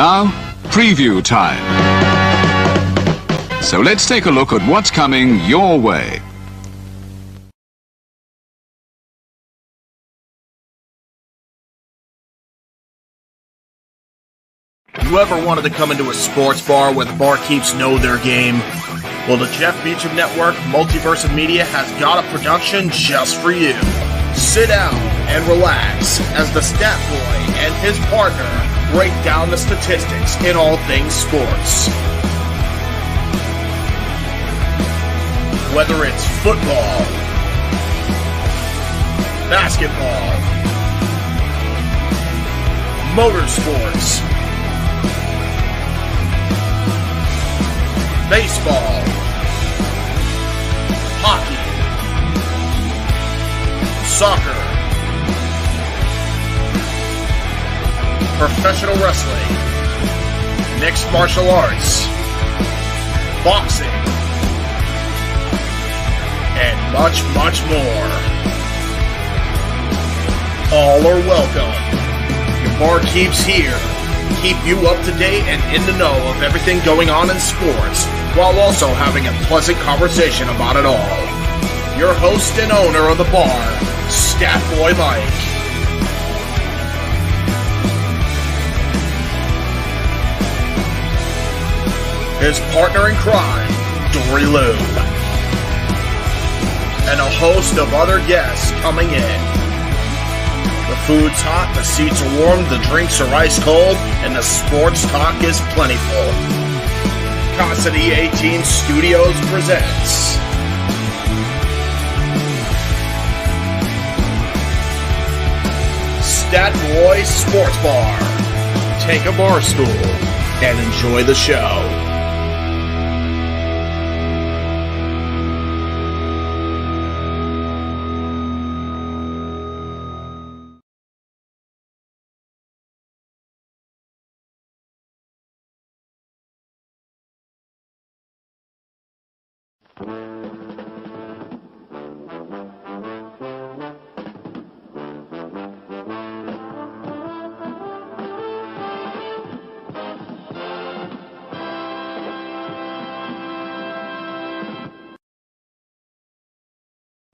Now, preview time. So let's take a look at what's coming your way. You ever wanted to come into a sports bar where the barkeeps know their game? Well, the Jeff Meacham Network, Multiverse of Media, has got a production just for you. Sit down and relax as the Stat Boy and his partner break down the statistics in all things sports. Whether it's football, basketball, motorsports, baseball, hockey, soccer, professional wrestling, mixed martial arts, boxing, and much, much more. All are welcome. Your barkeep's here. Keep you up to date and in the know of everything going on in sports, while also having a pleasant conversation about it all. Your host and owner of the bar, Stat Boy Mike. His partner in crime, Dory Lou. And a host of other guests coming in. The food's hot, the seats are warm, the drinks are ice cold, and the sports talk is plentiful. Casa de 18 Studios presents Stat Boy Sports Bar. Take a bar stool and enjoy the show.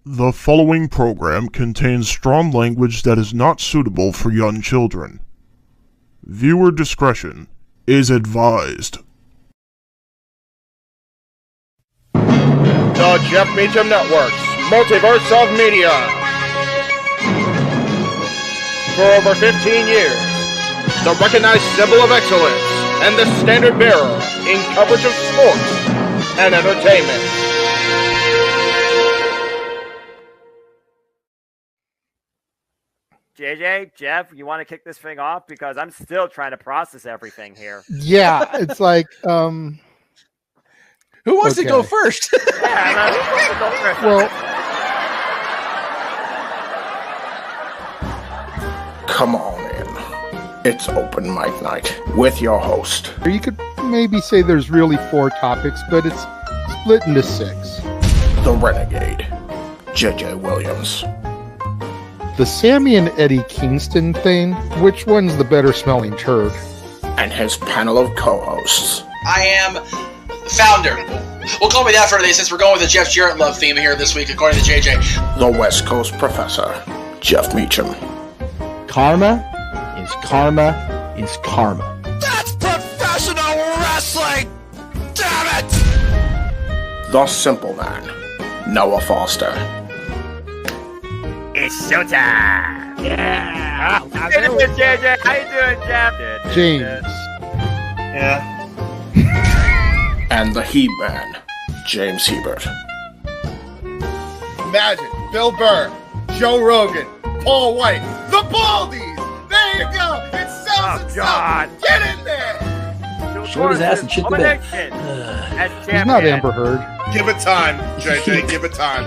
The following program contains strong language that is not suitable for young children. Viewer discretion is advised. The Jeff Meacham Network's Multiverse of Media. For over 15 years, the recognized symbol of excellence and the standard bearer in coverage of sports and entertainment. JJ, Jeff, you want to kick this thing off? Because I'm still trying to process everything here. Yeah, it's like, who wants to go first? Yeah, who wants to go first? Well, Come on in. It's open mic night with your host. you could maybe say there's really 4 topics, but it's split into 6. The Renegade, JJ Williams. The Sammy and Eddie Kingston thing, which one's the better smelling turd? And his panel of co-hosts. I am the founder. We'll call me that for today since we're going with the Jeff Jarrett love theme here this week, according to JJ. The West Coast Professor, Jeff Meacham. Karma is karma is karma. That's professional wrestling! Damn it! The Simple Man, Noah Foster. It's showtime! Yeah! How you doing, JJ? How you doing, Jeff? James. Yeah. And the He-Man, James Hebert. Imagine Bill Burr, Joe Rogan, Paul White, the Baldies! There you go! It sells itself! God. Get in there! Short his ass and shit the bed. He's not Amber Heard. Give it time, JJ, give it time.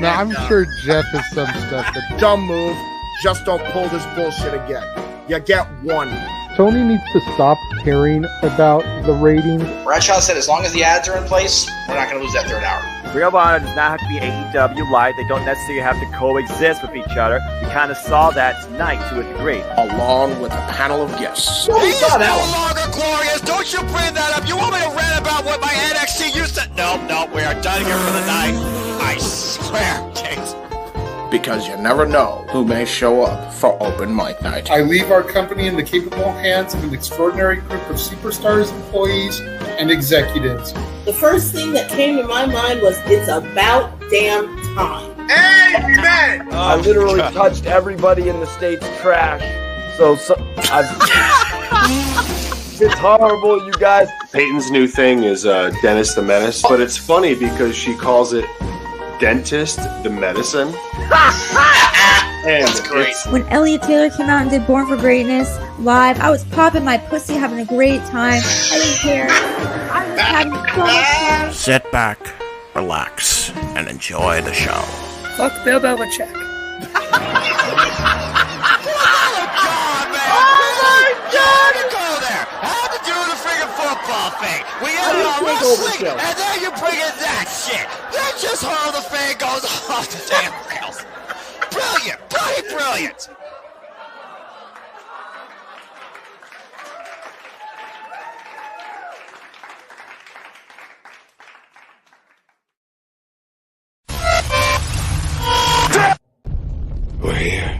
Now, I'm sure Jeff has some stuff that... Dumb move. Just don't pull this bullshit again. You get one. Tony needs to stop caring about the ratings. Bradshaw said as long as the ads are in place, we're not going to lose that third hour. Ring of Honor does not have to be AEW Light. They don't necessarily have to coexist with each other. We kind of saw that tonight to a degree. Along with a panel of guests. He is no longer glorious. Don't you bring that up. You want me to rant about what my NXT used to... No, we are done here for the night. I swear, James. Because you never know who may show up for open mic night. I leave our company in the capable hands of an extraordinary group of superstars, employees, and executives. The first thing that came to my mind was, it's about damn time. Amen! I literally touched everybody in the state's trash. So it's horrible, you guys. Peyton's new thing is Dennis the Menace, but it's funny because she calls it Dentist the Medicine. And that's great. When Elliot Taylor came out and did Born for Greatness live, I was popping my pussy, having a great time. I didn't care. I was having so much fun. Sit back, relax, and enjoy the show. Fuck Bill Belichick. We ended on wrestling, and then you bring in that shit. That's just how the fan goes off the damn rails. Brilliant, bloody brilliant. We're here.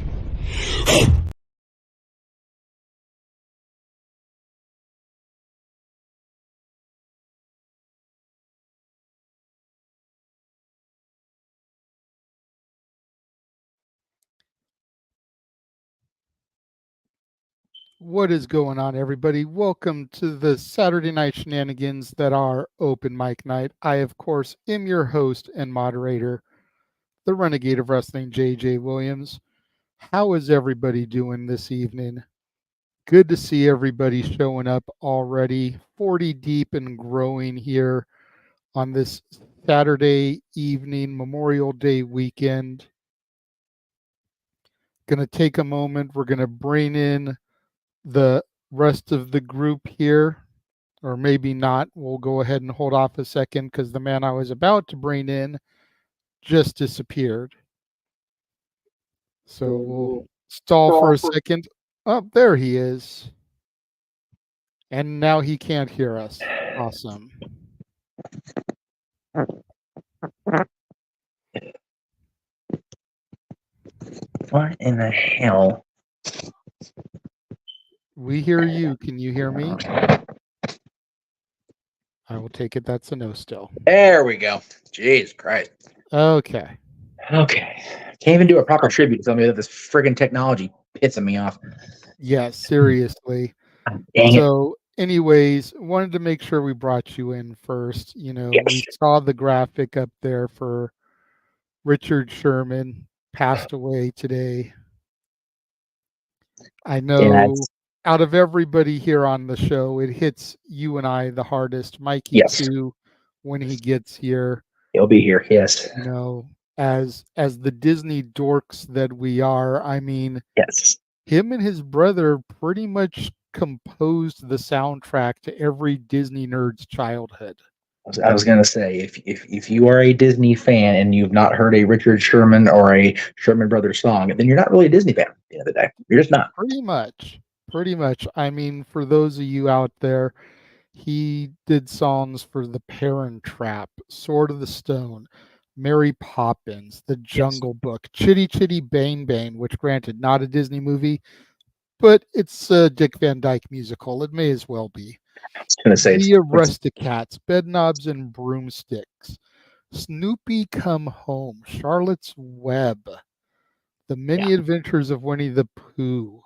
What is going on, everybody? Welcome to the Saturday night shenanigans that are open mic night. I, of course, am your host and moderator, the Renegade of Wrestling, JJ Williams. How is everybody doing this evening? Good to see everybody showing up already, 40 deep and growing here on this Saturday evening, Memorial Day weekend. Going to take a moment. We're going to bring in the rest of the group here, or maybe not. We'll go ahead and hold off a second because the man I was about to bring in just disappeared. So we'll stall for a second. Oh, there he is. And now he can't hear us. Awesome. What in the hell? We hear you. Can you hear me? I will take it that's a no still. There we go. Jesus Christ. Okay. Can't even do a proper tribute to somebody that this friggin' technology pissing me off. Yes, seriously. So, anyways, wanted to make sure we brought you in first. You know, yes. We saw the graphic up there for Richard Sherman, passed away today. I know out of everybody here on the show, it hits you and I the hardest. Mikey too, when he gets here. He'll be here, yes. You know, as the Disney dorks that we are, I mean, yes, him and his brother pretty much composed the soundtrack to every Disney nerd's childhood. I was gonna say, if you are a Disney fan and you've not heard a Richard Sherman or a Sherman Brothers song, then you're not really a Disney fan at the end of the day. You're just not. Pretty much. I mean, for those of you out there, he did songs for The Parent Trap, Sword of the Stone, Mary Poppins, The Jungle Book, Chitty Chitty Bang Bang, which granted not a Disney movie, but it's a Dick Van Dyke musical. It may as well be. I was going to say The Aristocats, Bedknobs and Broomsticks, Snoopy Come Home, Charlotte's Web, The Many Adventures of Winnie the Pooh,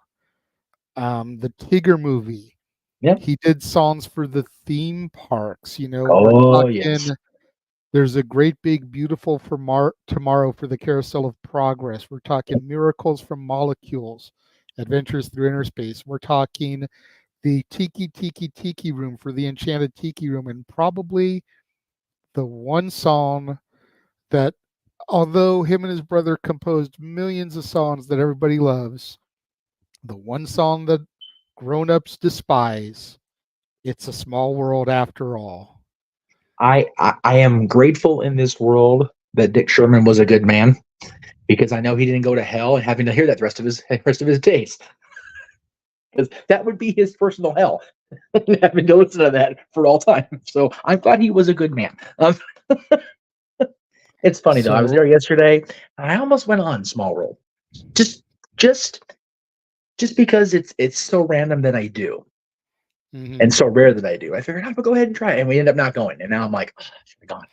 the Tigger movie. Yep. He did songs for the theme parks. You know, yes. There's a great big beautiful for tomorrow for the Carousel of Progress. We're talking Miracles from Molecules, Adventures Through Inner Space. We're talking the Tiki Tiki Tiki Room for the Enchanted Tiki Room, and probably the one song that, although him and his brother composed millions of songs that everybody loves, the one song that grown-ups despise. It's a small world after all. I am grateful in this world that Dick Sherman was a good man, because I know he didn't go to hell and having to hear that the rest of his days. Because that would be his personal hell, having to listen to that for all time. So I'm glad he was a good man. It's funny though. I was there yesterday. I almost went on Small World, just because it's so random that I do, and so rare that I do. I figured I'll go ahead and try it, and we end up not going. And now I'm like, oh, I should have gone.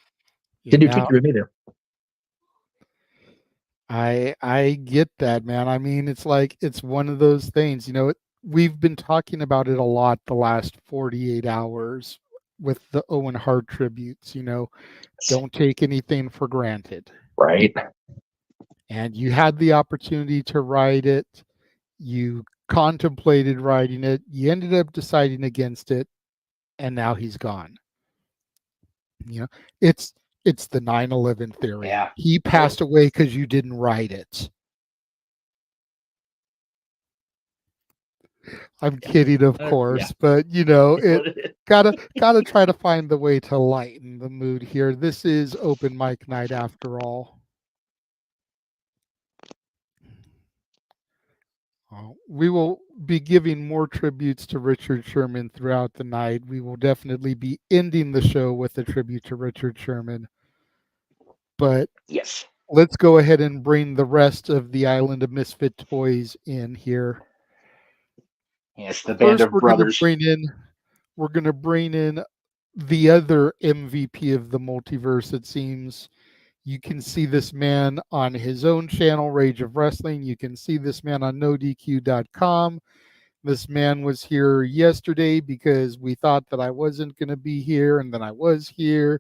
Didn't do teacher with me there. I get that, man. I mean, it's like it's one of those things. You know, we've been talking about it a lot the last 48 hours with the Owen Hart tributes. You know, don't take anything for granted. Right. And you had the opportunity to write it. You contemplated writing it. You ended up deciding against it, and now he's gone. You know, it's the 9/11 theory. Yeah. He passed away because you didn't write it. I'm kidding, of course, but you know, it gotta try to find the way to lighten the mood here. This is open mic night after all. We will be giving more tributes to Richard Sherman throughout the night. We will definitely be ending the show with a tribute to Richard Sherman. But yes, let's go ahead and bring the rest of the Island of Misfit Toys in here. Yes, the band of brothers. We're going to bring in the other MVP of the multiverse, it seems. You can see this man on his own channel, Rage of Wrestling. You can see this man on NoDQ.com. This man was here yesterday because we thought that I wasn't going to be here, and then I was here.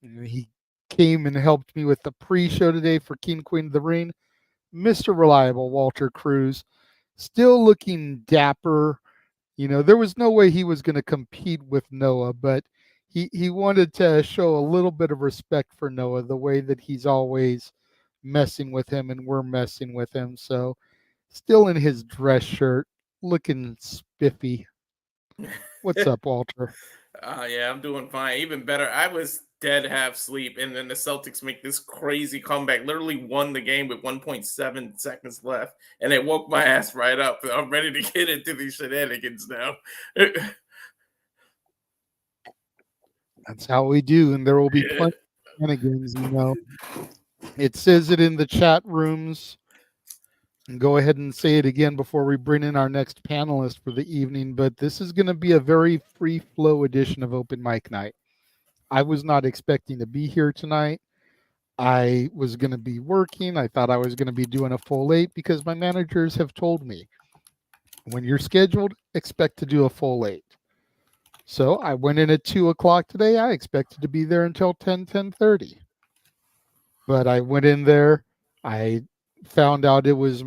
And he came and helped me with the pre-show today for King Queen of the Ring. Mr. Reliable, Walter Cruz. Still looking dapper. You know, there was no way he was going to compete with Noah, but he wanted to show a little bit of respect for Noah, the way that he's always messing with him and we're messing with him. So still in his dress shirt, looking spiffy. What's up, Walter? Yeah, I'm doing fine. Even better. I was dead half sleep, and then the Celtics make this crazy comeback. Literally won the game with 1.7 seconds left, and it woke my ass right up. I'm ready to get into these shenanigans now. That's how we do, and there will be plenty of shenanigans, you know. It says it in the chat rooms. And go ahead and say it again before we bring in our next panelist for the evening, but this is going to be a very free flow edition of Open Mic Night. I was not expecting to be here tonight. I was going to be working. I thought I was going to be doing a full 8 because my managers have told me, when you're scheduled, expect to do a full 8. So I went in at 2 o'clock today. I expected to be there until 10:30. But I went in there. I found out it was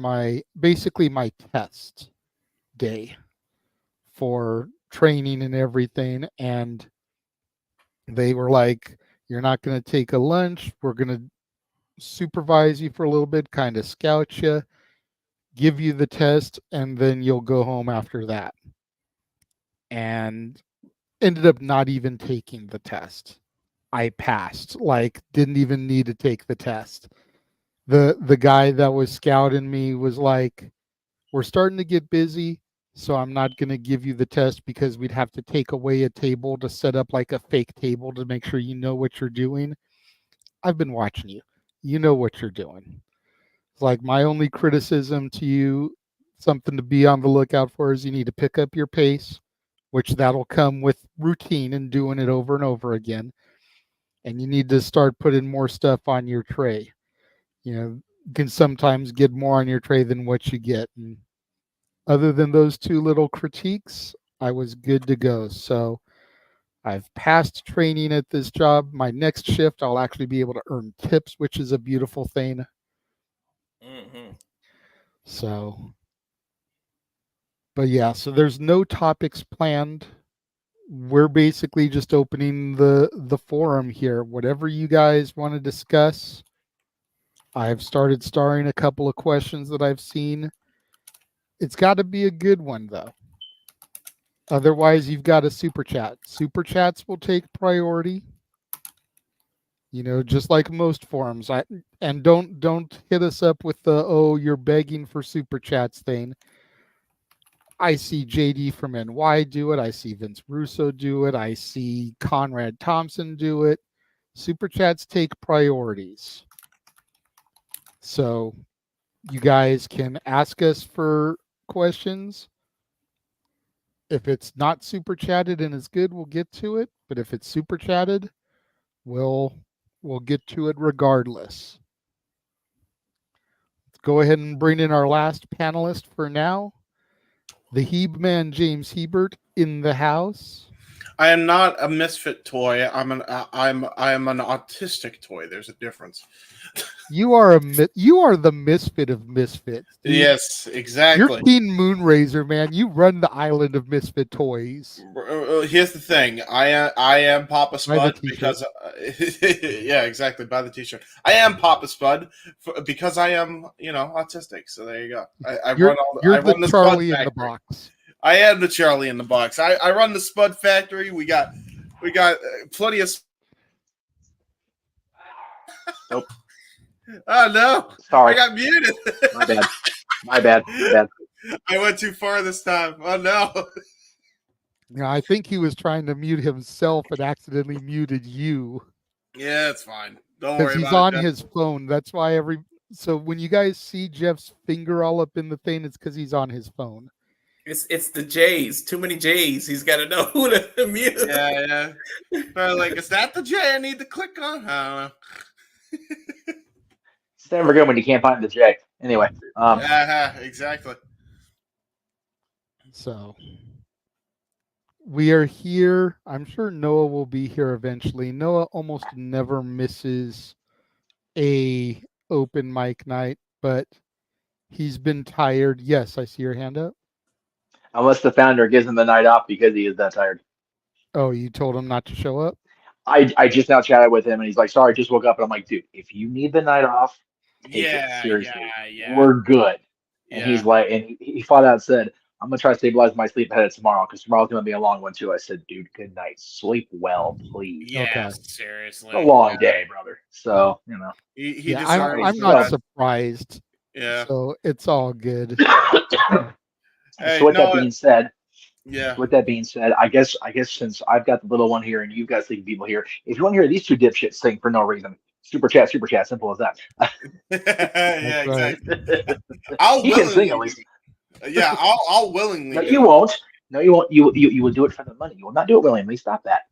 basically my test day for training and everything. And they were like, you're not going to take a lunch. We're going to supervise you for a little bit, kind of scout you, give you the test, and then you'll go home after that. And ended up not even taking the test. I passed, didn't even need to take the test. The guy that was scouting me was like, we're starting to get busy, so I'm not going to give you the test because we'd have to take away a table to set up like a fake table to make sure you know what you're doing. I've been watching you. You know what you're doing. It's like my only criticism to you, something to be on the lookout for, is you need to pick up your pace, which that'll come with routine and doing it over and over again. And you need to start putting more stuff on your tray. You know, you can sometimes get more on your tray than what you get. And other than those 2 little critiques, I was good to go. So I've passed training at this job. My next shift, I'll actually be able to earn tips, which is a beautiful thing. Mm-hmm. So, but yeah, so there's no topics planned. We're basically just opening the forum here. Whatever you guys want to discuss. I've started starring a couple of questions that I've seen. It's got to be a good one, though. Otherwise, you've got a super chat. Super chats will take priority. You know, just like most forums. And don't hit us up with the you're begging for super chats thing. I see JD from NY do it. I see Vince Russo do it. I see Conrad Thompson do it. Super chats take priorities. So you guys can ask us for questions. If it's not super chatted and it's good, we'll get to it. But if it's super chatted, we'll get to it regardless. Let's go ahead and bring in our last panelist for now. The Heeb-man, James Hebert, in the house. I am not a misfit toy. I am an autistic toy. There's a difference. You are the misfit of misfits. Dude. Yes, exactly. You're Teen Moonrazer, man. You run the island of misfit toys. Here's the thing. I am Papa Spud because yeah, exactly. Buy the t-shirt. I am Papa Spud because I am, autistic. So there you go. I run the Charlie in the box. I am the Charlie in the box. I run the Spud factory. We got plenty of. Nope. Oh no! Sorry, I got muted. My bad. I went too far this time. Oh no! Yeah, I think he was trying to mute himself and accidentally muted you. Yeah, it's fine. Don't worry about it. Because he's on his phone. That's why so when you guys see Jeff's finger all up in the thing, it's because he's on his phone. It's the J's. Too many J's. He's got to know who to mute. Yeah. But is that the J I need to click on? I don't know. It's never good when you can't find the J. Anyway. Exactly. So we are here. I'm sure Noah will be here eventually. Noah almost never misses a open mic night, but he's been tired. Yes, I see your hand up. Unless the founder gives him the night off because he is that tired. Oh, you told him not to show up? I just now chatted with him and he's like, sorry, I just woke up. And I'm like, dude, if you need the night off, take it seriously. Yeah. We're good. And Yeah. he's like, and he flat out said, I'm going to try to stabilize my sleep ahead of tomorrow because tomorrow's going to be a long one too. I said, dude, good night. Sleep well, please. Yeah, Okay. seriously. It's a long day, brother. So, I'm not surprised. Yeah. So it's all good. Hey, so with that being said, I guess since I've got the little one here and you've got sleeping people here, if you want to hear these two dipshits sing for no reason, super chat, simple as that. Yeah, exactly. He can sing at least. Yeah, I'll willingly. No, you won't. No, you won't. You will do it for the money. You will not do it willingly. Stop that.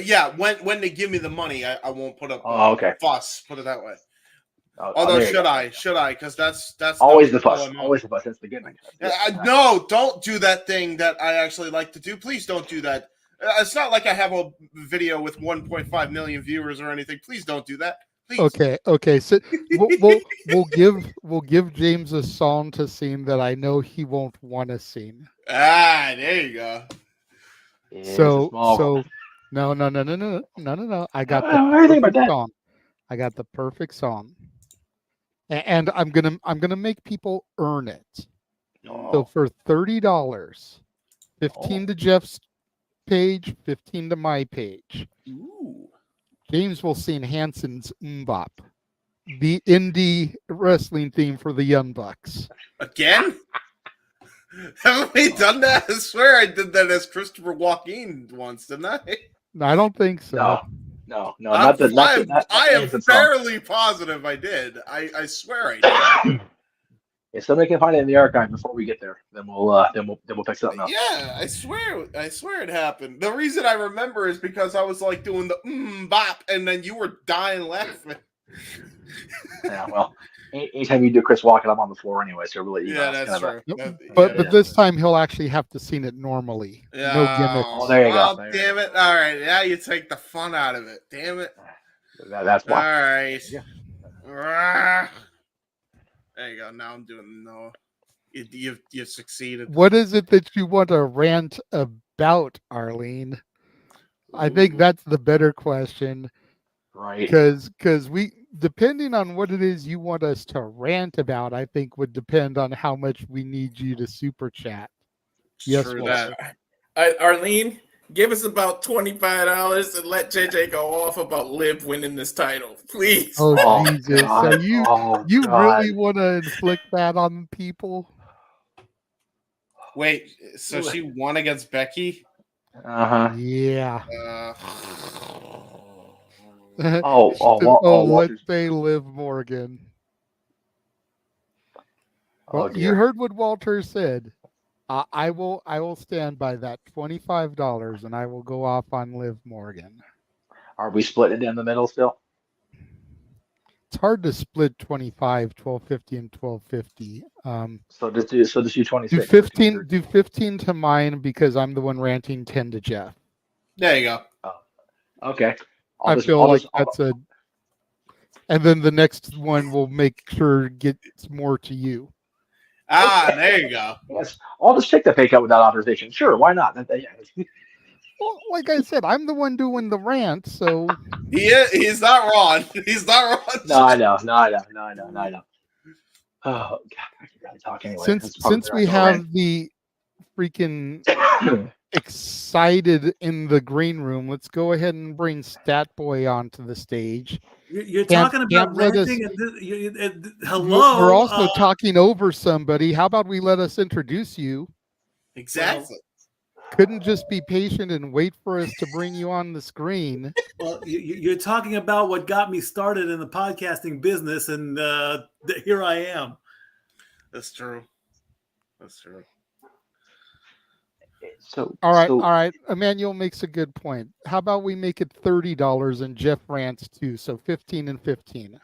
Yeah, when they give me the money, I won't put up okay. fuss. Put it that way. Although should I? Because that's always the fuss. Always the fuss. That's the good one. No, don't do that thing that I actually like to do. Please don't do that. It's not like I have a video with 1.5 million viewers or anything. Please don't do that. Please. Okay. So we'll give James a song to sing that I know he won't want to sing. There you go. So no. I got the perfect song. I got the perfect song. And I'm gonna make people earn it. So for $30, 15 to Jeff's page, 15 to my page. Ooh. James will sing Hanson's Mbop, the indie wrestling theme for the Young Bucks. Again? Haven't we done that? I swear I did that as Christopher Walken once, didn't I? I don't think so. No. I am fairly positive I did. I swear I did. If somebody can find it in the archive before we get there, then we'll pick something up. Yeah, I swear it happened. The reason I remember is because I was like doing the bop, and then you were dying laughing. Yeah, well, anytime you do Chris Walken, I'm on the floor anyway, so really, that's true. But this time he'll actually have to sing it normally. Yeah. No gimmicks. Oh, there you go. Damn it! All right, now you take the fun out of it. Damn it! That's why. All right. Yeah. There you go. Now I'm doing Noah. You've succeeded. What is it that you want to rant about, Arlene? I think that's the better question. Right. Because we, depending on what it is you want us to rant about, I think would depend on how much we need you to super chat. Yes, True Walter. that. Arlene, give us about $25 and let JJ go off about Liv winning this title, please. Oh, Jesus! God. So you God. really want to inflict that on people? Wait, so she won against Becky? Yeah. Walter's- let's say Liv Morgan. Well, dear. you heard what Walter said. I will stand by that $25, and I will go off on Liv Morgan. Are we splitting it down the middle still? It's hard to split 25, 1250, and 1250. So just do 26. Do 15. Do 15 to mine because I'm the one ranting. 10 to Jeff. There you go. Okay. I feel like that's a. And then the next one will make sure gets more to you. There you go. Yes, I'll just take the pay cut without authorization. Sure, why not? Well, like I said, I'm the one doing the rant, so He's not wrong. He's not wrong. No, I know. Oh God, I can really talk anyway. Since we have the freaking excited in the green room, let's go ahead and bring Stat Boy onto the stage. You're talking about ranting hello. We're also talking over somebody. How about we let us introduce you? Exactly. Couldn't just be patient and wait for us to bring you on the screen. Well, you're talking about what got me started in the podcasting business, and here I am. That's true. All right. Emmanuel makes a good point. How about we make it $30 and Jeff rants too? So 15 and 15.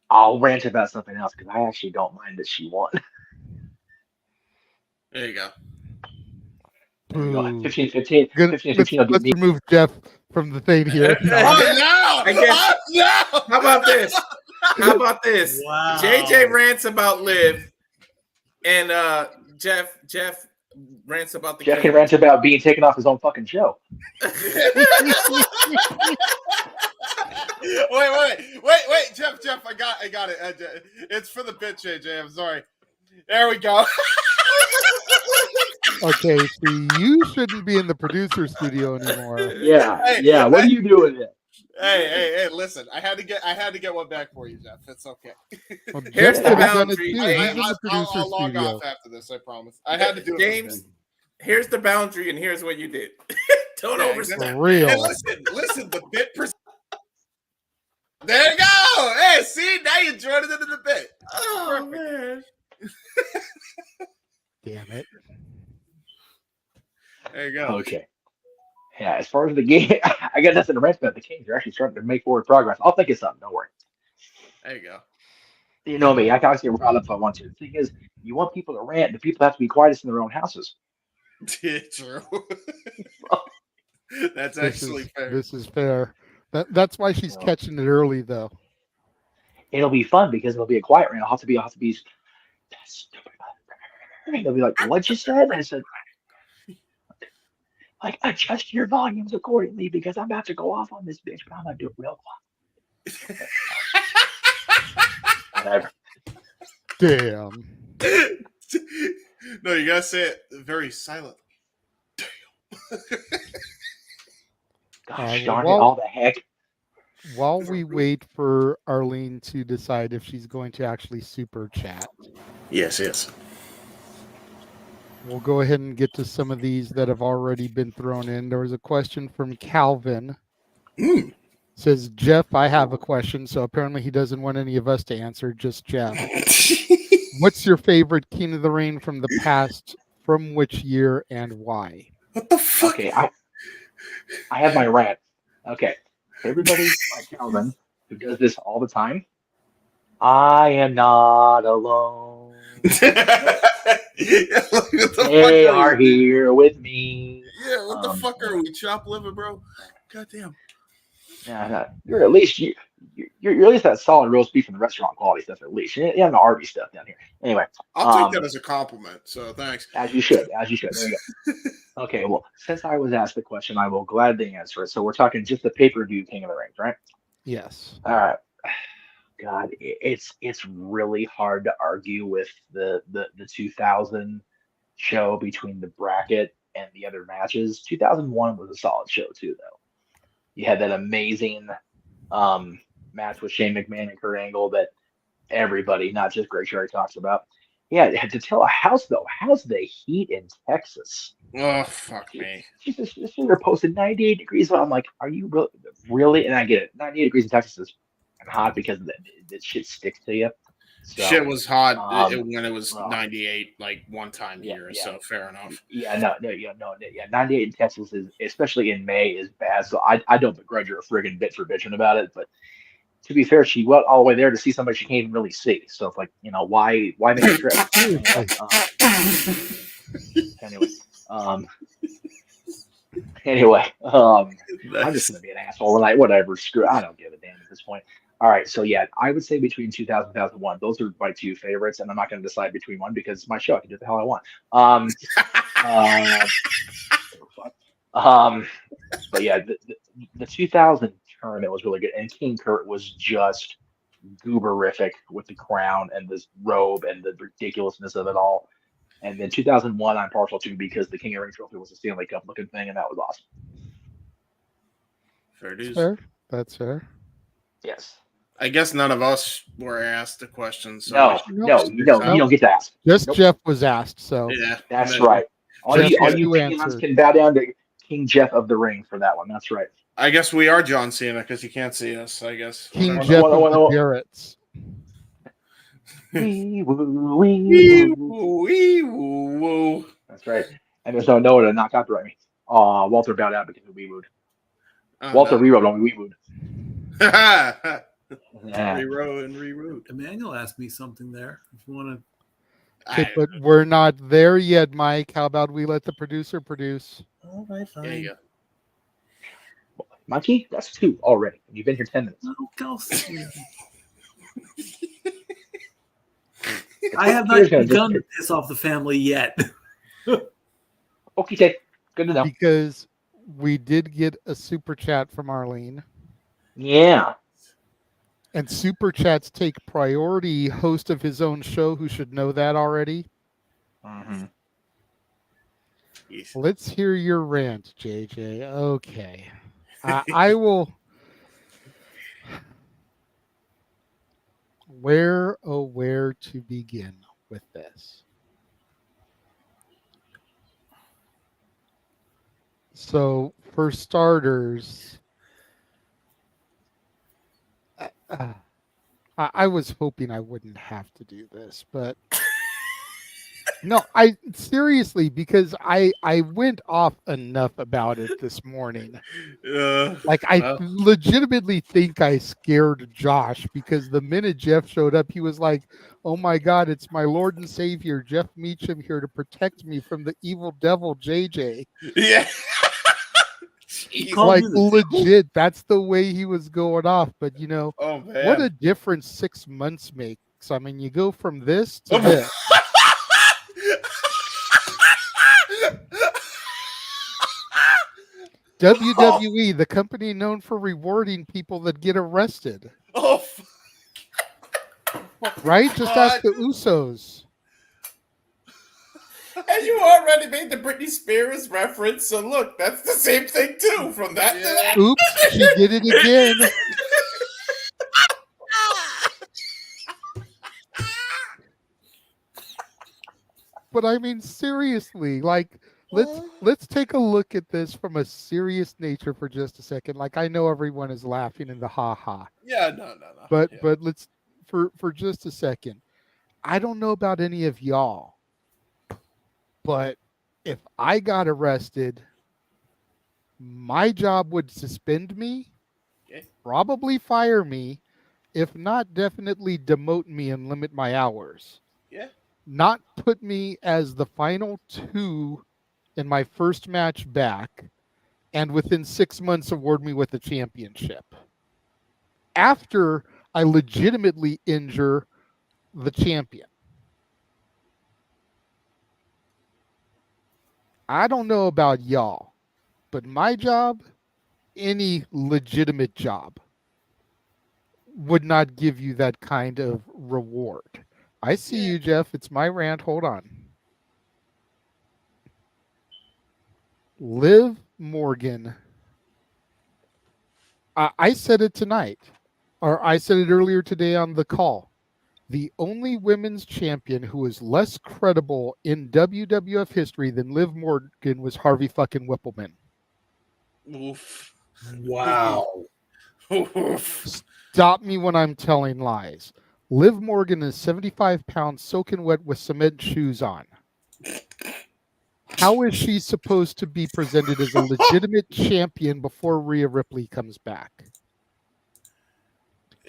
I'll rant about something else because I actually don't mind that she won. There you go. 15-15. Let's remove Jeff from the thing here. How about this? Wow. JJ rants about Liv, and Jeff rants about the Jeff can rant about being taken off his own fucking show. Wait, Jeff, I got it. It's for the bit, JJ. I'm sorry. There we go. Okay, see, you shouldn't be in the producer studio anymore. Yeah. What are you doing there? Hey! Listen, I had to get one back for you, Jeff. It's okay. Well, Here's the boundary. I'll log off after this. I promise. I had to do it. James, here's the boundary, and here's what you did. Don't overstep. For real. Hey, listen. The bit. There you go. Hey, see, now you joined it into the bit. Oh man. Damn it. There you go. Okay. Yeah, as far as the game, I got nothing to rant about. The Kings are actually starting to make forward progress. I'll think of something. Don't worry. There you go. You know me. I can get riled up if I want to. The thing is, you want people to rant, the people have to be quietest in their own houses. True. That's actually fair. This is fair. That's why she's catching it early, though. It'll be fun because it'll be a quiet rant. I'll have to be. That's stupid. They'll be like, "What you said?" I said, "Like, adjust your volumes accordingly because I'm about to go off on this bitch, but I'm gonna do it real quiet." Whatever. Damn. No, you gotta say it very silent. Gosh darn it! All the heck. While we wait for Arlene to decide if she's going to actually super chat. Yes. We'll go ahead and get to some of these that have already been thrown in. There was a question from Calvin. Says, Jeff, I have a question. So apparently he doesn't want any of us to answer, just Jeff. What's your favorite King of the Ring from the past? From which year and why? What the fuck? Okay, I have my rant. Okay. Everybody like Calvin, who does this all the time. I am not alone. They are here with me. Yeah, what the fuck are we, chop living, bro? Goddamn. Yeah, you're at least you're at least that solid roast beef from the restaurant quality stuff at least. You have the Arby stuff down here. Anyway, I'll take that as a compliment. So thanks. As you should. There you go. Okay, well, since I was asked the question, I will gladly answer it. So we're talking just the pay-per-view King of the Rings, right? Yes. All right. God, it's really hard to argue with the 2000 show between the bracket and the other matches, 2001 was a solid show too, though. You had that amazing match with Shane McMahon and Kurt Angle that everybody, not just Greg Sherry, talks about. Yeah, to tell how's the heat in Texas? Oh, fuck me. They're posted 98 degrees. I'm like, are you really? And I get it. 98 degrees in Texas is hot because the shit sticks to you. So, shit was hot when it was 98, like one time a year. So fair enough. 98 in Texas is, especially in May, is bad. So I don't begrudge her a friggin' bit for bitching about it. But to be fair, she went all the way there to see somebody she can't even really see. So it's like, why make a trip? Anyway, I'm just gonna be an asshole tonight. Whatever, screw. I don't give a damn at this point. All right, so yeah, I would say between 2000 and 2001, those are my two favorites, and I'm not going to decide between one because it's my show. I can do what the hell I want. But yeah, the 2000 tournament was really good, and King Kurt was just gooberific with the crown and this robe and the ridiculousness of it all. And then 2001, I'm partial to because the King of Ring trophy was a Stanley Cup looking thing, and that was awesome. Fair dues. Fair. That's fair. Yes. I guess none of us were asked the question. So no, you don't get to ask. Just Jeff was asked, so yeah, that's right. All you fans can bow down to King Jeff of the Ring for that one. That's right. I guess we are John Cena because you can't see us. I guess King Jeff of the Garretts. That's right. And there's no Noah to not copyright me. Walter bowed out because we wooed. Walter rewrote on we wooed. Rewrote. Emmanuel asked me something there. If you want to. Okay, but we're not there yet, Mike. How about we let the producer produce? All right, fine. There you go. Mikey, that's 2 already. You've been here 10 minutes. I have not begun to piss off the family yet. Okay, good to know. Because we did get a super chat from Arlene. Yeah. And super chats take priority. Host of his own show, who should know that already. Mm-hmm. Let's hear your rant, JJ. Okay. I will. Where to begin with this? So, for starters, I was hoping I wouldn't have to do this, but no, I seriously, because I went off enough about it this morning. I legitimately think I scared Josh, because the minute Jeff showed up, he was like, "Oh my God, it's my Lord and Savior, Jeff Meacham, here to protect me from the evil devil, JJ." Yeah. Like legit, that's the way he was going off. But what a difference 6 months makes. I mean, you go from this to this. WWE, the company known for rewarding people that get arrested. Oh, right? Just ask the Usos. And you already made the Britney Spears reference, so look, that's the same thing too. From that to that. Oops, she did it again. But I mean, seriously, like, let's take a look at this from a serious nature for just a second. Like, I know everyone is laughing in the ha. Yeah, no. But let's for just a second. I don't know about any of y'all, but if I got arrested, my job would suspend me, probably fire me, if not definitely demote me and limit my hours. Yeah. Not put me as the final 2 in my first match back, and within 6 months award me with a championship. After I legitimately injure the champion. I don't know about y'all, but my job, any legitimate job, would not give you that kind of reward. I see you, Jeff. It's my rant. Hold on. Liv Morgan. I said it tonight, or I said it earlier today on the call. The only women's champion who is less credible in WWF history than Liv Morgan was Harvey fucking Whippleman. Oof. Wow. Stop me when I'm telling lies. Liv Morgan is 75 pounds, soaking wet with cement shoes on. How is she supposed to be presented as a legitimate champion before Rhea Ripley comes back?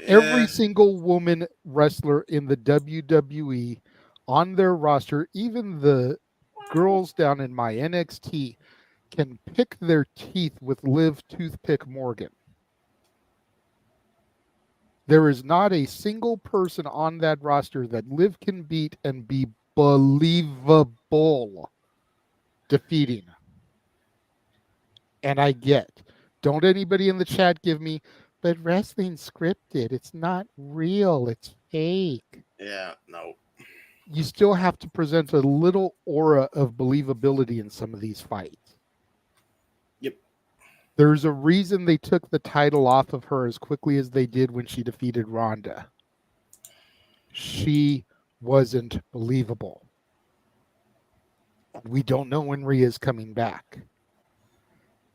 Every single woman wrestler in the WWE on their roster, even the girls down in my NXT, can pick their teeth with Liv Toothpick Morgan. There is not a single person on that roster that Liv can beat and be believable defeating. And I get, don't anybody in the chat give me, but wrestling's scripted. It's not real. It's fake. Yeah, no. You still have to present a little aura of believability in some of these fights. Yep. There's a reason they took the title off of her as quickly as they did when she defeated Ronda. She wasn't believable. We don't know when Rhea's coming back.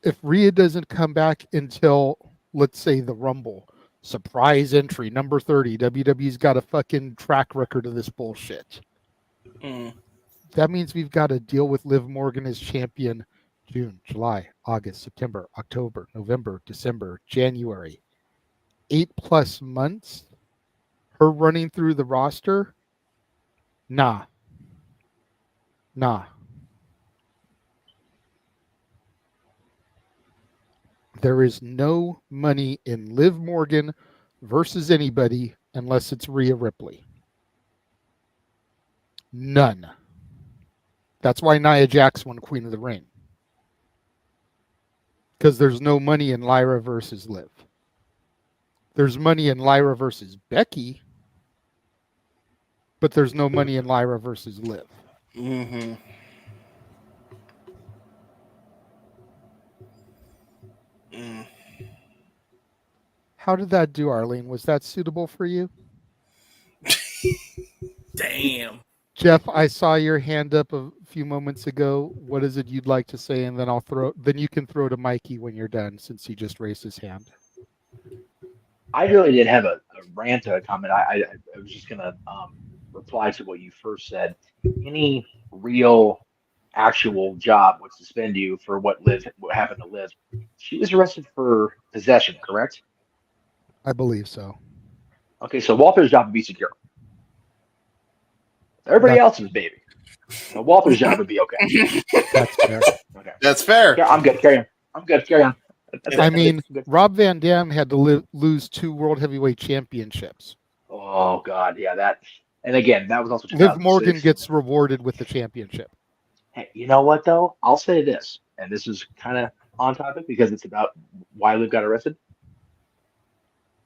If Rhea doesn't come back until, let's say, the Rumble, surprise entry, number 30, WWE's got a fucking track record of this bullshit. That means we've got to deal with Liv Morgan as champion June, July, August, September, October, November, December, January. 8+ months? Her running through the roster? Nah. There is no money in Liv Morgan versus anybody unless it's Rhea Ripley. None. That's why Nia Jax won Queen of the Ring. Because there's no money in Lyra versus Liv. There's money in Lyra versus Becky, but there's no money in Lyra versus Liv. Mm-hmm. How did that do, Arlene? Was that suitable for you? Damn. Jeff, I saw your hand up a few moments ago. What is it you'd like to say? And then then you can throw to Mikey when you're done, since he just raised his hand. I really did have a rant or a comment. I was just going to reply to what you first said. Any real, actual job would suspend you for what happened to Liv. She was arrested for possession, correct? I believe so. Okay, so Walter's job would be secure. Everybody else's baby. So Walter's job would be okay. That's fair. Okay. That's fair. Yeah, I'm good. Carry on. I'm good. Carry on. I mean, Rob Van Dam had to lose 2 World Heavyweight Championships. Oh, God. Yeah, that. And again, that was also Liv Morgan gets rewarded with the championship. Hey, you know what, though? I'll say this, and this is kind of on topic because it's about why Liv got arrested.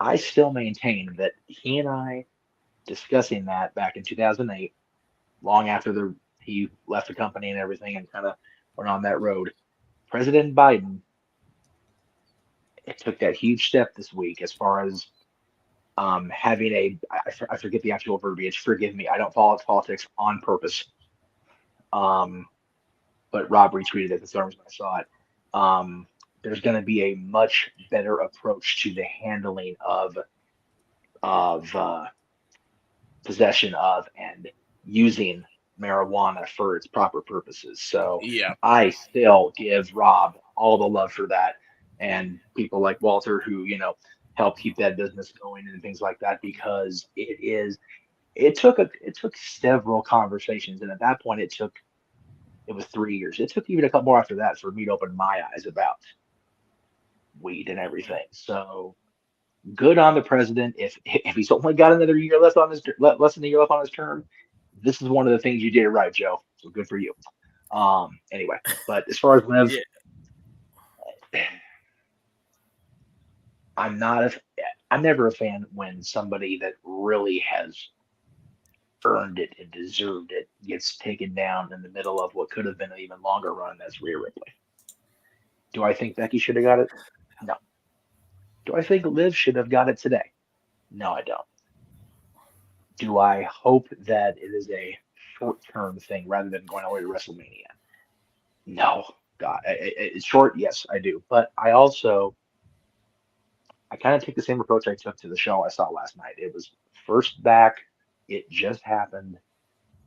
I still maintain that he and I discussing that back in 2008, long after he left the company and everything and kind of went on that road. President Biden took that huge step this week as far as having I forget the actual verbiage. Forgive me. I don't follow politics on purpose. But Rob retweeted it this morning when I saw it. There's going to be a much better approach to the handling of possession of and using marijuana for its proper purposes. So yeah, I still give Rob all the love for that, and people like Walter who help keep that business going and things like that, because it took several conversations, and at that point it was 3 years. It took even a couple more after that for me to open my eyes about weed and everything. So good on the president. If he's only got another year less than a year left on his term, this is one of the things you did right, Joe. So good for you. Anyway, but as far as Liv, I'm never a fan when somebody that really has earned it and deserved it gets taken down in the middle of what could have been an even longer run. That's Rhea Ripley. Do I think Becky should have got it? No. Do I think Liv should have got it today? No, I don't. Do I hope that it is a short-term thing rather than going all the way to WrestleMania? No. God, it's short, yes, I do. But I kind of take the same approach I took to the show I saw last night. It was first back. It just happened.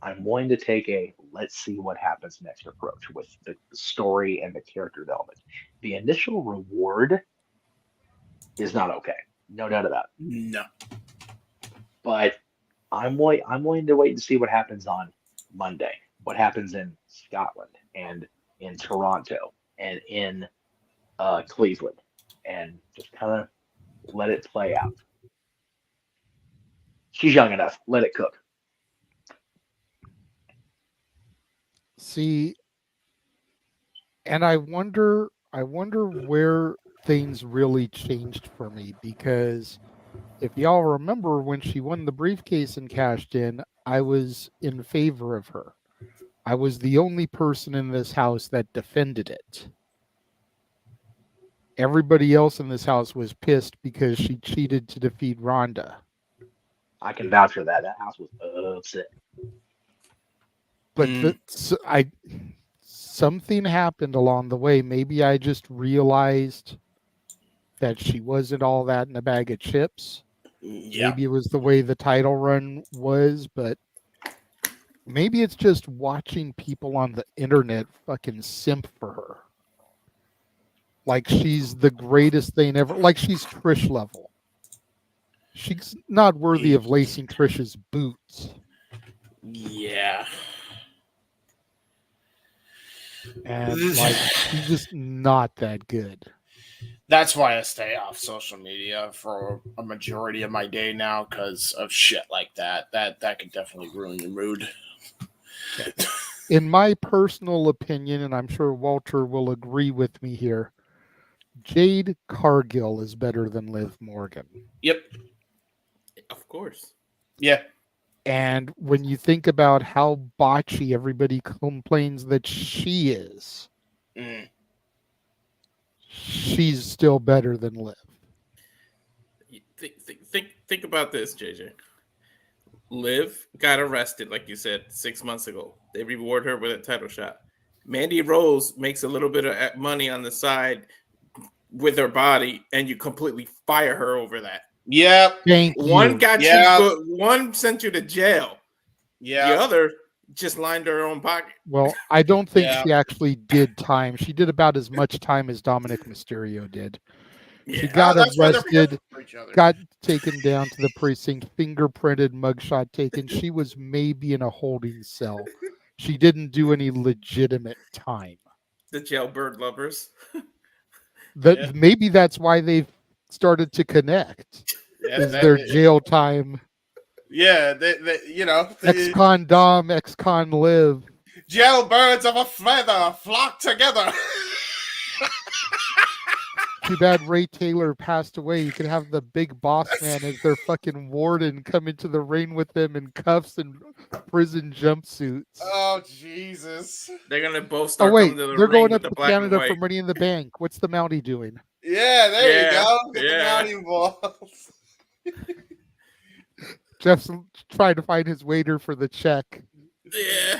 I'm willing to take a let's see what happens next approach with the story and the character development. The initial reward is not okay. No doubt about it. No. But I'm willing to wait and see what happens on Monday. What happens in Scotland and in Toronto and in Cleveland, and just kind of let it play out. She's young enough. Let it cook. See, and I wonder where things really changed for me, because if y'all remember when she won the briefcase and cashed in, I was in favor of her. I was the only person in this house that defended it. Everybody else in this house was pissed because she cheated to defeat Ronda. I can vouch for that. That house was upset. But something happened along the way. Maybe I just realized that she wasn't all that in a bag of chips. Yeah. Maybe it was the way the title run was, but maybe it's just watching people on the internet fucking simp for her. Like she's the greatest thing ever. Like she's Trish level. She's not worthy of lacing Trish's boots. Yeah. And like she's just not that good. That's why I stay off social media for a majority of my day now, because of shit like that. That could definitely ruin your mood. In my personal opinion, and I'm sure Walter will agree with me here, Jade Cargill is better than Liv Morgan. Yep. Of course. Yeah. And when you think about how botchy everybody complains that she is, she's still better than Liv. Think about this, JJ. Liv got arrested, like you said, 6 months ago. They reward her with a title shot. Mandy Rose makes a little bit of money on the side with her body, and you completely fire her over that. Yep. One got you. One sent you to jail. Yeah. The other just lined her own pocket. Well, I don't think she actually did time. She did about as much time as Dominic Mysterio did. She got arrested, got taken down to the precinct, fingerprinted, mugshot taken. She was maybe in a holding cell. She didn't do any legitimate time. The jailbird lovers. Maybe that's why they've started to connect. Is their jail time. Yeah, you know. Ex-con Dom, ex-con Liv. Jailbirds of a feather flock together. Too bad Ray Taylor passed away. You could have the big boss man as their fucking warden come into the ring with them in cuffs and prison jumpsuits. Oh, Jesus. They're going to both start coming to the they're ring going up with to the black and Canada white. for Money in the Bank. What's the Mountie doing? Yeah, there you go. Get the Mountie balls. Jeff's trying to find his waiter for the check. Yeah.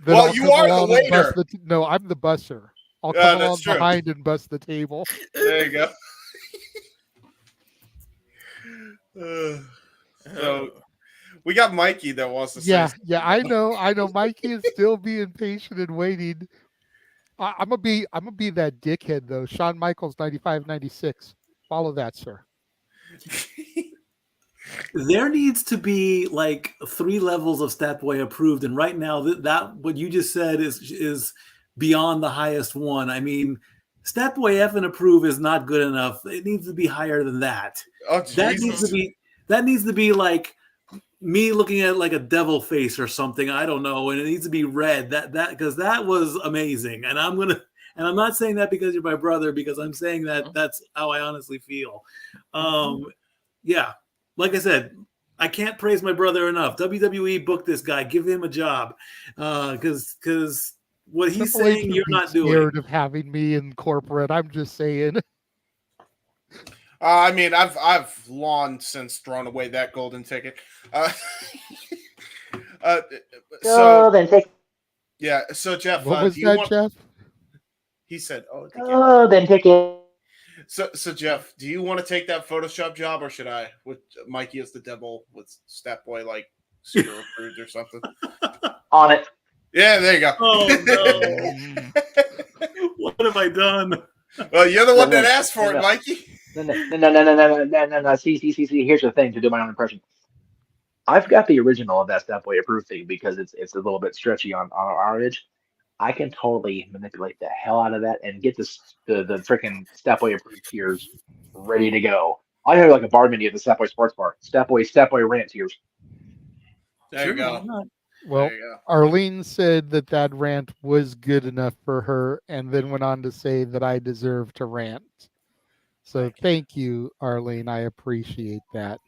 Then Well, I'll you come are the along and bust waiter. no, I'm the busser. I'll come along that's true. behind and bust the table. There you go. So we got Mikey that wants to say something. Yeah, I know. Mikey is still being patient and waiting. I'm gonna be that dickhead though. Shawn Michaels 95-96. Follow that, sir. There needs to be like 3 levels of Statboy approved, and right now that what you just said is beyond the highest one. I mean, Statboy F and approve is not good enough. It needs to be higher than that. Oh, that needs to be like me looking at like a devil face or something. I don't know, and it needs to be red. That because that was amazing, and I'm not saying that because you're my brother, because I'm saying that that's how I honestly feel. Yeah, like I said, I can't praise my brother enough. WWE booked this guy, give him a job, because what he's Triple H saying would you're be not doing. scared of having me in corporate. I'm just saying. I mean, I've long since thrown away that golden ticket. Golden ticket. Yeah. So Jeff, What was do you that, want? Jeff? He said, "Oh, Golden ticket." So Jeff, do you want to take that Photoshop job, or should I? With Mikey as the devil, with Stat Boy like super approved or something. On it. Yeah, there you go. Oh no! What have I done? Well, you're the one that asked for it, Mikey. No. See. Here's the thing to do my own impression. I've got the original of that Step Boy approved thing because it's a little bit stretchy on our edge. I can totally manipulate the hell out of that and get the freaking Step Boy approved tiers ready to go. I have like a bar menu at the Step Boy Sports Bar. Step Boy rant tiers. There you go. Well, Arlene said that rant was good enough for her, and then went on to say that I deserve to rant. So thank you, Arlene. I appreciate that.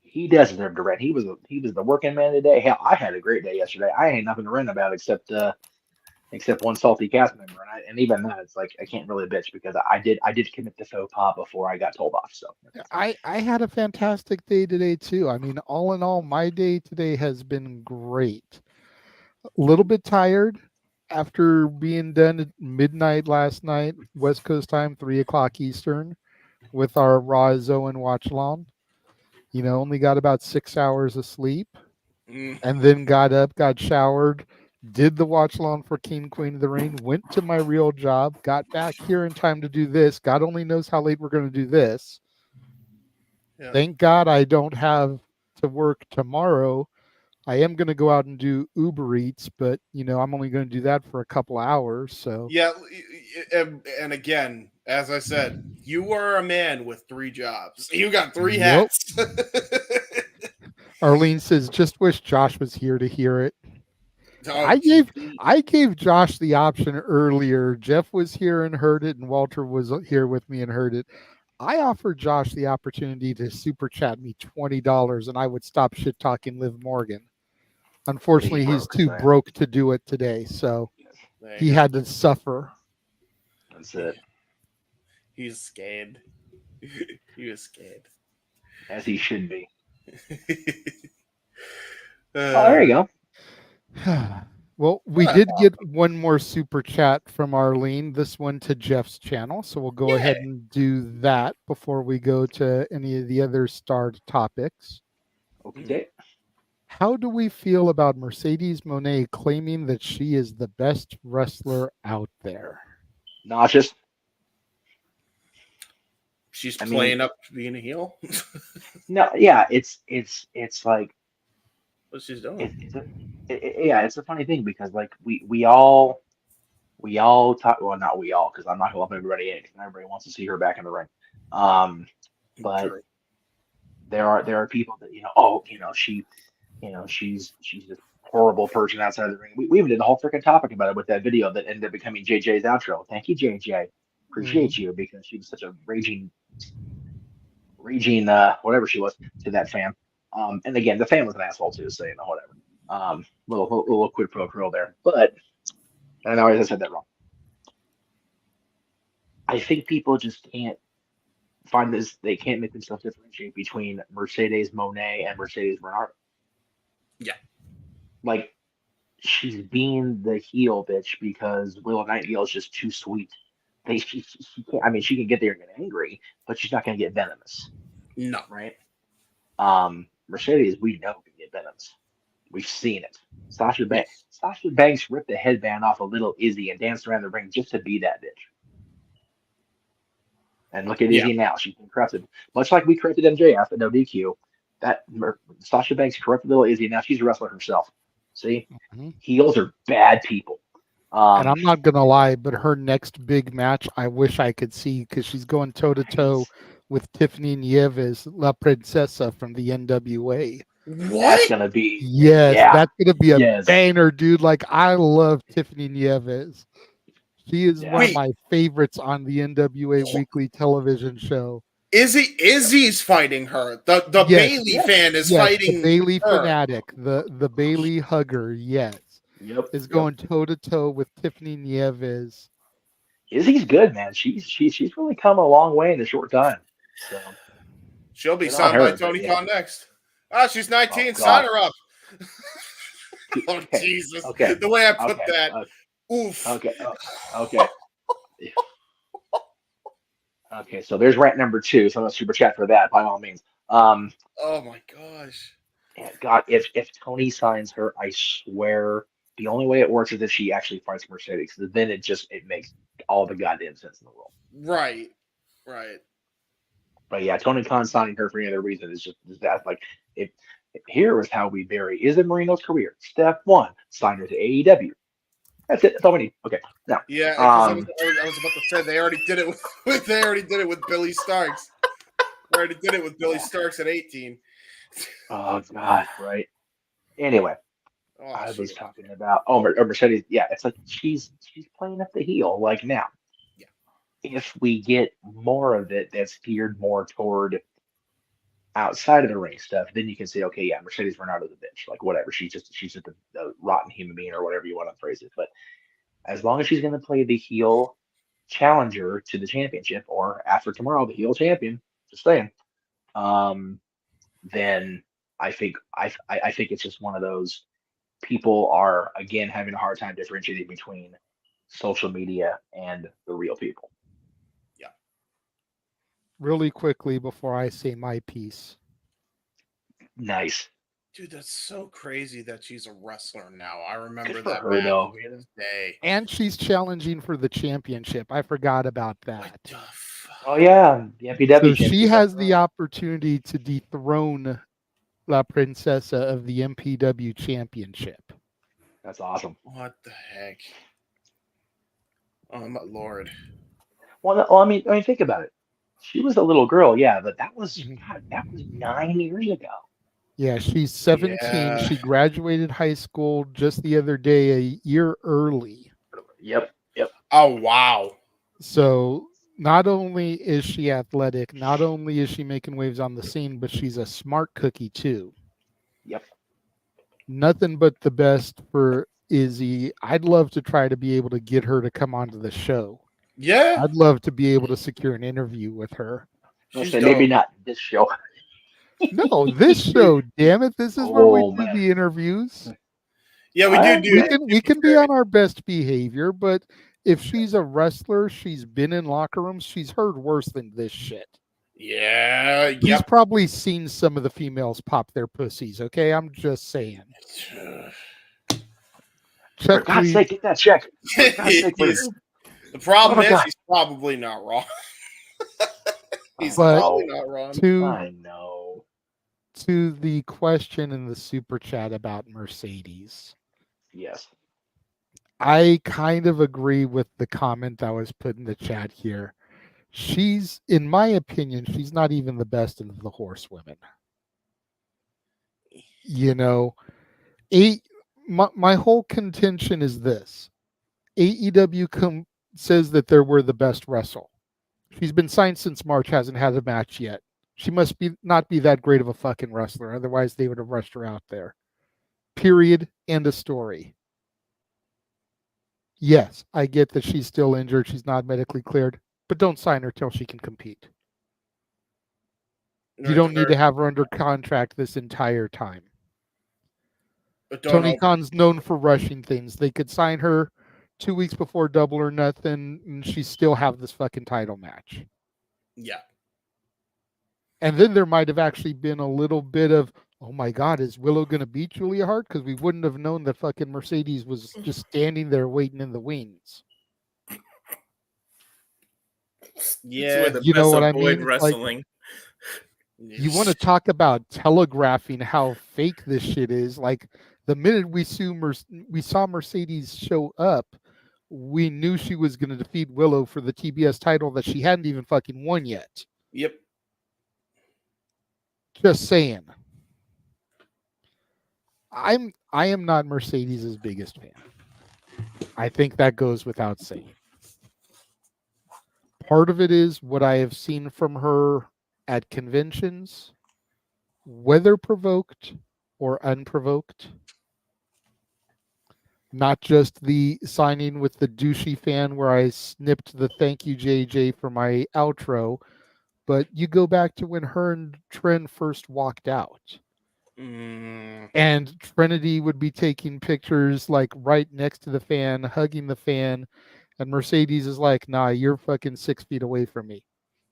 He does deserve to rant. He was the working man today. Hell, I had a great day yesterday. I ain't nothing to rant about except one salty cast member, and even that, it's like I can't really bitch because I did commit the faux pas before I got told off. So I had a fantastic day today too. I mean, all in all, my day today has been great. A little bit tired after being done at midnight last night, West Coast time, 3:00 Eastern, with our Raw Zoe watch along. Only got about 6 hours of sleep, and then got up, got showered, did the watch along for King Queen of the Ring, went to my real job, got back here in time to do this. God only knows how late we're going to do this. Yeah. Thank God I don't have to work tomorrow. I am going to go out and do Uber Eats, but I'm only going to do that for a couple hours. So yeah, and again, as I said, you are a man with 3 jobs. You got 3 hats. Arlene says, "Just wish Josh was here to hear it." I gave Josh the option earlier. Jeff was here and heard it, and Walter was here with me and heard it. I offered Josh the opportunity to super chat me $20, and I would stop shit talking Liv Morgan. Unfortunately, he's too broke to do it today, so he had to suffer. That's it. He's scared. He was scared, as he should be. There you go. Well, we did get one more super chat from Arlene, this one to Jeff's channel. So we'll go ahead and do that before we go to any of the other starred topics. Okay. How do we feel about Mercedes Moné claiming that she is the best wrestler out there? Nauseous. She's playing up being a heel. No, yeah, it's like what she's doing. It's a funny thing because like we all talk. Well, not we all, because I'm not gonna lump everybody in. Everybody wants to see her back in the ring. But there are people that she's a horrible person outside of the ring. We even did a whole freaking topic about it with that video that ended up becoming JJ's outro. Thank you, JJ. Appreciate you, because she was such a raging whatever she was to that fan. And again, the fan was an asshole too, so whatever. Little quid pro quo there. But I know I said that wrong. I think people just can't find this. They can't make themselves differentiate between Mercedes Moné and Mercedes Bernard. Yeah. Like, she's being the heel bitch because Willow Nightingale is just too sweet. She can't. I mean, she can get there and get angry, but she's not going to get venomous. No. Right? Mercedes, we know can get venomous. We've seen it. Sasha Banks ripped the headband off of Little Izzy and danced around the ring just to be that bitch. And look at Izzy now. She's been corrupted. Much like we corrupted MJF at No DQ, Sasha Banks corrupted Little Izzy. Now she's a wrestler herself. See? Mm-hmm. Heels are bad people. And I'm not going to lie, but her next big match, I wish I could see, because she's going toe-to-toe with Tiffany Nieves, La Princesa from the NWA. What? That's going to be... Yes, that's going to be a banger, dude. Like, I love Tiffany Nieves. She is one of my favorites on the NWA weekly television show. Izzy's fighting her. The Bailey fan is fighting the Bailey her. fanatic, the Bailey hugger, yes. is going toe to toe with Tiffany Nieves. Izzy's good, man. She's really come a long way in a short time. So she'll be Good on signed her, by Tony but yeah. Khan next. Ah, she's 19. Oh, sign God. her up. Oh, Okay, Jesus. okay, The way I put okay, that. okay, Oof. okay. Okay, so there's rant number 2. So I'm gonna super chat for that by all means. Oh my gosh. And God, if Tony signs her, I swear the only way it works is if she actually fights Mercedes. Then it makes all the goddamn sense in the world. Right. Right. But yeah, Tony Khan signing her for any other reason is that like if here is how we bury Izzy Marino's career. Step 1, sign her to AEW. That's it. That's all we need. Okay. Now, Yeah, 'cause I was about to say they already did it with Billy Starks. They already did it with Billy Starks at 18. oh God, right. Anyway, Oh, I was talking about Mercedes. Yeah, it's like she's playing up the heel. Like now, if we get more of it that's geared more toward outside of the ring stuff, then you can say, okay, yeah, Mercedes Bernardo's a bitch. Like whatever, she's just a rotten human being or whatever you want to phrase it. But as long as she's going to play the heel challenger to the championship, or after tomorrow, the heel champion, just saying, then I think it's just one of those people are again having a hard time differentiating between social media and the real people. Really quickly before I say my piece. Nice. Dude, that's so crazy that she's a wrestler now. I remember Good for that her, match though. to this day. And she's challenging for the championship. I forgot about that. Oh yeah, the MPW. So she championship. has the opportunity to dethrone La Princesa of the MPW championship. That's awesome. What the heck? Oh my lord. Well, I mean, think about it. She was a little girl, yeah, but that was 9 years ago. Yeah, she's 17. Yeah. She graduated high school just the other day, a year early. Yep. Oh wow. So not only is she athletic, not only is she making waves on the scene, but she's a smart cookie too. Yep. Nothing but the best for Izzy. I'd love to try to be able to get her to come onto the show. Yeah. I'd love to be able to secure an interview with her. Maybe not this show. No, this show, damn it. This is where we do the interviews. Yeah, We can be on our best behavior, but if she's a wrestler, she's been in locker rooms, she's heard worse than this shit. Yeah. He's probably seen some of the females pop their pussies, okay? I'm just saying. For God's sake, get that check. For God's sake, please. The problem is God. he's probably not wrong. He's But probably not wrong. I know. To the question in the super chat about Mercedes. Yes. I kind of agree with the comment that was put in the chat here. She's, in my opinion, she's not even the best of the horsewomen. You know, my whole contention is this. AEW says that they were the best wrestle. She's been signed since March, hasn't had a match yet. She must not be that great of a fucking wrestler. Otherwise, they would have rushed her out there. Period. End of story. Yes, I get that she's still injured. She's not medically cleared. But don't sign her till she can compete. You don't need to have her under contract this entire time. Tony Khan's known for rushing things. They could sign her 2 weeks before Double or Nothing, and she still have this fucking title match. Yeah. And then there might have actually been a little bit of, oh my God, is Willow going to beat Julia Hart? Because we wouldn't have known that fucking Mercedes was just standing there waiting in the wings. Yeah. You know what I mean? Wrestling. Like, you want to talk about telegraphing how fake this shit is. Like, the minute we saw Mercedes show up, we knew she was going to defeat Willow for the TBS title that she hadn't even fucking won yet. Yep. Just saying. I am not Mercedes' biggest fan. I think that goes without saying. Part of it is what I have seen from her at conventions, whether provoked or unprovoked. Not just the signing with the douchey fan where I snipped the thank you JJ for my outro, but you go back to when her and Trent first walked out. And Trinity would be taking pictures like right next to the fan, hugging the fan, and Mercedes is like, nah, you're fucking 6 feet away from me.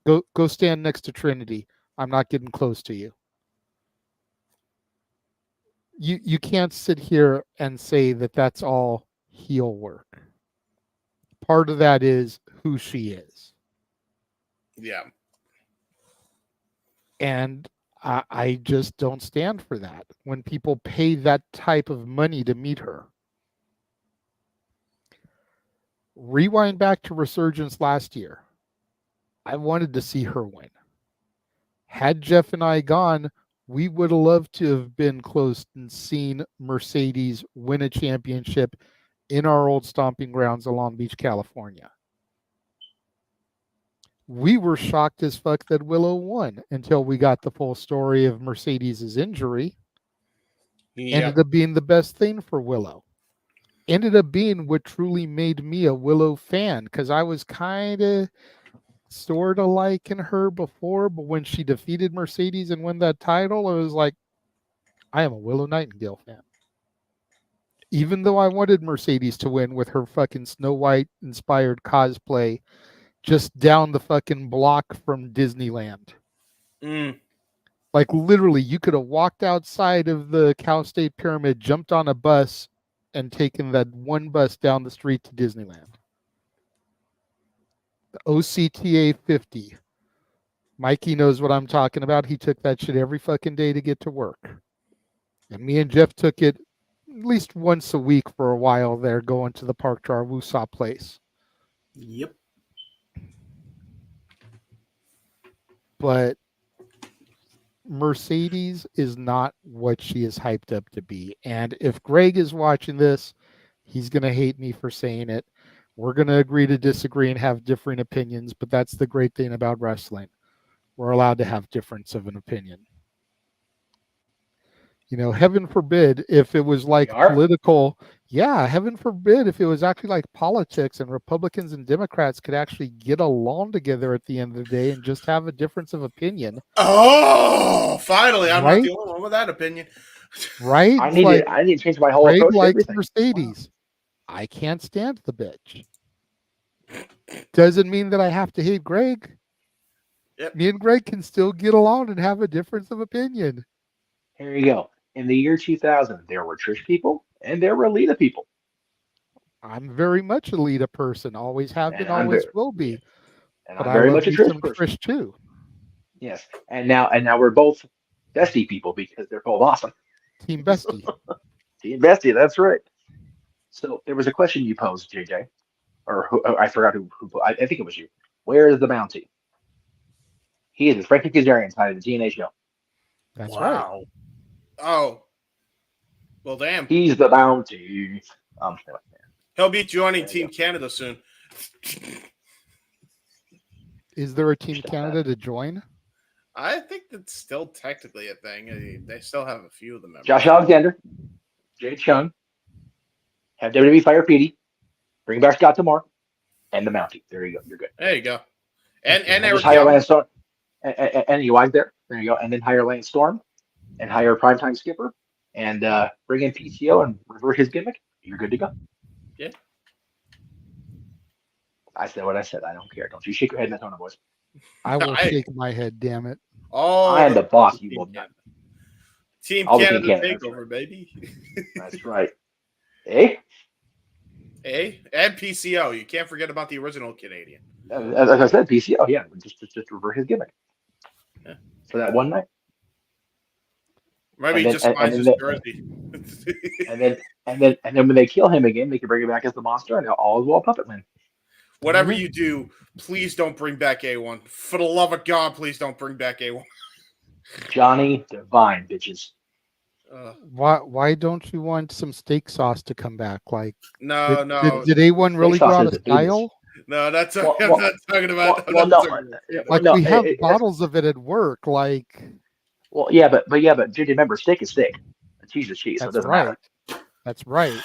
Go stand next to Trinity. I'm not getting close to you. You can't sit here and say that that's all heel work. Part of that is who she is. Yeah. And I just don't stand for that when people pay that type of money to meet her. Rewind back to Resurgence last year. I wanted to see her win. Had Jeff and I gone, we would have loved to have been close and seen Mercedes win a championship in our old stomping grounds of Long Beach, California. We were shocked as fuck that Willow won until we got the full story of Mercedes' injury. Ended up being the best thing for Willow. Ended up being what truly made me a Willow fan, because I was kind of sort of liking her before, but when she defeated Mercedes and won that title, I was like, I am a Willow Nightingale fan. Even though I wanted Mercedes to win with her fucking Snow White inspired cosplay just down the fucking block from Disneyland. Like literally, you could have walked outside of the Cal State Pyramid, jumped on a bus, and taken that one bus down the street to Disneyland. The OCTA 50. Mikey knows what I'm talking about. He took that shit every fucking day to get to work. And me and Jeff took it at least once a week for a while there, going to the park to our Woosah place. Yep. But Mercedes is not what she is hyped up to be. And if Greg is watching this, he's going to hate me for saying it. We're going to agree to disagree and have differing opinions, but that's the great thing about wrestling. We're allowed to have difference of an opinion. You know, heaven forbid if it was like political. Yeah, heaven forbid if it was actually like politics and Republicans and Democrats could actually get along together at the end of the day and just have a difference of opinion. Oh, finally. I'm Right? not the only one with that opinion. Right? I need to change my whole Greg approach to likes everything. Mercedes. I can't stand the bitch. Doesn't mean that I have to hate Greg. Yep. Me and Greg can still get along and have a difference of opinion. Here you go. In the year 2000, there were Trish people and there were Lita people. I'm very much a Lita person. Always have been, And I'm always very- will be. And But I'm I very love much a me Trish some person. Trish too. Yes. And now we're both bestie people because they're both awesome. Team Bestie. Team bestie, that's right. So there was a question you posed, JJ, or I forgot who I think it was you. Where is the bounty? He is Frankie Kazarian side of the TNA show. That's right. Oh. Well, damn. He's the bounty. Anyway. He'll be joining Team Canada soon. Is there a Team Canada to join? I think that's still technically a thing. I mean, they still have a few of them. Josh Alexander, Jade Chung, have WWE fire Petey, bring back Scott D'Amore, and the Mountie. There you go. You're good. There you go. And just Eric hire Young. Lance Storm. And you wise there. There you go. And then hire Lance Storm and hire Primetime Skipper and bring in PCO and revert his gimmick. You're good to go. Yeah. I said what I said. I don't care. Don't you shake your head in that tone of voice. I will shake my head, damn it. Oh, I am the boss. You will not. Team All the Canada Team Canada, takeover, baby. That's right. Eh? And PCO. You can't forget about the original Canadian. As I said, PCO. Yeah, just revert his gimmick for that one night. Maybe And he then- just buys his then- jersey. and then when they kill him again, they can bring him back as the monster and all is well puppet man. Whatever you do, please don't bring back A1. For the love of God, please don't bring back A1. Johnny Divine, bitches. Why don't you want some steak sauce to come back? Like No, no. Did A1 really Steak sauce go out is of the business. style? No, that's Well, I'm well, not talking about. well, I'm not no, talking about- Like no, we have that's- bottles of it at work. Like Well, yeah, but JJ, remember, steak is steak. Cheese is cheese. So it that's doesn't right. matter. That's right.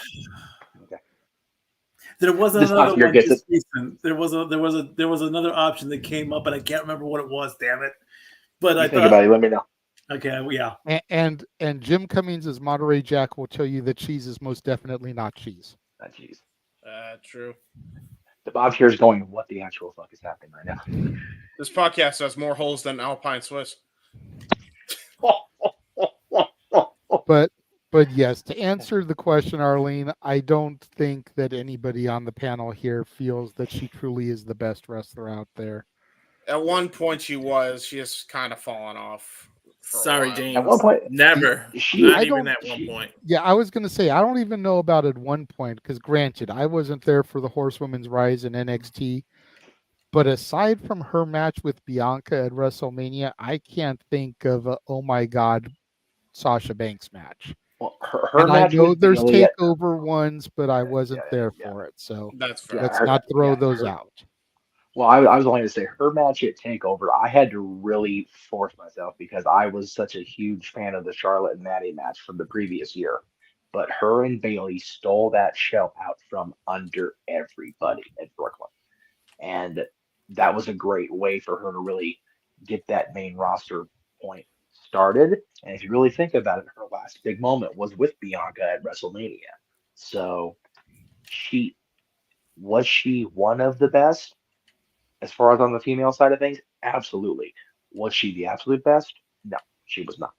There was This another last year one gets just it. recent. There was another option that came up, and I can't remember what it was. Damn it! But You I think thought, about it. Let me know. okay, yeah. And Jim Cummings as Monterey Jack will tell you that cheese is most definitely not cheese. Not cheese. True. The Bob here is going, what the actual fuck is happening right now? This podcast has more holes than Alpine Swiss. But yes, to answer the question, Arlene, I don't think that anybody on the panel here feels that she truly is the best wrestler out there. At one point, she was. She has kind of fallen off. Sorry, James. At one point, Never. Not even at one point. Yeah, I was going to say, I don't even know about at one point, because granted, I wasn't there for the Horsewomen's Rise in NXT. But aside from her match with Bianca at WrestleMania, I can't think of a, oh my God, Sasha Banks match. Well, her and I match know with there's Bayley at- takeover ones, but I wasn't there for it. So that's fair. let's her- not throw yeah, those her- out. Well, I was only going to say her match at TakeOver, I had to really force myself because I was such a huge fan of the Charlotte and Maddie match from the previous year. But her and Bailey stole that show out from under everybody at Brooklyn. And that was a great way for her to really get that main roster point started. And if you really think about it, her last big moment was with Bianca at WrestleMania. So was she one of the best? As far as on the female side of things, absolutely. Was she the absolute best? No, she was not.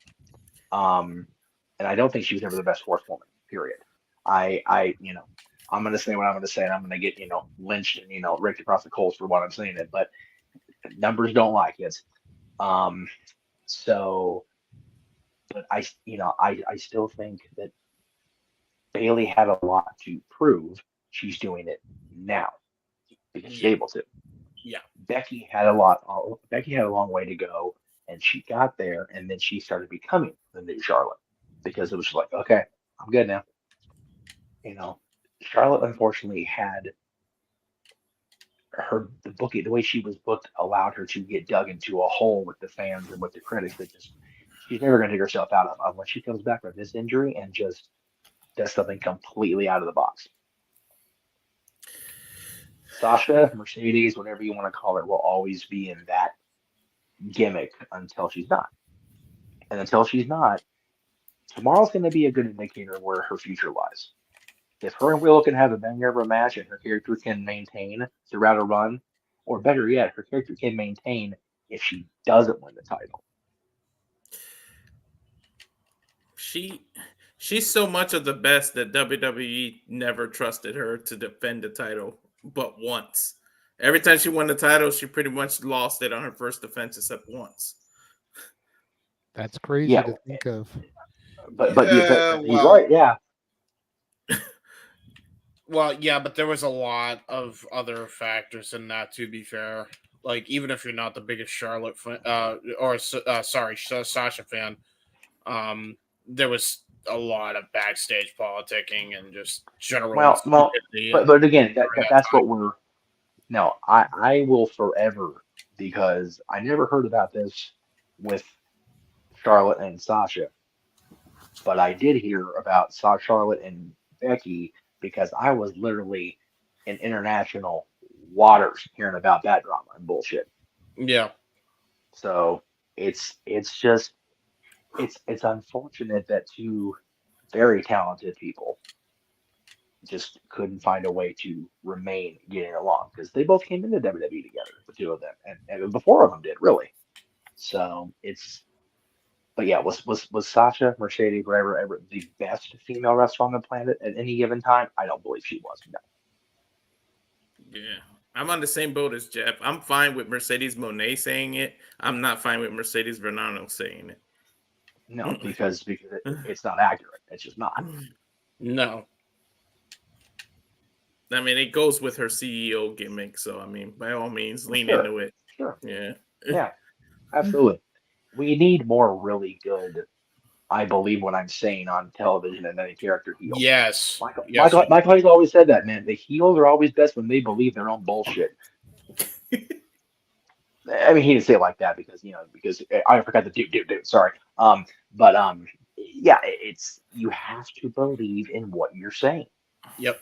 And I don't think she was ever the best horsewoman, period. I'm going to say what I'm going to say, and I'm going to get, lynched and, raked across the coals for what I'm saying it, but numbers don't lie, kids. But I still think that Bailey had a lot to prove. She's doing it now because she's able to. Yeah. Becky had a long way to go, and she got there, and then she started becoming the new Charlotte because it was like, okay, I'm good now. Charlotte unfortunately had the booking, the way she was booked allowed her to get dug into a hole with the fans and with the critics that she's never going to dig herself out of unless she comes back from this injury and just does something completely out of the box. Sasha, Mercedes, whatever you want to call her, will always be in that gimmick until she's not. And until she's not, tomorrow's going to be a good indicator of where her future lies. If her and Willow can have a banger of a match and her character can maintain throughout a run, or better yet, her character can maintain if she doesn't win the title. She's so much of the best that WWE never trusted her to defend the title but once. Every time she won the title, she pretty much lost it on her first defense except once. That's crazy to think of. But he's right, yeah. Well, yeah, but there was a lot of other factors in that, to be fair. Like, even if you're not the biggest Charlotte fan, Sasha fan, there was a lot of backstage politicking and just general. But again, that's what we're. No, I will forever, because I never heard about this with Charlotte and Sasha, but I did hear about Charlotte and Becky because I was literally in international waters hearing about that drama and bullshit. Yeah. So it's unfortunate that two very talented people just couldn't find a way to remain getting along, because they both came into WWE together, the two of them, and the four of them did, really. So but yeah, was Sasha, Mercedes, whatever, ever the best female wrestler on the planet at any given time? I don't believe she was. No. Yeah, I'm on the same boat as Jeff. I'm fine with Mercedes Moné saying it. I'm not fine with Mercedes Vernano saying it. No, because it's not accurate. It's just not. No. I mean, it goes with her CEO gimmick. So, I mean, by all means, lean Sure. into it. Sure. Yeah. Yeah, absolutely. We need more really good, I believe what I'm saying, on television and any character heel. Yes. Michael Hayes always said that, man. The heels are always best when they believe their own bullshit. I mean, he didn't say it like that because I forgot the dude. Sorry. Yeah, it's, you have to believe in what you're saying. Yep.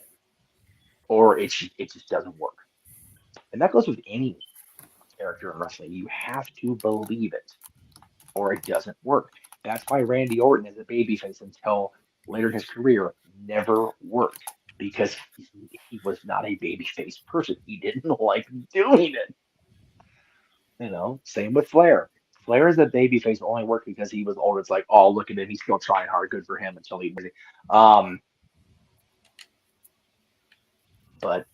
or it just doesn't work. And that goes with any character in wrestling. You have to believe it, or it doesn't work. That's why Randy Orton as a babyface until later in his career never worked, because he was not a babyface person. He didn't like doing it. Same with Flair. Flair as a babyface only worked because he was older. It's like, oh, look at him. He's still trying hard. Good for him until he was. But,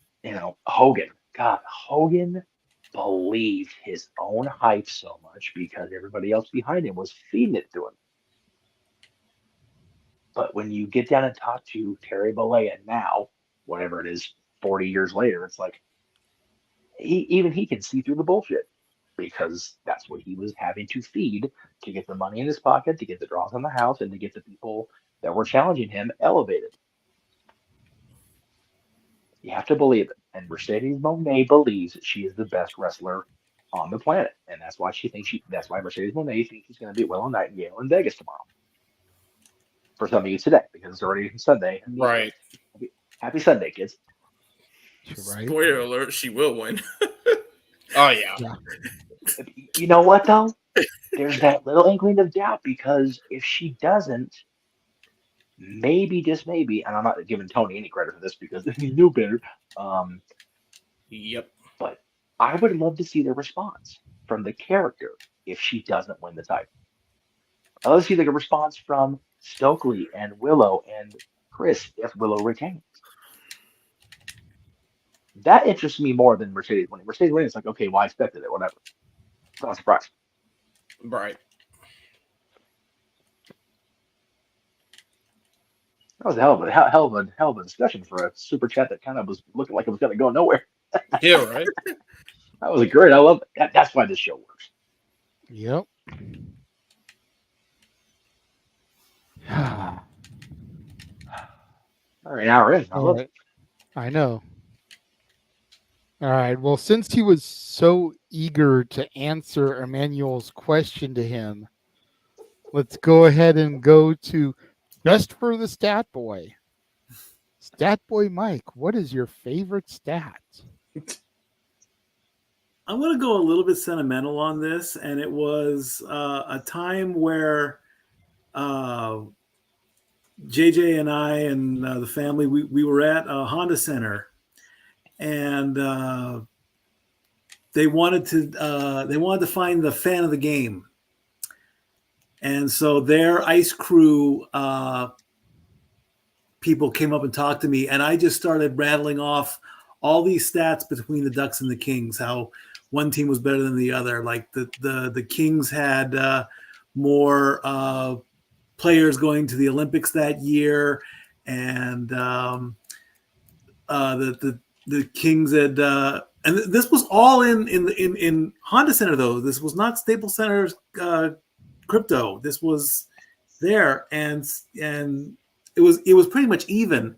Hogan. God, Hogan believed his own hype so much because everybody else behind him was feeding it to him. But when you get down and talk to Terry Bollea now, whatever it is, 40 years later, it's like, he can see through the bullshit. Because that's what he was having to feed to get the money in his pocket, to get the draws on the house, and to get the people that were challenging him elevated. You have to believe it. And Mercedes Moné believes that she is the best wrestler on the planet. And that's why that's why Mercedes Moné thinks she's going to beat Willow Nightingale in Vegas tomorrow. For some of you today, because it's already Sunday. Right. Happy Sunday, kids. Right. Spoiler alert, she will win. Oh, yeah. You know what, though? There's that little inkling of doubt, because if she doesn't, maybe, just maybe, and I'm not giving Tony any credit for this because he knew better. Yep. But I would love to see the response from the character if she doesn't win the title. I'd love to see the response from Stokely and Willow and Chris if Willow retains. That interests me more than Mercedes winning. Mercedes winning is like, okay, well, I expected it, whatever. It's not a surprise. Right. That was a hell of a discussion for a super chat that kind of was looking like it was going to go nowhere. Yeah, right. That was great. I love it. That's why this show works. Yep. All right, now we're in. I love it. I know. All right. Well, since he was so eager to answer Emmanuel's question to him, let's go ahead and go to Just for the Stat Boy. Stat Boy Mike, what is your favorite stat? I'm going to go a little bit sentimental on this, and it was a time where JJ and I and the family, we were at a Honda Center, and they wanted to find the fan of the game, and so their ice crew people came up and talked to me, and I just started rattling off all these stats between the Ducks and the Kings, how one team was better than the other. Like the Kings had more players going to the Olympics that year, and the Kings had and this was all in Honda Center, though. This was not Staples Center's crypto. This was there, and it was pretty much even.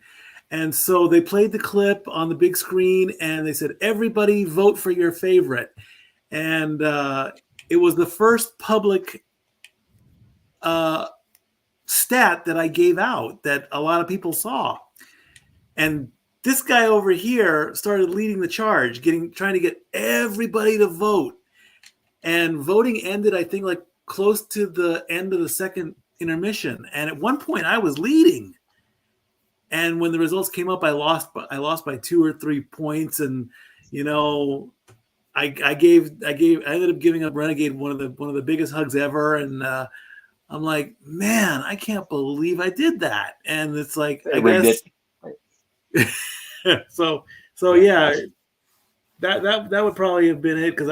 And so they played the clip on the big screen, and they said, everybody vote for your favorite. And it was the first public stat that I gave out that a lot of people saw. And this guy over here started leading the charge, trying to get everybody to vote. And voting ended, I think, like close to the end of the second intermission. And at one point I was leading. And when the results came up, I lost by 2 or 3 points. And, you know, I ended up giving up Renegade one of the biggest hugs ever. And I'm like, man, I can't believe I did that. And it's like, I guess. so yeah, that would probably have been it. Cause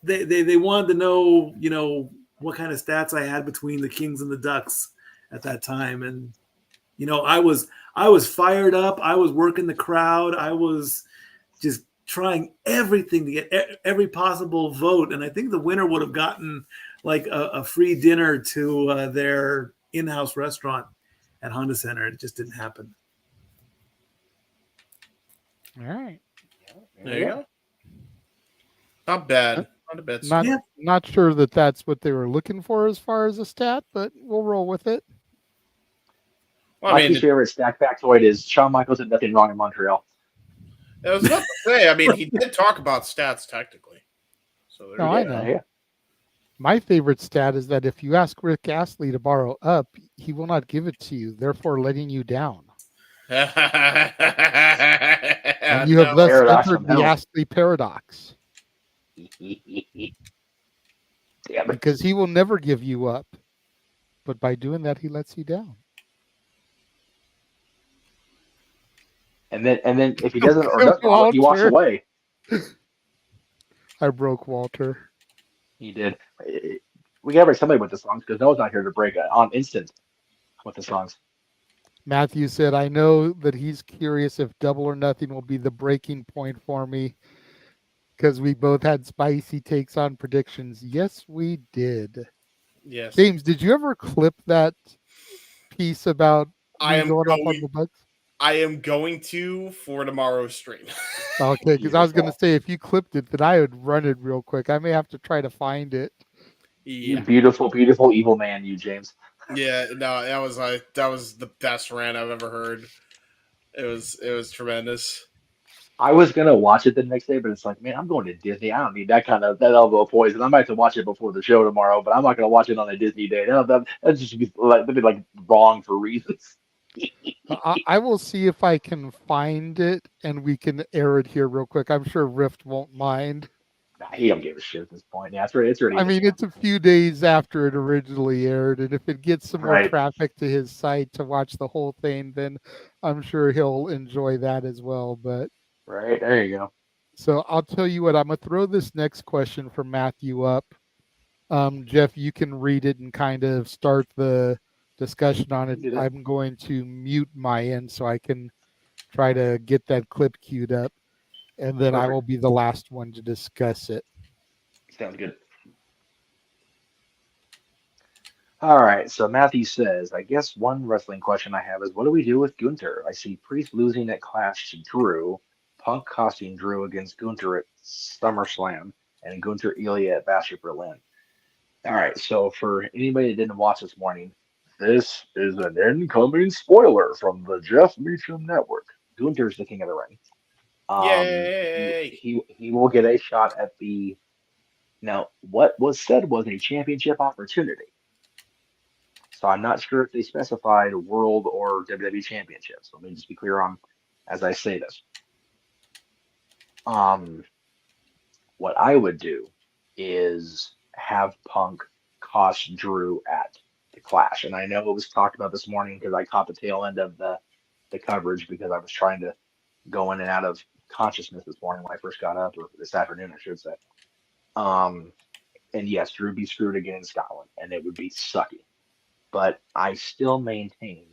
they wanted to know, you know, what kind of stats I had between the Kings and the Ducks at that time. And, you know, I was fired up. I was working the crowd. I was just trying everything to get every possible vote. And I think the winner would have gotten like a free dinner to their in-house restaurant at Honda Center. It just didn't happen. All right. There you go. Not bad. Not a bad stat. Not sure that that's what they were looking for as far as a stat, but we'll roll with it. Well, My favorite stack factoid is Shawn Michaels did nothing wrong in Montreal. I was about to say, I mean, he did talk about stats technically. So there No, you I go. know. Yeah. My favorite stat is that if you ask Rick Astley to borrow up, he will not give it to you, therefore letting you down. And you have thus Paradox entered from the hell. Astley paradox. Because he will never give you up. But by doing that, he lets you down. And then if he doesn't or does follow, he walks away. I broke Walter. He did. We got to break somebody with the songs because Noah's not here to break on instant with the songs. Matthew said, I know that he's curious if Double or Nothing will be the breaking point for me because we both had spicy takes on predictions. Yes, we did. Yes. James, did you ever clip that piece about I am going up on the Bucks? I am going to for tomorrow's stream. Okay, because I was going to say, if you clipped it, then I would run it real quick. I may have to try to find it. You beautiful, beautiful, evil man, you, James. Yeah, no, that was the best rant I've ever heard. It was tremendous. I was gonna watch it the next day, but it's like, man, I'm going to Disney. I don't need that elbow poison. I might have to watch it before the show tomorrow, but I'm not gonna watch it on a Disney day. That's just be like wrong for reasons. I will see if I can find it and we can air it here real quick. I'm sure Rift won't mind. Nah, he don't give a shit at this point. Yeah, it's already. I mean, it's a few days after it originally aired, and if it gets some more Right. traffic to his site to watch the whole thing, then I'm sure he'll enjoy that as well. But right, there you go. So I'll tell you what, I'm gonna throw this next question from Matthew up. Jeff, you can read it and kind of start the discussion on it. I'm going to mute my end so I can try to get that clip queued up, and then I Perfect. will be the last one to discuss it. Sounds good. All right, so Matthew says, I guess one wrestling question I have is, what do we do with Gunther? I see Priest losing at Clash to Drew, Punk costing Drew against Gunther at SummerSlam, and Gunther Ilya at Bash at Berlin. All right, so for anybody that didn't watch this morning, this is an incoming spoiler from the Jeff Meacham Network. Gunther's the king of the ring. Yay! He will get a shot at the. Now, what was said was a championship opportunity. So I'm not sure if they specified world or WWE championships. Let me just be clear on as I say this. What I would do is have Punk cost Drew at the Clash. And I know it was talked about this morning because I caught the tail end of the coverage because I was trying to go in and out of consciousness this morning when I first got up, or this afternoon, I should say. And yes, Drew would be screwed again in Scotland, and it would be sucky. But I still maintain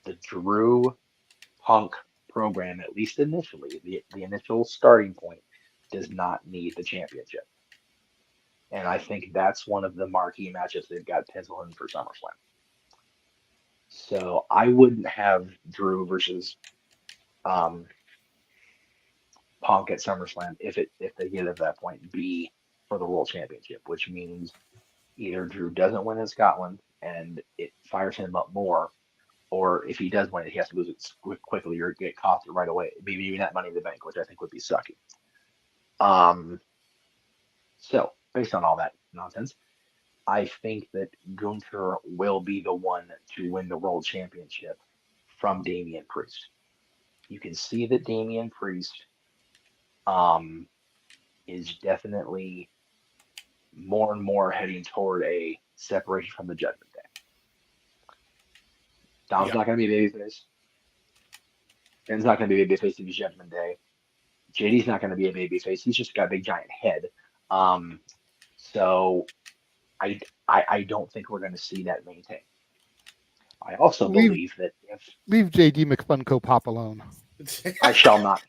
the Drew Punk program, at least initially, the initial starting point, does not need the championship. And I think that's one of the marquee matches they've got penciled in for SummerSlam. So I wouldn't have Drew versus Punk at SummerSlam if they get at that point be for the World Championship, which means either Drew doesn't win in Scotland and it fires him up more, or if he does win it, he has to lose it quickly or get costed right away. Maybe even that Money in the Bank, which I think would be sucky. So based on all that nonsense, I think that Gunther will be the one to win the World Championship from Damian Priest. You can see that Damian Priest is definitely more and more heading toward a separation from the Judgment Day. Dom's not going to be a babyface. Ben's not going to be a babyface in Judgment Day. JD's not going to be a babyface. He's just got a big giant head. So I don't think we're going to see that maintain. I also believe that if leave JD McFunko Pop alone. I shall not.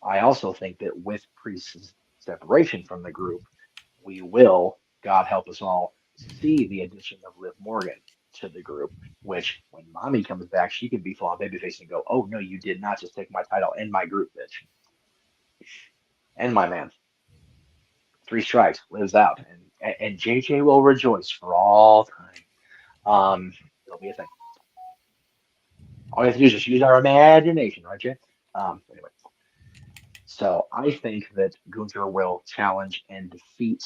I also think that with Priest's separation from the group, we will, God help us all, see the addition of Liv Morgan to the group, which when Mommy comes back, she can be full on babyface and go, oh, no, you did not just take my title and my group, bitch. And my man. 3 strikes, lives out. And JJ will rejoice for all time. It'll be a thing. All you have to do is just use our imagination, right, Jay? Anyway. So I think that Gunther will challenge and defeat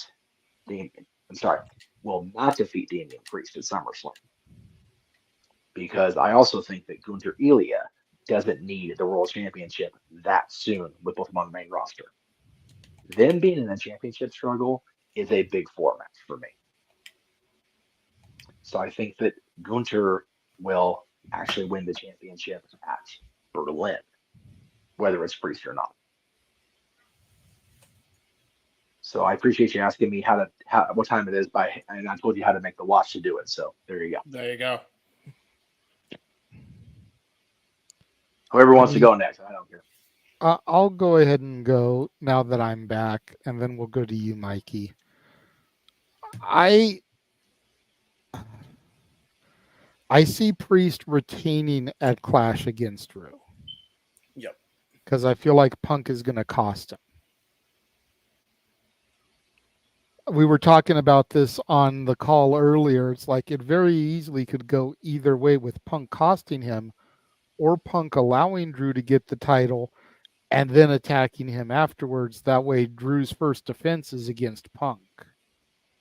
will not defeat Damian Priest at SummerSlam. Because I also think that Gunther Ilya doesn't need the World Championship that soon with both of them on the main roster. Them being in a championship struggle is a big format for me. So I think that Gunther will actually win the championship at Berlin, whether it's Priest or not. So I appreciate you asking me what time it is and I told you how to make the watch to do it. So there you go. There you go. Whoever wants to go next, I don't care. I'll go ahead and go now that I'm back, and then we'll go to you, Mikey. I see Priest retaining at Clash against Drew. Yep. Because I feel like Punk is going to cost him. We were talking about this on the call earlier. It's like it very easily could go either way with Punk costing him or Punk allowing Drew to get the title and then attacking him afterwards. That way Drew's first defense is against Punk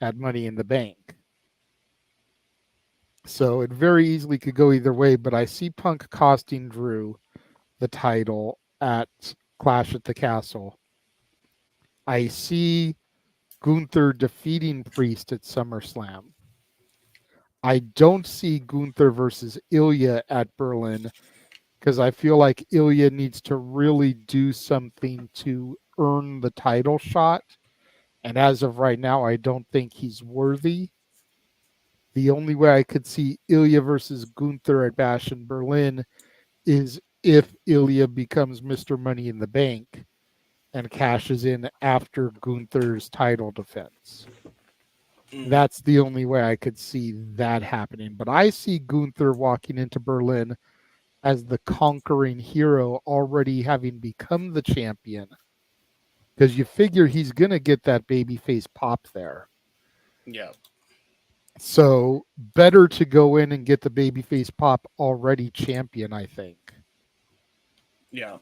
at Money in the Bank. So it very easily could go either way, but I see Punk costing Drew the title at Clash at the Castle. I see Gunther defeating Priest at SummerSlam. I don't see Gunther versus Ilya at Berlin because I feel like Ilya needs to really do something to earn the title shot. And as of right now, I don't think he's worthy. The only way I could see Ilya versus Gunther at Bash in Berlin is if Ilya becomes Mr. Money in the Bank and cashes in after Gunther's title defense. That's the only way I could see that happening. But I see Gunther walking into Berlin as the conquering hero, already having become the champion. Because you figure he's going to get that babyface pop there. Yeah. So better to go in and get the babyface pop already champion, I think. Yeah.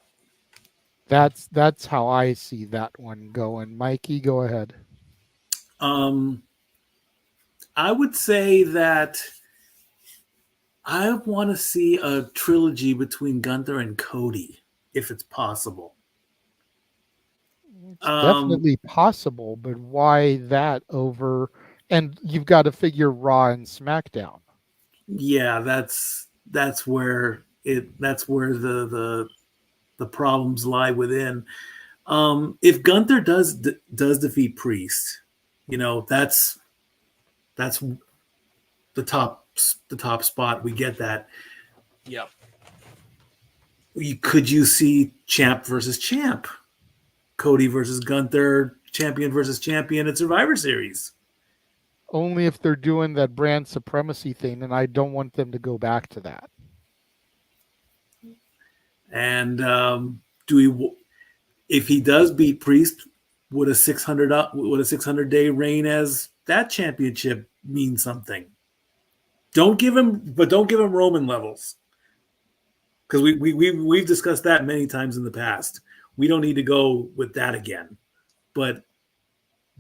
That's how I see that one going. Mikey, go ahead. I would say that I want to see a trilogy between Gunther and Cody, if it's possible. It's definitely possible, but why that over? And you've got to figure Raw and SmackDown. Yeah, that's where the problems lie within. If Gunther does defeat Priest, that's the top spot. We get that. Yep. Could you see champ versus champ, Cody versus Gunther, champion versus champion at Survivor Series? Only if they're doing that brand supremacy thing, and I don't want them to go back to that. And if he does beat Priest, would a 600-day reign as that championship mean something? Don't give him Roman levels, because we've discussed that many times in the past. We don't need to go with that again. But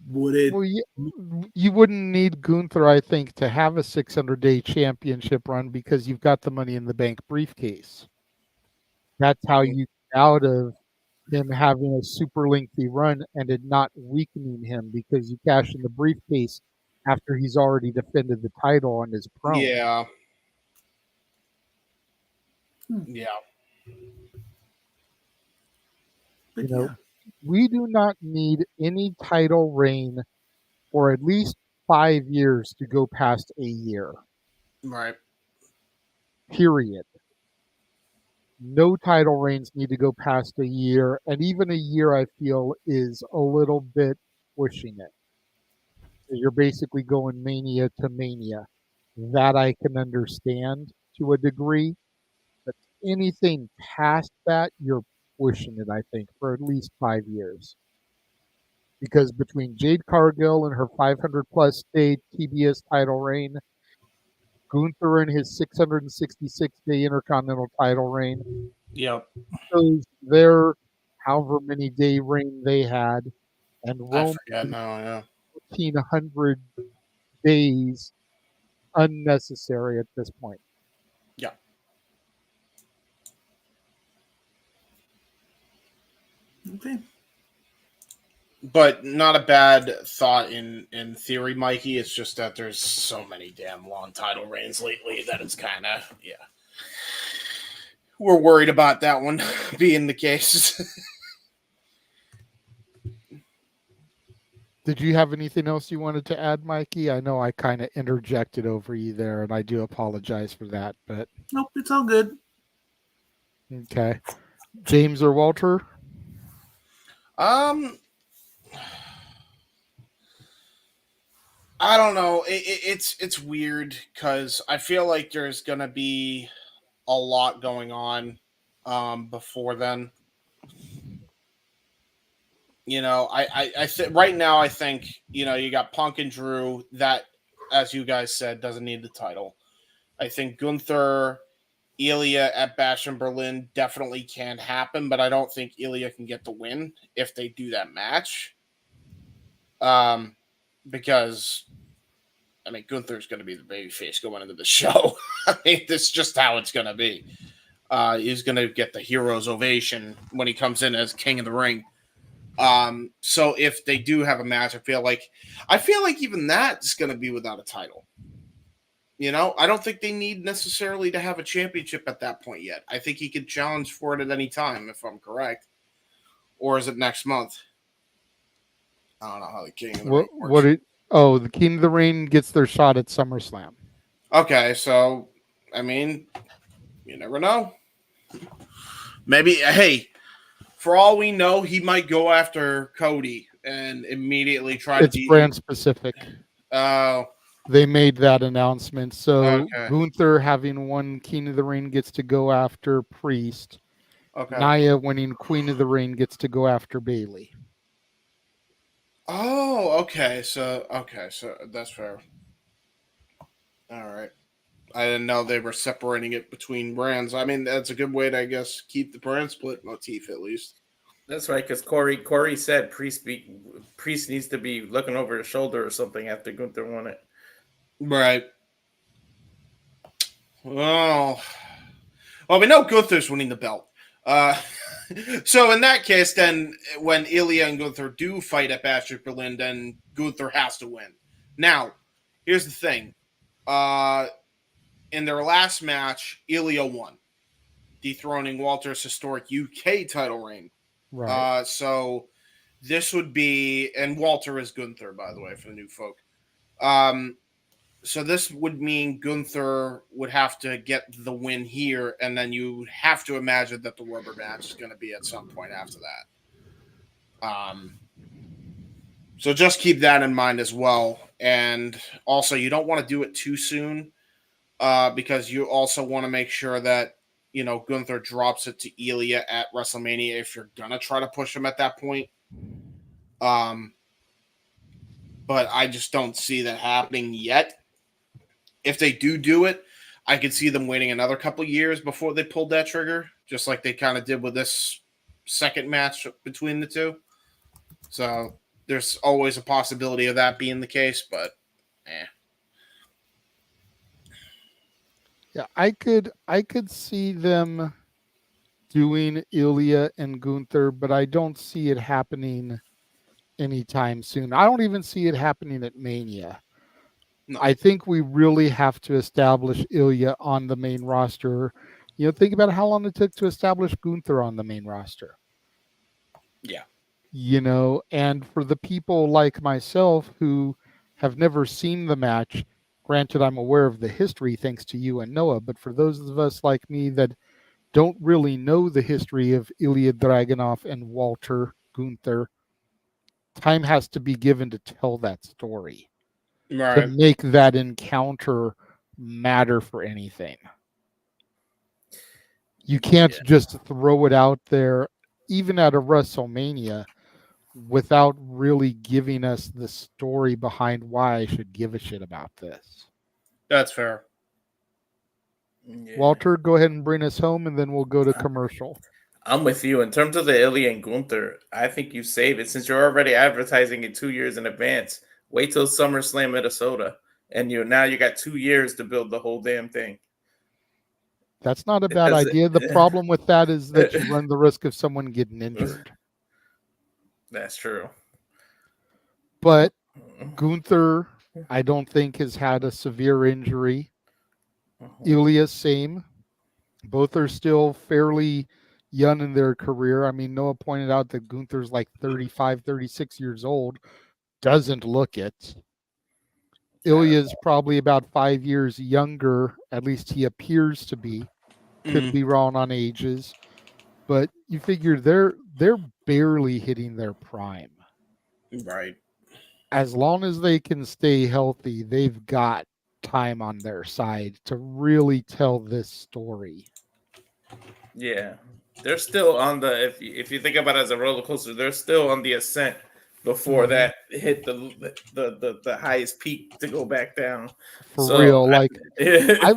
would it? Well, you wouldn't need Gunther, I think, to have a 600-day championship run because you've got the Money in the Bank briefcase. That's how you get out of him having a super lengthy run and it not weakening him because you cash in the briefcase after he's already defended the title on his promo. Yeah. Yeah. We do not need any title reign for at least 5 years to go past a year. Right. Period. No title reigns need to go past a year, and even a year I feel is a little bit pushing it. You're basically going mania to mania. That I can understand to a degree, but anything past that, you're pushing it, I think, for at least 5 years. Because between Jade Cargill and her 500-plus day TBS title reign Gunther in his 666-day Intercontinental title reign. Yep. Shows their however many day reign they had, and I Roman forget now, yeah. 1,400 days unnecessary at this point. Yeah. Okay. But not a bad thought in theory, Mikey. It's just that there's so many damn long title reigns lately that it's kind of, yeah. We're worried about that one being the case. Did you have anything else you wanted to add, Mikey? I know I kind of interjected over you there, and I do apologize for that. But Nope, it's all good. okay, James or Walter? I don't know. It's weird because I feel like there's gonna be a lot going on before then. You know, I right now I think, you know, you got Punk and Drew that, as you guys said, doesn't need the title. I think Gunther, Ilya at Bash in Berlin definitely can happen, but I don't think Ilya can get the win if they do that match. Because I mean, Gunther's going to be the babyface going into the show. I mean, this is just how it's going to be. He's going to get the hero's ovation when he comes in as King of the Ring. So if they do have a match, I feel like even that's going to be without a title. You know, I don't think they need necessarily to have a championship at that point yet. I think he could challenge for it at any time, if I'm correct. Or is it next month? I don't know how the King of the Ring works. The King of the Ring gets their shot at SummerSlam. Okay, so, I mean, you never know. Maybe, hey, for all we know, he might go after Cody and immediately try to beat him. It's brand specific. Oh. They made that announcement. So Okay. Gunther, having won King of the Ring, gets to go after Priest. Okay. Nia, winning Queen of the Ring, gets to go after Bayley. Oh, okay. So that's fair. All right. I didn't know they were separating it between brands. I mean, that's a good way to, I guess, keep the brand split motif at least. That's right, because Corey said Priest needs to be looking over his shoulder or something after Gunther won it. Right. Well, we know Gunther's winning the belt. So in that case, then when Ilya and Gunther do fight at Bash at Berlin, then Gunther has to win. Now, here's the thing. In their last match, Ilya won, dethroning Walter's historic UK title reign. Right. So this would be, and Walter is Gunther, by the way, for the new folk. So this would mean Gunther would have to get the win here, and then you have to imagine that the rubber match is going to be at some point after that. So just keep that in mind as well. And also, you don't want to do it too soon because you also want to make sure that, you know, Gunther drops it to Ilya at WrestleMania if you're going to try to push him at that point. But I just don't see that happening yet. If they do it, I could see them waiting another couple years before they pulled that trigger, just like they kind of did with this second match between the two. So there's always a possibility of that being the case, but Yeah, I could see them doing Ilya and Gunther, but I don't see it happening anytime soon. I don't even see it happening at Mania. No. I think we really have to establish Ilya on the main roster. You know, think about how long it took to establish Gunther on the main roster. Yeah. You know, and for the people like myself who have never seen the match, granted, I'm aware of the history thanks to you and Noah, but for those of us like me that don't really know the history of Ilya Dragunov and Walter Gunther, time has to be given to tell that story. Right. To make that encounter matter for anything. You can't just throw it out there, even at a WrestleMania, without really giving us the story behind why I should give a shit about this. That's fair. Walter, go ahead and bring us home, and then we'll go to commercial. I'm with you. In terms of the Ilya and Gunther, I think you save it since you're already advertising it 2 years in advance. Wait till SummerSlam Minnesota, and you got 2 years to build the whole damn thing. That's not a bad idea. The problem with that is that you run the risk of someone getting injured. That's true. But Gunther, I don't think, has had a severe injury. Ilya, same. Both are still fairly young in their career. I mean, Noah pointed out that Gunther's like 35, 36 years old. Doesn't look it. Ilya's probably about 5 years younger. At least he appears to be. Could be wrong on ages. But you figure they're barely hitting their prime. Right. As long as they can stay healthy, they've got time on their side to really tell this story. Yeah. They're still on the, if you think about it as a roller coaster, they're still on the ascent before that hit the highest peak to go back down. For real. Like I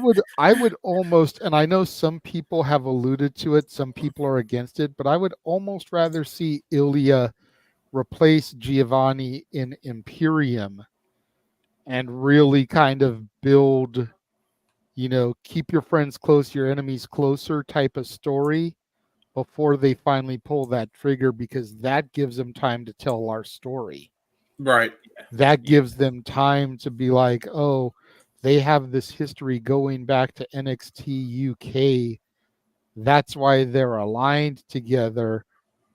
would almost, and I know some people have alluded to it, some people are against it, but I would almost rather see Ilya replace Giovanni in Imperium and really kind of build, keep your friends close, your enemies closer type of story before they finally pull that trigger, because that gives them time to tell our story. Right. That gives them time to be like, oh, they have this history going back to NXT UK. That's why they're aligned together.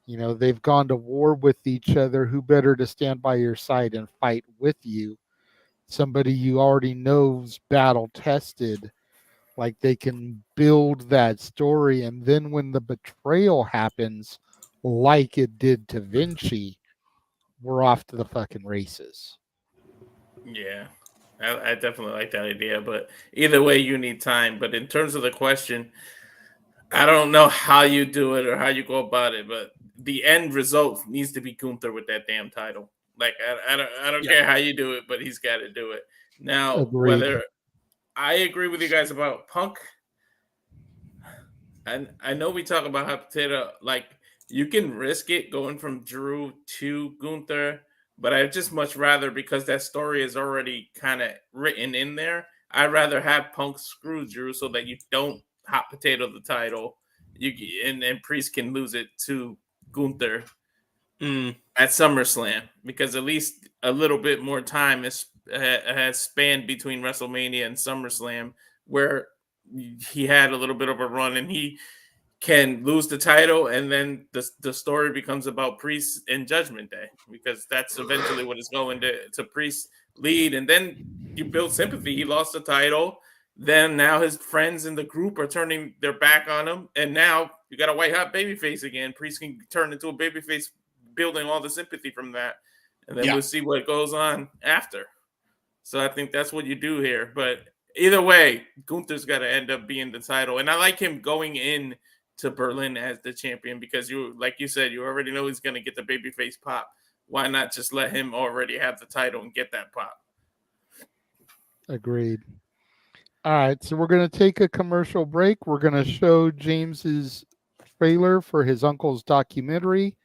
They've gone to war with each other. Who better to stand by your side and fight with you? Somebody you already know's battle tested. Like, they can build that story, and then when the betrayal happens, like it did to Vinci, we're off to the fucking races. Yeah, I definitely like that idea, but either way, you need time. But in terms of the question, I don't know how you do it or how you go about it, but the end result needs to be Gunther with that damn title. Like, I don't care how you do it, but he's got to do it. Now, whether I agree with you guys about Punk, and I know we talk about hot potato, like, you can risk it going from Drew to Gunther, but I'd just much rather, because that story is already kind of written in there, I'd rather have Punk screw Drew so that you don't hot potato the title, and Priest can lose it to Gunther at SummerSlam, because at least a little bit more time has spanned between WrestleMania and SummerSlam, where he had a little bit of a run and he can lose the title, and then the story becomes about Priest and Judgment Day, because that's eventually what is going to Priest lead, and then you build sympathy. He lost the title, then now his friends in the group are turning their back on him, and now you got a white hot babyface again. Priest can turn into a babyface, building all the sympathy from that, and then we'll see what goes on after. So I think that's what you do here. But either way, Gunther's got to end up being the title. And I like him going in to Berlin as the champion, because like you said, you already know he's going to get the babyface pop. Why not just let him already have the title and get that pop? Agreed. All right, so we're going to take a commercial break. We're going to show James's trailer for his uncle's documentary,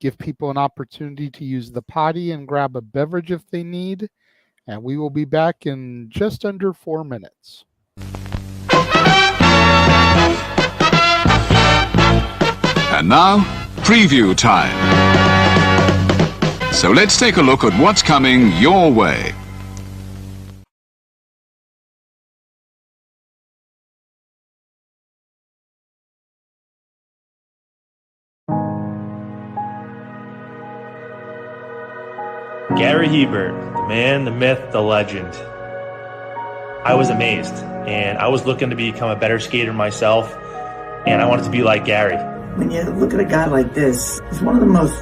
give people an opportunity to use the potty and grab a beverage if they need. And we will be back in just under 4 minutes. And now, preview time. So let's take a look at what's coming your way. Gary Hebert, the man, the myth, the legend. I was amazed, and I was looking to become a better skater myself, and I wanted to be like Gary. When you look at a guy like this, he's one of the most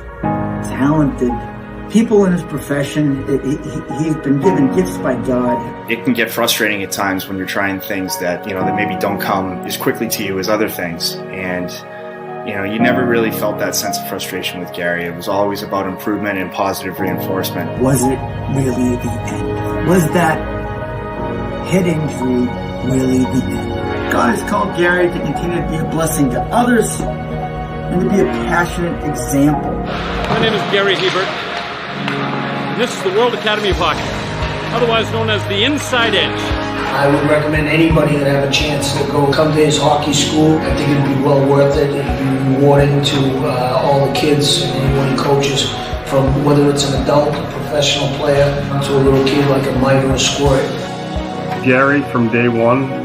talented people in his profession. He's been given gifts by God. It can get frustrating at times when you're trying things that, that maybe don't come as quickly to you as other things. And, you never really felt that sense of frustration with Gary. It was always about improvement and positive reinforcement. Was it really the end? Was that head injury really the end? God has called Gary to continue to be a blessing to others and to be a passionate example. My name is Gary Hebert, and this is the World Academy of Hockey, otherwise known as the Inside Edge. I would recommend anybody that have a chance to come to his hockey school. I think it'd be well worth it. It'd be rewarding to all the kids and anyone he coaches, from whether it's an adult, a professional player, to a little kid like a Mike or a Squirt. Gary, from day one,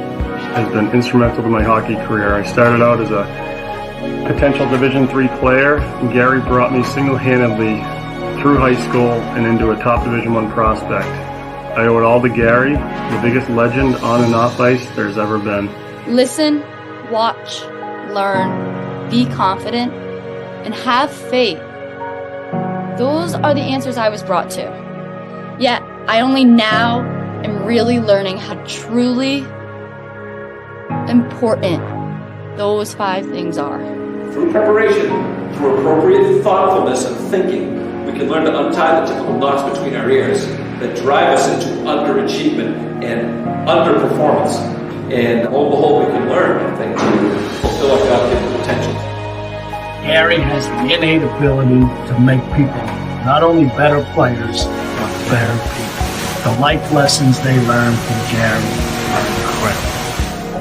has been instrumental to my hockey career. I started out as a potential Division III player, and Gary brought me single-handedly through high school and into a top Division I prospect. I owe it all to Gary, the biggest legend on and off ice there's ever been. Listen, watch, learn, be confident, and have faith. Those are the answers I was brought to. Yet, I only now am really learning how truly important those 5 things are. Through preparation, through appropriate thoughtfulness and thinking, we can learn to untie the typical knots between our ears that drive us into underachievement and underperformance. And lo and behold, we can learn things to fulfill our God-given potential. Gary has the innate ability to make people not only better players, but better people. The life lessons they learn from Gary are incredible.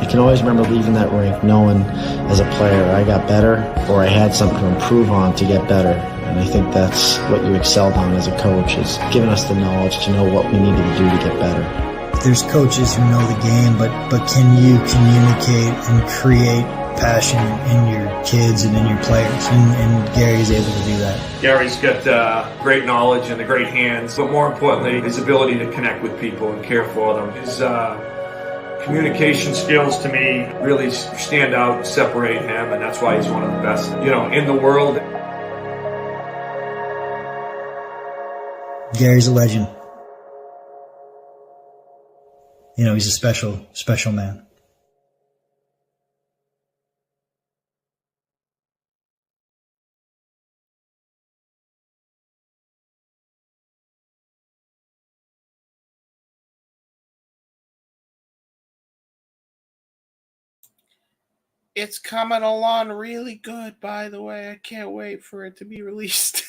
You can always remember leaving that rink knowing as a player I got better or I had something to improve on to get better. And I think that's what you excelled on as a coach, is giving us the knowledge to know what we needed to do to get better. There's coaches who know the game, but can you communicate and create passion in your kids and in your players? And Gary's able to do that. Gary's got great knowledge and the great hands, but more importantly, his ability to connect with people and care for them. His communication skills, to me, really stand out, separate him, and that's why he's one of the best, in the world. Gary's a legend. He's a special, special man. It's coming along really good, by the way. I can't wait for it to be released.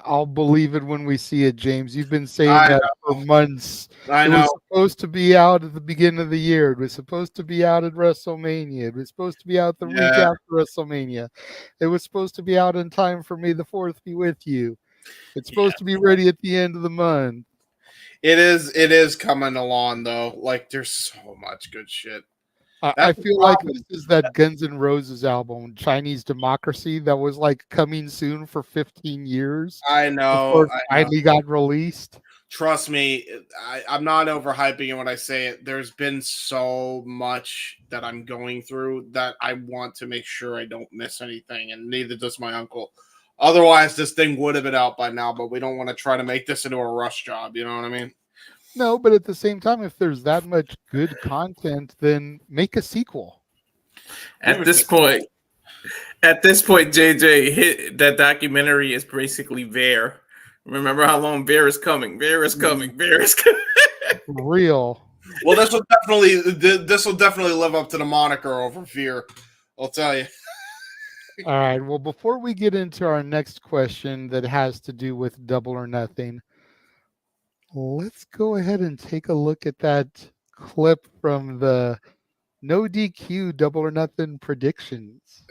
I'll believe it when we see it, James. You've been saying that for months. I know. It was supposed to be out at the beginning of the year. It was supposed to be out at WrestleMania. It was supposed to be out the week after WrestleMania. It was supposed to be out in time for May the 4th be with you. It's supposed to be ready at the end of the month. It is coming along, though. Like, there's so much good shit. I feel like this is that Guns N' Roses album, Chinese Democracy, that was like coming soon for 15 years. I know. Before it finally got released. Trust me, I'm not overhyping it when I say it. There's been so much that I'm going through that I want to make sure I don't miss anything, and neither does my uncle. Otherwise, this thing would have been out by now, but we don't want to try to make this into a rush job. You know what I mean? No, but at the same time, if there's that much good content, then make a sequel. At this point, JJ, that documentary is basically Bear. Remember how long Bear is coming? Bear is coming. Bear is coming. Real. Well, this will definitely live up to the moniker over Fear. I'll tell you. All right. Well, before we get into our next question that has to do with Double or Nothing, let's go ahead and take a look at that clip from the No DQ Double or Nothing predictions.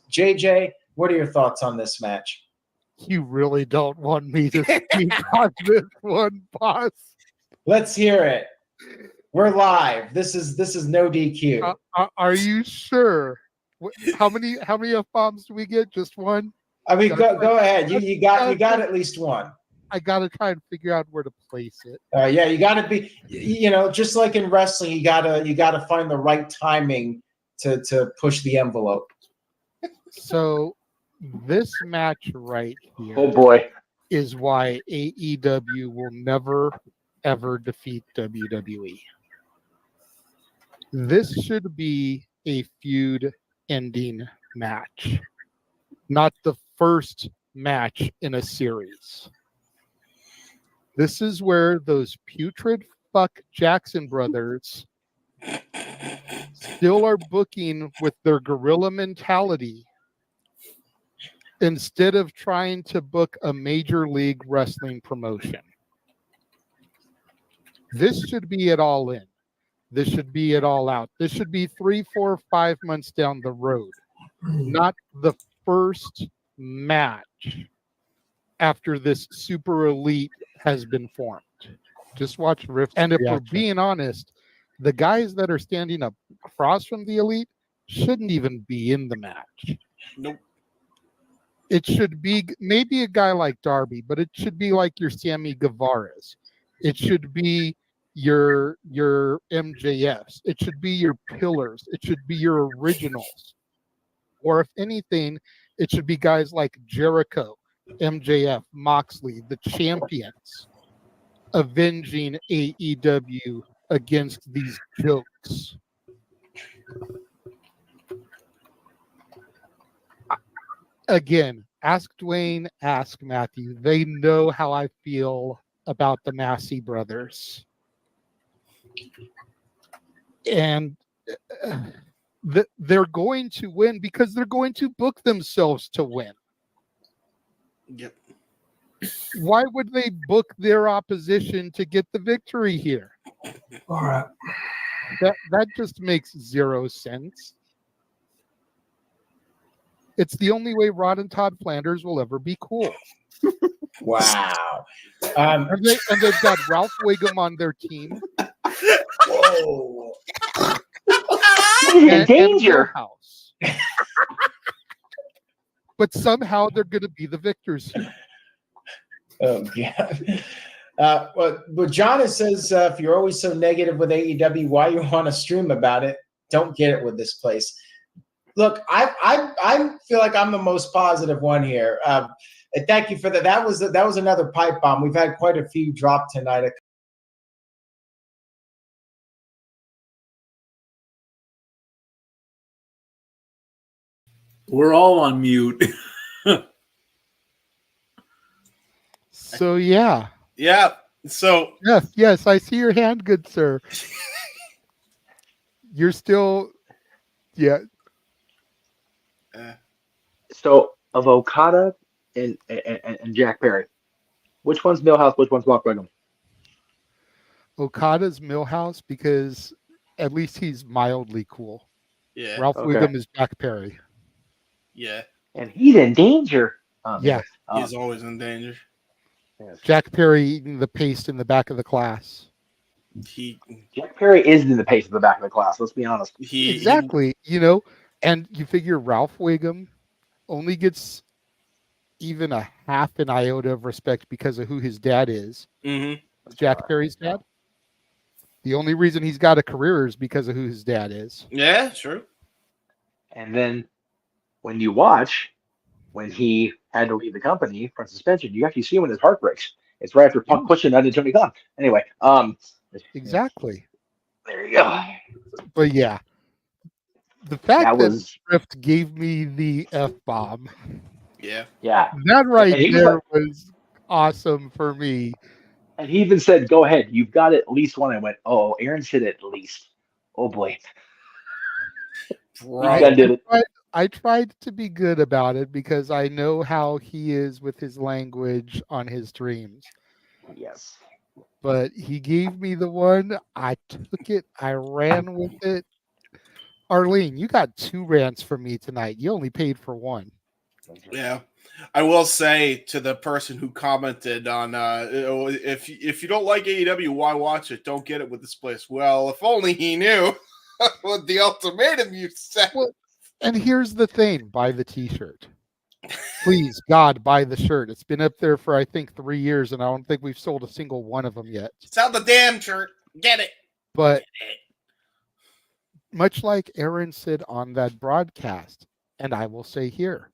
JJ, what are your thoughts on this match? You really don't want me to speak on this one, boss. Let's hear it. We're live. This is No DQ. Are you sure? How many F-bombs do we get? Just one? I mean, go ahead. You got at least one. I got to try and figure out where to place it. Yeah, you got to be, just like in wrestling, you got to find the right timing to push the envelope. So this match right here, oh boy, is why AEW will never ever defeat WWE. This should be a feud ending match, not the first match in a series. This is where those putrid fuck Jackson brothers still are booking with their guerrilla mentality instead of trying to book a major league wrestling promotion. This should be it all in. This should be it all out. This should be 3, 4, 5 months down the road, not the first match after this super elite has been formed. Just watch Rift. And if we're being honest, the guys that are standing up across from the elite shouldn't even be in the match. Nope. It should be maybe a guy like Darby, but it should be like your Sammy Guevara's. It should be your MJFs. It should be your pillars. It should be your originals. Or if anything, it should be guys like Jericho, MJF, Moxley, the champions, avenging AEW against these jokes. Again, ask Dwayne, ask Matthew. They know how I feel about the Massey brothers. And they're going to win because they're going to book themselves to win. Yep. Why would they book their opposition to get the victory here? All right. That just makes zero sense. It's the only way Rod and Todd Flanders will ever be cool. Wow. And they've got Ralph Wiggum on their team. Whoa. In danger. House. But somehow they're going to be the victors here. Oh, God. But John says, if you're always so negative with AEW, why you want to stream about it? Don't get it with this place. Look, I feel like I'm the most positive one here. And thank you for that. That was another pipe bomb. We've had quite a few drop tonight. We're all on mute. So yeah. Yeah. So yes, I see your hand, good sir. You're still, yeah. So of Okada and Jack Perry, which one's Millhouse? Which one's Mark Wiggum? Okada's Millhouse because at least he's mildly cool. Yeah. Ralph Okay. Wiggum is Jack Perry. Yeah. And he's in danger. Yeah. He's always in danger. Jack Perry eating the paste in the back of the class. Jack Perry is in the pace of the back of the class. Let's be honest. Exactly. And you figure Ralph Wiggum only gets even a half an iota of respect because of who his dad is. Mm-hmm. Jack Perry's dad. The only reason he's got a career is because of who his dad is. Yeah, true. And then when you watch, when he had to leave the company from suspension, you actually see when his heart breaks. It's right after Punk pushing under Tony Khan. Anyway, exactly. There you go. But yeah, the fact that was Swift gave me the F-bomb, yeah, that right And he there was awesome for me. And he even said, "Go ahead, you've got at least one." I went, "Oh, Aaron said at least." Oh boy, Right. did it. I tried to be good about it because I know how he is with his language on his streams. Yes. But he gave me the one. I took it. I ran with it. Arlene, you got 2 rants from me tonight. You only paid for 1. Yeah. I will say to the person who commented on if you don't like AEW, why watch it? Don't get it with this place. Well, if only he knew what the ultimatum you said. Well, and here's the thing: buy the T-shirt. Please, God, buy the shirt. It's been up there for I think 3 years, and I don't think we've sold a single one of them yet. Sell the damn shirt. Get it. But much like Aaron said on that broadcast, and I will say here,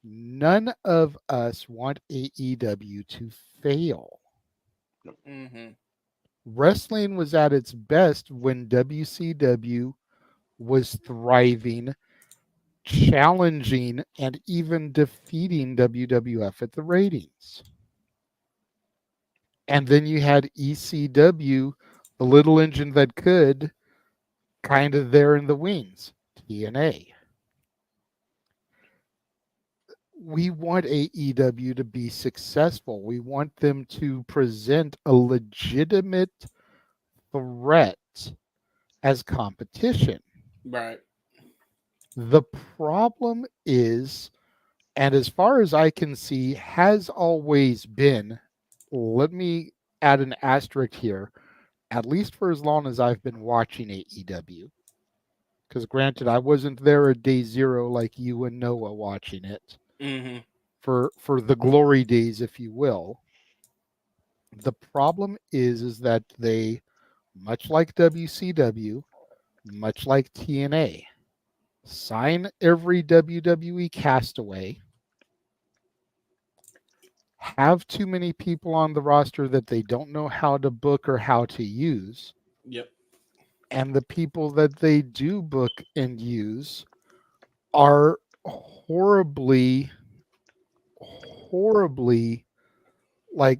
none of us want AEW to fail. Mm-hmm. Wrestling was at its best when WCW was thriving, challenging, and even defeating WWF at the ratings. And then you had ECW, the little engine that could, kind of there in the wings, TNA. We want AEW to be successful. We want them to present a legitimate threat as competition. Right. The problem is, and as far as I can see, has always been, let me add an asterisk here, at least for as long as I've been watching AEW. Because granted, I wasn't there at day zero like you and Noah watching it. Mm-hmm. For the glory days, if you will. The problem is that they, much like WCW, much like TNA, sign every WWE castaway, have too many people on the roster that they don't know how to book or how to use. Yep. And the people that they do book and use are horribly like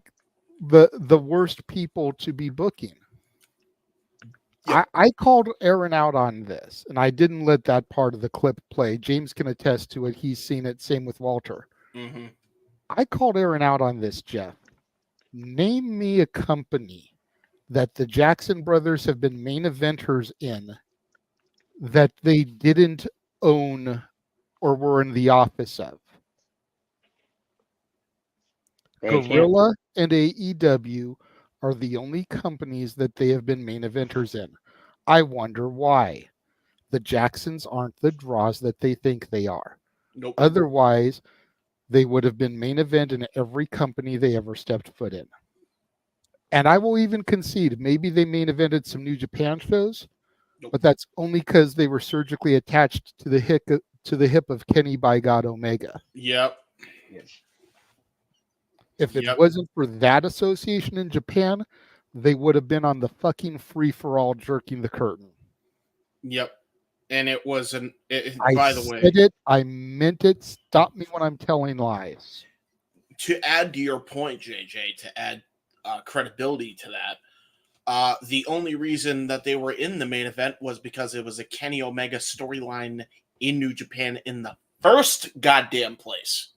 the worst people to be booking. I called Aaron out on this, and I didn't let that part of the clip play. James can attest to it. He's seen it. Same with Walter. Mm-hmm. I called Aaron out on this, Jeff. Name me a company that the Jackson brothers have been main eventers in that they didn't own or were in the office of. Gorilla and AEW are the only companies that they have been main eventers in. I wonder why. The Jacksons aren't the draws that they think they are. Nope. Otherwise, they would have been main event in every company they ever stepped foot in. And I will even concede, maybe they main evented some New Japan shows, but that's only because they were surgically attached to the hip of Kenny by God Omega. Yep. If it wasn't for that association in Japan, they would have been on the fucking free-for-all jerking the curtain. Yep. And it was by the way, said it, I meant it. Stop me when I'm telling lies. To add to your point, JJ, to add credibility to that, the only reason that they were in the main event was because it was a Kenny Omega storyline in New Japan in the first goddamn place.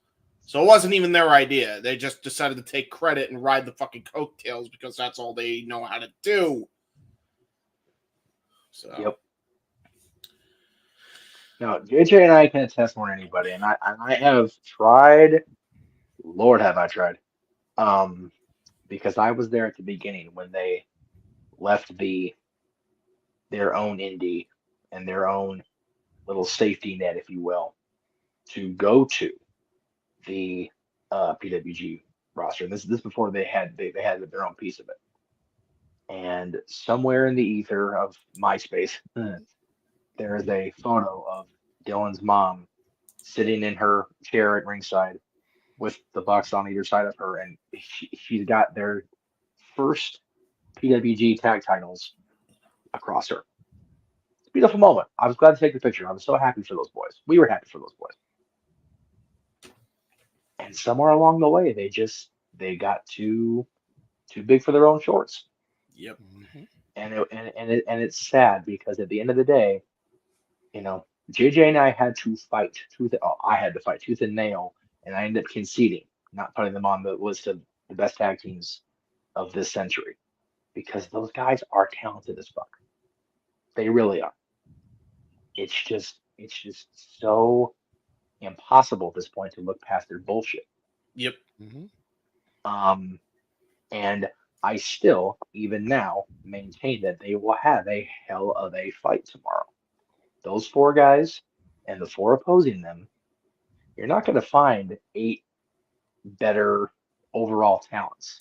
So it wasn't even their idea. They just decided to take credit and ride the fucking coattails because that's all they know how to do. So. Yep. No, JJ and I can attest more than anybody, and I have tried. Lord, have I tried? Because I was there at the beginning when they left their own indie and their own little safety net, if you will, to go to the PWG roster. And this before they had their own piece of it. And somewhere in the ether of MySpace, there is a photo of Dylan's mom sitting in her chair at ringside with the Bucks on either side of her, and she's got their first PWG tag titles across her. It's a beautiful moment. I was glad to take the picture. I was so happy for those boys. We were happy for those boys. And somewhere along the way, they got too big for their own shorts. Yep. And it's sad because at the end of the day, JJ and I had to fight I had to fight tooth and nail, and I ended up conceding, not putting them on the list of the best tag teams of this century, because those guys are talented as fuck. They really are. It's just so impossible at this point to look past their bullshit. Yep. And I still, even now, maintain that they will have a hell of a fight tomorrow. Those four guys and the four opposing them, you're not going to find 8 better overall talents.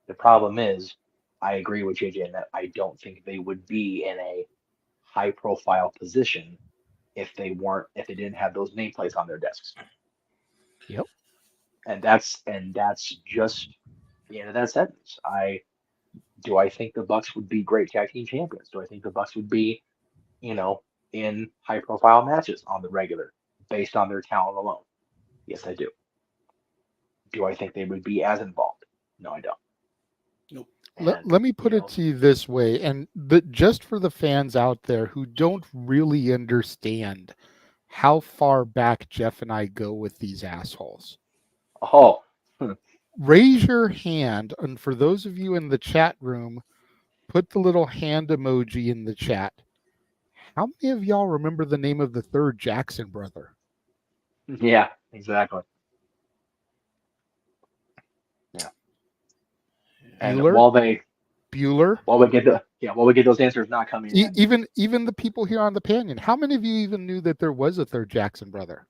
The problem is, I agree with JJ in that I don't think they would be in a high-profile position if they didn't have those nameplates on their desks. Yep. And that's just the end of that sentence. Do I think the Bucks would be great tag team champions? Do I think the Bucks would be, in high-profile matches on the regular based on their talent alone? Yes, I do. Do I think they would be as involved? No, I don't. Nope. Let me put it to you this way, and just for the fans out there who don't really understand how far back Jeff and I go with these assholes. Oh. Raise your hand, and for those of you in the chat room, put the little hand emoji in the chat. How many of y'all remember the name of the third Jackson brother? Yeah, exactly. Yeah. And Bueller? while we get those answers not coming in. Even the people here on the Panion, how many of you even knew that there was a third Jackson brother?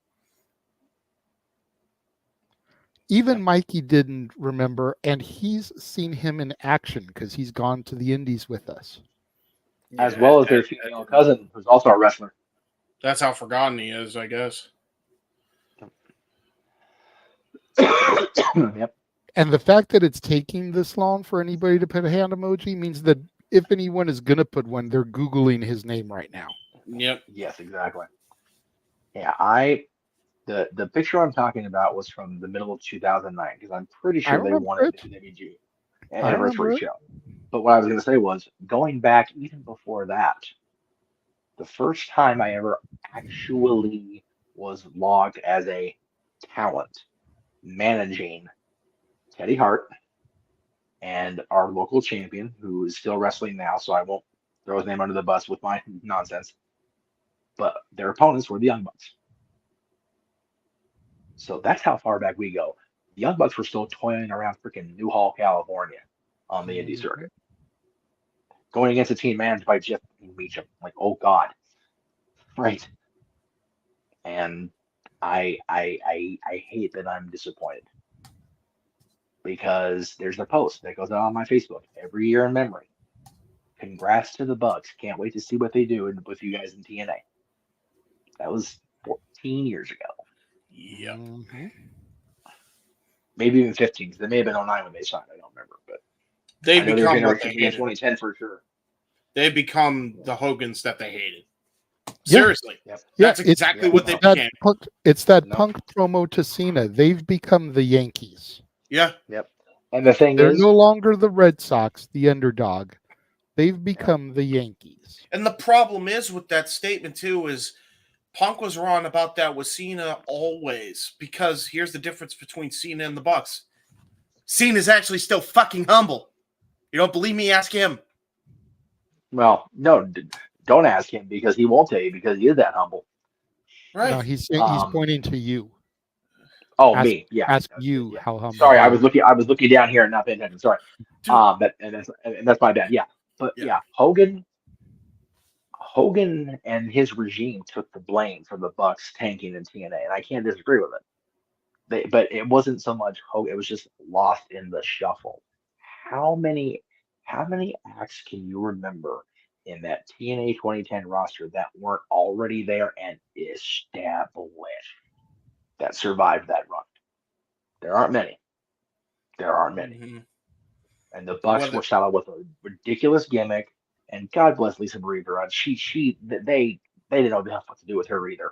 Even Mikey didn't remember, and he's seen him in action because he's gone to the Indies with us. As well as their female cousin, who's also a wrestler. That's how forgotten he is, I guess. Yep. And the fact that it's taking this long for anybody to put a hand emoji means that if anyone is going to put one, they're Googling his name right now. Yep. Yes, exactly. Yeah, the picture I'm talking about was from the middle of 2009 because I'm pretty sure they wanted the WG anniversary show. But what I was going to say was going back even before that, the first time I ever actually was logged as a talent managing Teddy Hart and our local champion, who is still wrestling now, so I won't throw his name under the bus with my nonsense. But their opponents were the Young Bucks. So that's how far back we go. The Young Bucks were still toiling around freaking Newhall, California on the indie circuit. Going against a team managed by Jeff Meacham. Like, oh God. Right. And I hate that I'm disappointed. Because there's a post that goes out on my Facebook every year in memory. Congrats to the Bucks. Can't wait to see what they do with you guys in TNA. That was 14 years ago. Yep. Maybe even 15, because they may have been 09 when they signed. I don't remember, but They've I know become they were what they in hated. 2010 for sure. They've become the Hogans that they hated. Seriously. Yeah, That's exactly what they became. It's that Punk promo to Cena. They've become the Yankees. Yeah. Yep. And the thing They're is, no longer the Red Sox, the underdog. They've become the Yankees. And the problem is with that statement too is Punk was wrong about that with Cena always, because here's the difference between Cena and the Bucks. Cena's actually still fucking humble. You don't believe me? Ask him. well, no, don't ask him because he won't tell you because he is that humble. Right. No, he's Um, pointing to you. Oh, Ask- me, yeah. Ask you how humble. Sorry, you I are. was looking down here and not paying attention. Sorry. And that's my bad. Yeah, but yeah, Hogan and his regime took the blame for the Bucks tanking in TNA, and I can't disagree with it. But it wasn't so much Hogan; it was just lost in the shuffle. How many acts can you remember in that TNA 2010 roster that weren't already there and established that survived that run? There aren't many. And the Bucks were shot out with a ridiculous gimmick. And God bless Lisa Marie Varon. They didn't know what to do with her either.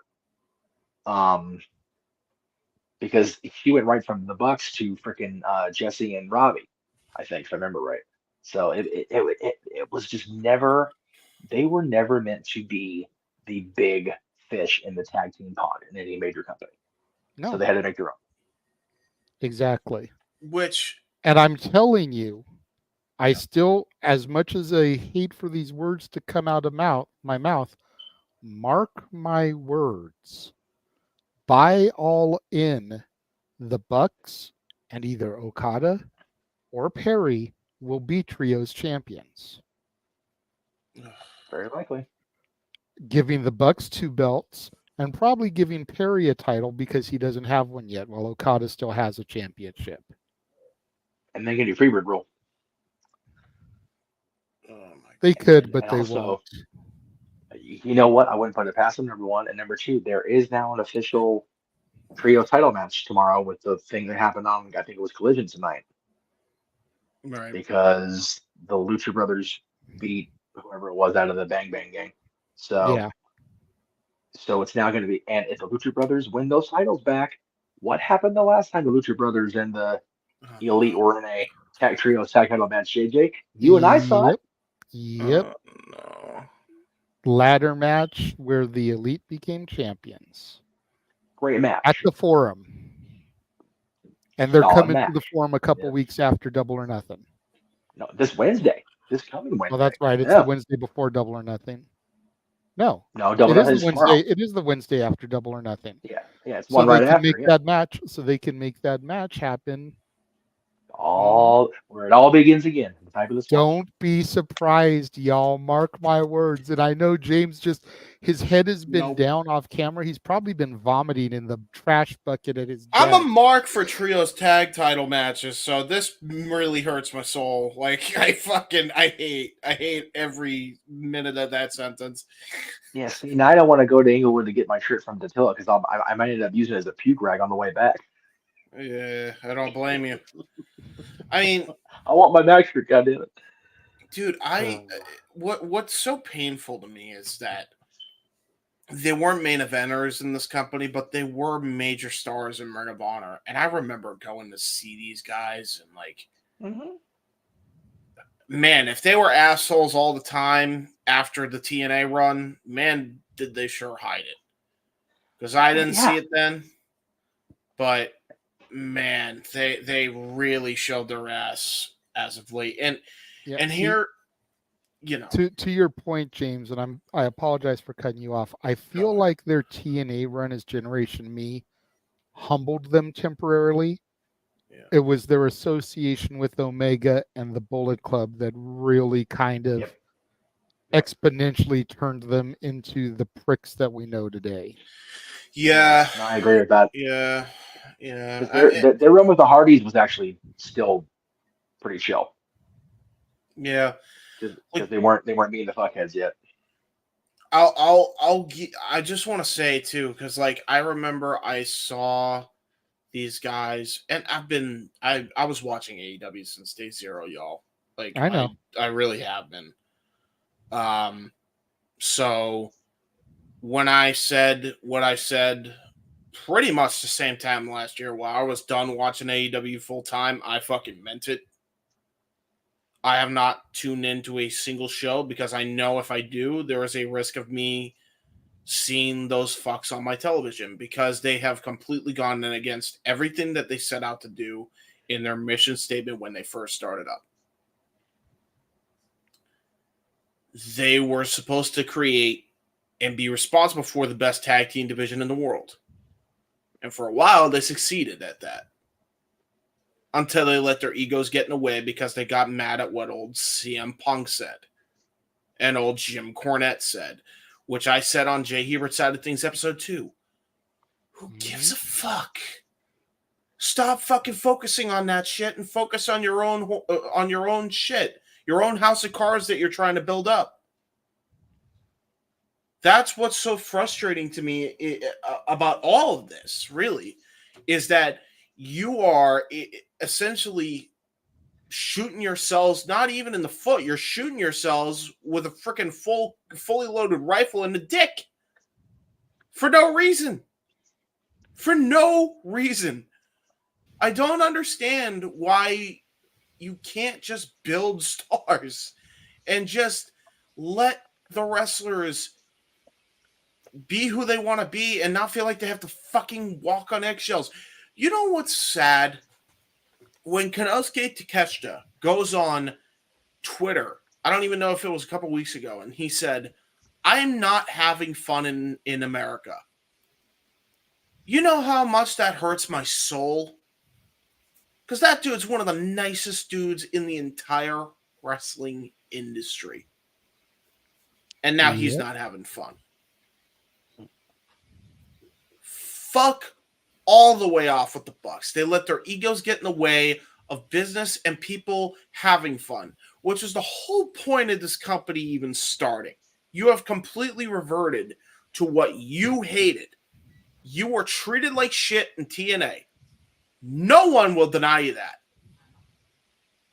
Because she went right from the Bucks to freaking Jesse and Robbie, I think, if I remember right. So it was just never. They were never meant to be the big fish in the tag team pond in any major company. No. So they had to make their own. Exactly. And I'm telling you, I still, as much as I hate for these words to come out of my mouth, mark my words. By All In, the Bucks and either Okada or Perry will be trios champions. Very likely. Giving the Bucks 2 belts and probably giving Perry a title because he doesn't have one yet, while Okada still has a championship. And they can do Freebird rule. They could, but And they also, won't. You know what? I wouldn't put it past them, number one. And number two, there is now an official trio title match tomorrow with the thing that happened on, I think it was Collision tonight. Right. Because the Lucha Brothers beat whoever it was out of the Bang Bang Gang. So, Yeah. So it's now going to be, and if the Lucha Brothers win those titles back, what happened the last time the Lucha Brothers and the Elite were in a tag trios tag title match, JJ. You and I saw it. Yep. No. Ladder match where the Elite became champions. Great match. At the Forum. And they're Solid coming match. to the Forum a couple weeks after Double or Nothing. No, this Wednesday. This coming Wednesday. Oh, that's right. It's Yeah. the Wednesday before Double or Nothing. No. No, Double or it is Nothing the is Wednesday. tomorrow. It is the Wednesday after Double or Nothing. Yeah, it's So one they right can after. make Yeah. that match. So they can make that match happen. Where it all begins again. The type of this. Don't be surprised, y'all. Mark my words. And I know James his head has been down off camera. He's probably been vomiting in the trash bucket at his desk. I'm a mark for trios tag title matches, so this really hurts my soul. Like I hate every minute of that sentence. Yeah, see, now I don't want to go to Inglewood to get my shirt from Datilla because I might end up using it as a puke rag on the way back. Yeah, I don't blame you. I mean, I want my match shirt, goddammit. Dude, what's so painful to me is that they weren't main eventers in this company, but they were major stars in Ring of Honor. And I remember going to see these guys and like, man, if they were assholes all the time after the TNA run, man, did they sure hide it. Because I didn't see it then. But man, they really showed their ass as of late. And here, you know, to your point, James, and I apologize for cutting you off. I feel like their TNA run as Generation Me humbled them temporarily. Yeah. It was their association with Omega and the Bullet Club that really kind of exponentially turned them into the pricks that we know today. Yeah, no, I agree with that. Yeah. Their run with the Hardys was actually still pretty chill. Yeah, because they weren't being the fuckheads yet. I just want to say too, because like I remember I saw these guys, and I was watching AEW since day zero, y'all. Like I know, I really have been. So when I said what I said, pretty much the same time last year, while I was done watching AEW full time, I fucking meant it. I have not tuned into a single show because I know if I do, there is a risk of me seeing those fucks on my television because they have completely gone in against everything that they set out to do in their mission statement when they first started up. They were supposed to create and be responsible for the best tag team division in the world. And for a while, they succeeded at that. Until they let their egos get in the way because they got mad at what old CM Punk said. And old Jim Cornette said. Which I said on Jay Hebert's Side of Things episode 2. Who gives a fuck? Stop fucking focusing on that shit and focus on your own shit. Your own house of cards that you're trying to build up. That's what's so frustrating to me about all of this, really, is that you are essentially shooting yourselves, not even in the foot, you're shooting yourselves with a freaking fully loaded rifle in the dick. For no reason. For no reason. I don't understand why you can't just build stars and just let the wrestlers be who they want to be and not feel like they have to fucking walk on eggshells. You know what's sad? When Konosuke Takeshita goes on Twitter, I don't even know if it was a couple weeks ago, and he said, I'm not having fun in America. You know how much that hurts my soul? Because that dude's one of the nicest dudes in the entire wrestling industry. And now he's not having fun. Fuck all the way off with the Bucks. They let their egos get in the way of business and people having fun, which is the whole point of this company even starting. You have completely reverted to what you hated. You were treated like shit in TNA. No one will deny you that.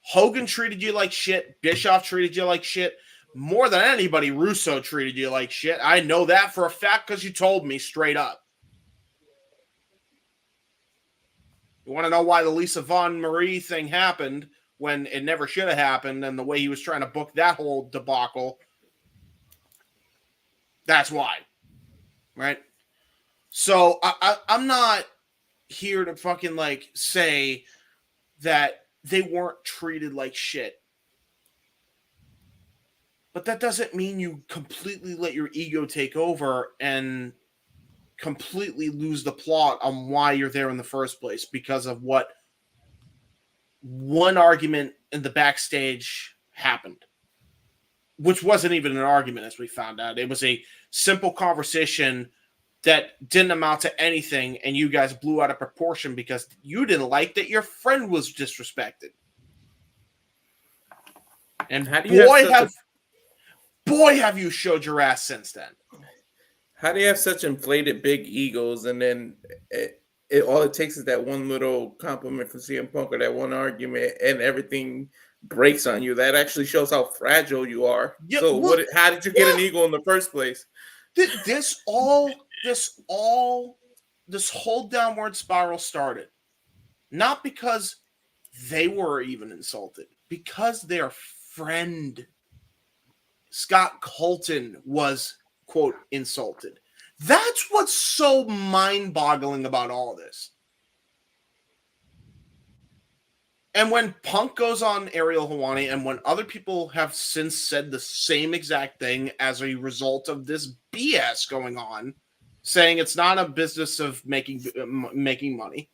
Hogan treated you like shit. Bischoff treated you like shit. More than anybody, Russo treated you like shit. I know that for a fact because you told me straight up. You want to know why the Lisa Von Marie thing happened? when it never should have happened, and the way he was trying to book that whole debacle. That's why, right? So I'm not here to fucking like say that they weren't treated like shit. But that doesn't mean you completely let your ego take over and completely lose the plot on why you're there in the first place because of what one argument in the backstage happened, which wasn't even an argument, as we found out. It was a simple conversation that didn't amount to anything, and you guys blew out of proportion because you didn't like that your friend was disrespected. And boy, have you showed your ass since then. How do you have such inflated big egos, and then all it takes is that one little compliment from CM Punk or that one argument, and everything breaks on you? That actually shows how fragile you are. Yeah, so well, how did you get an ego in the first place? This whole downward spiral started not because they were even insulted, because their friend Scott Colton was, quote, insulted. That's what's so mind-boggling about all this. And when Punk goes on Ariel Helwani, and when other people have since said the same exact thing as a result of this BS going on, saying it's not a business of making money,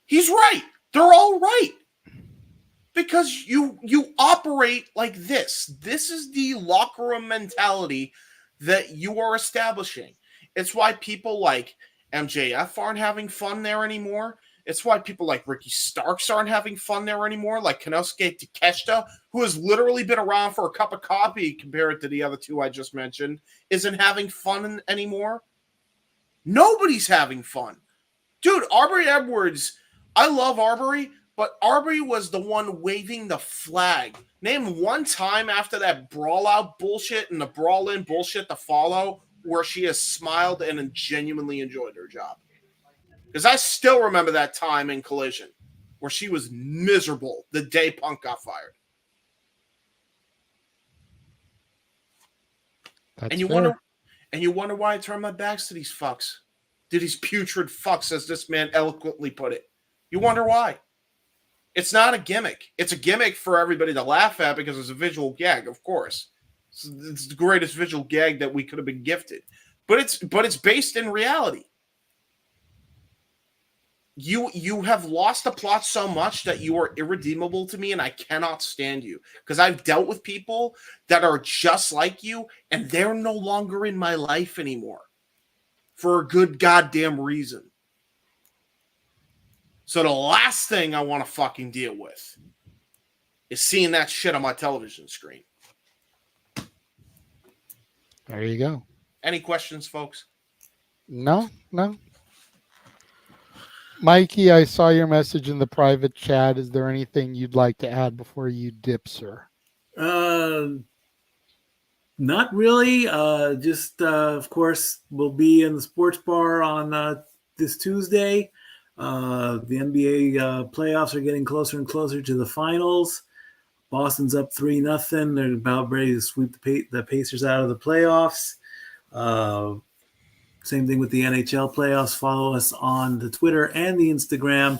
he's right. They're all right. Because you operate like this. This is the locker room mentality that you are establishing. It's why people like MJF aren't having fun there anymore. It's why people like Ricky Starks aren't having fun there anymore, like Konosuke Takeshita, who has literally been around for a cup of coffee compared to the other two I just mentioned, isn't having fun anymore. Nobody's having fun. Dude, Arbery Edwards, I love Arbery, but Arbery was the one waving the flag. Name one time after that brawl out bullshit and the brawl in bullshit to follow where she has smiled and genuinely enjoyed her job. Because I still remember that time in Collision where she was miserable the day Punk got fired. That's and you fair. wonder why I turn my backs to these fucks. To these putrid fucks, as this man eloquently put it. You wonder why. It's not a gimmick. It's a gimmick for everybody to laugh at because it's a visual gag, of course. It's the greatest visual gag that we could have been gifted. But it's based in reality. You have lost the plot so much that you are irredeemable to me, and I cannot stand you. Because I've dealt with people that are just like you, and they're no longer in my life anymore. For a good goddamn reason. So the last thing I want to fucking deal with is seeing that shit on my television screen. There you go. Any questions, folks? No. Mikey, I saw your message in the private chat. Is there anything you'd like to add before you dip, sir? Not really. Just of course, we'll be in the sports bar on this Tuesday. The NBA playoffs are getting closer and closer to the finals. Boston's up 3-0. They're about ready to sweep the Pacers out of the playoffs. Same thing with the NHL playoffs. Follow us on the Twitter and the Instagram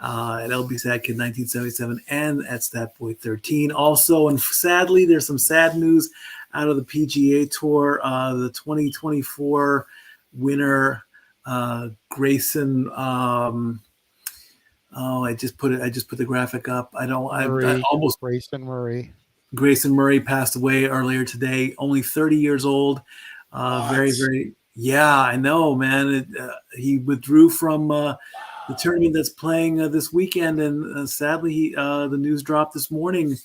at LBSatKid1977 and at StatBoy13. Also, and sadly, there's some sad news out of the PGA Tour. The 2024 winner, Grayson. I just put the graphic up. I almost Grayson Murray. Grayson Murray passed away earlier today, only 30 years old. Very, very. Yeah, I know, man. He withdrew from the tournament that's playing this weekend, and sadly, the news dropped this morning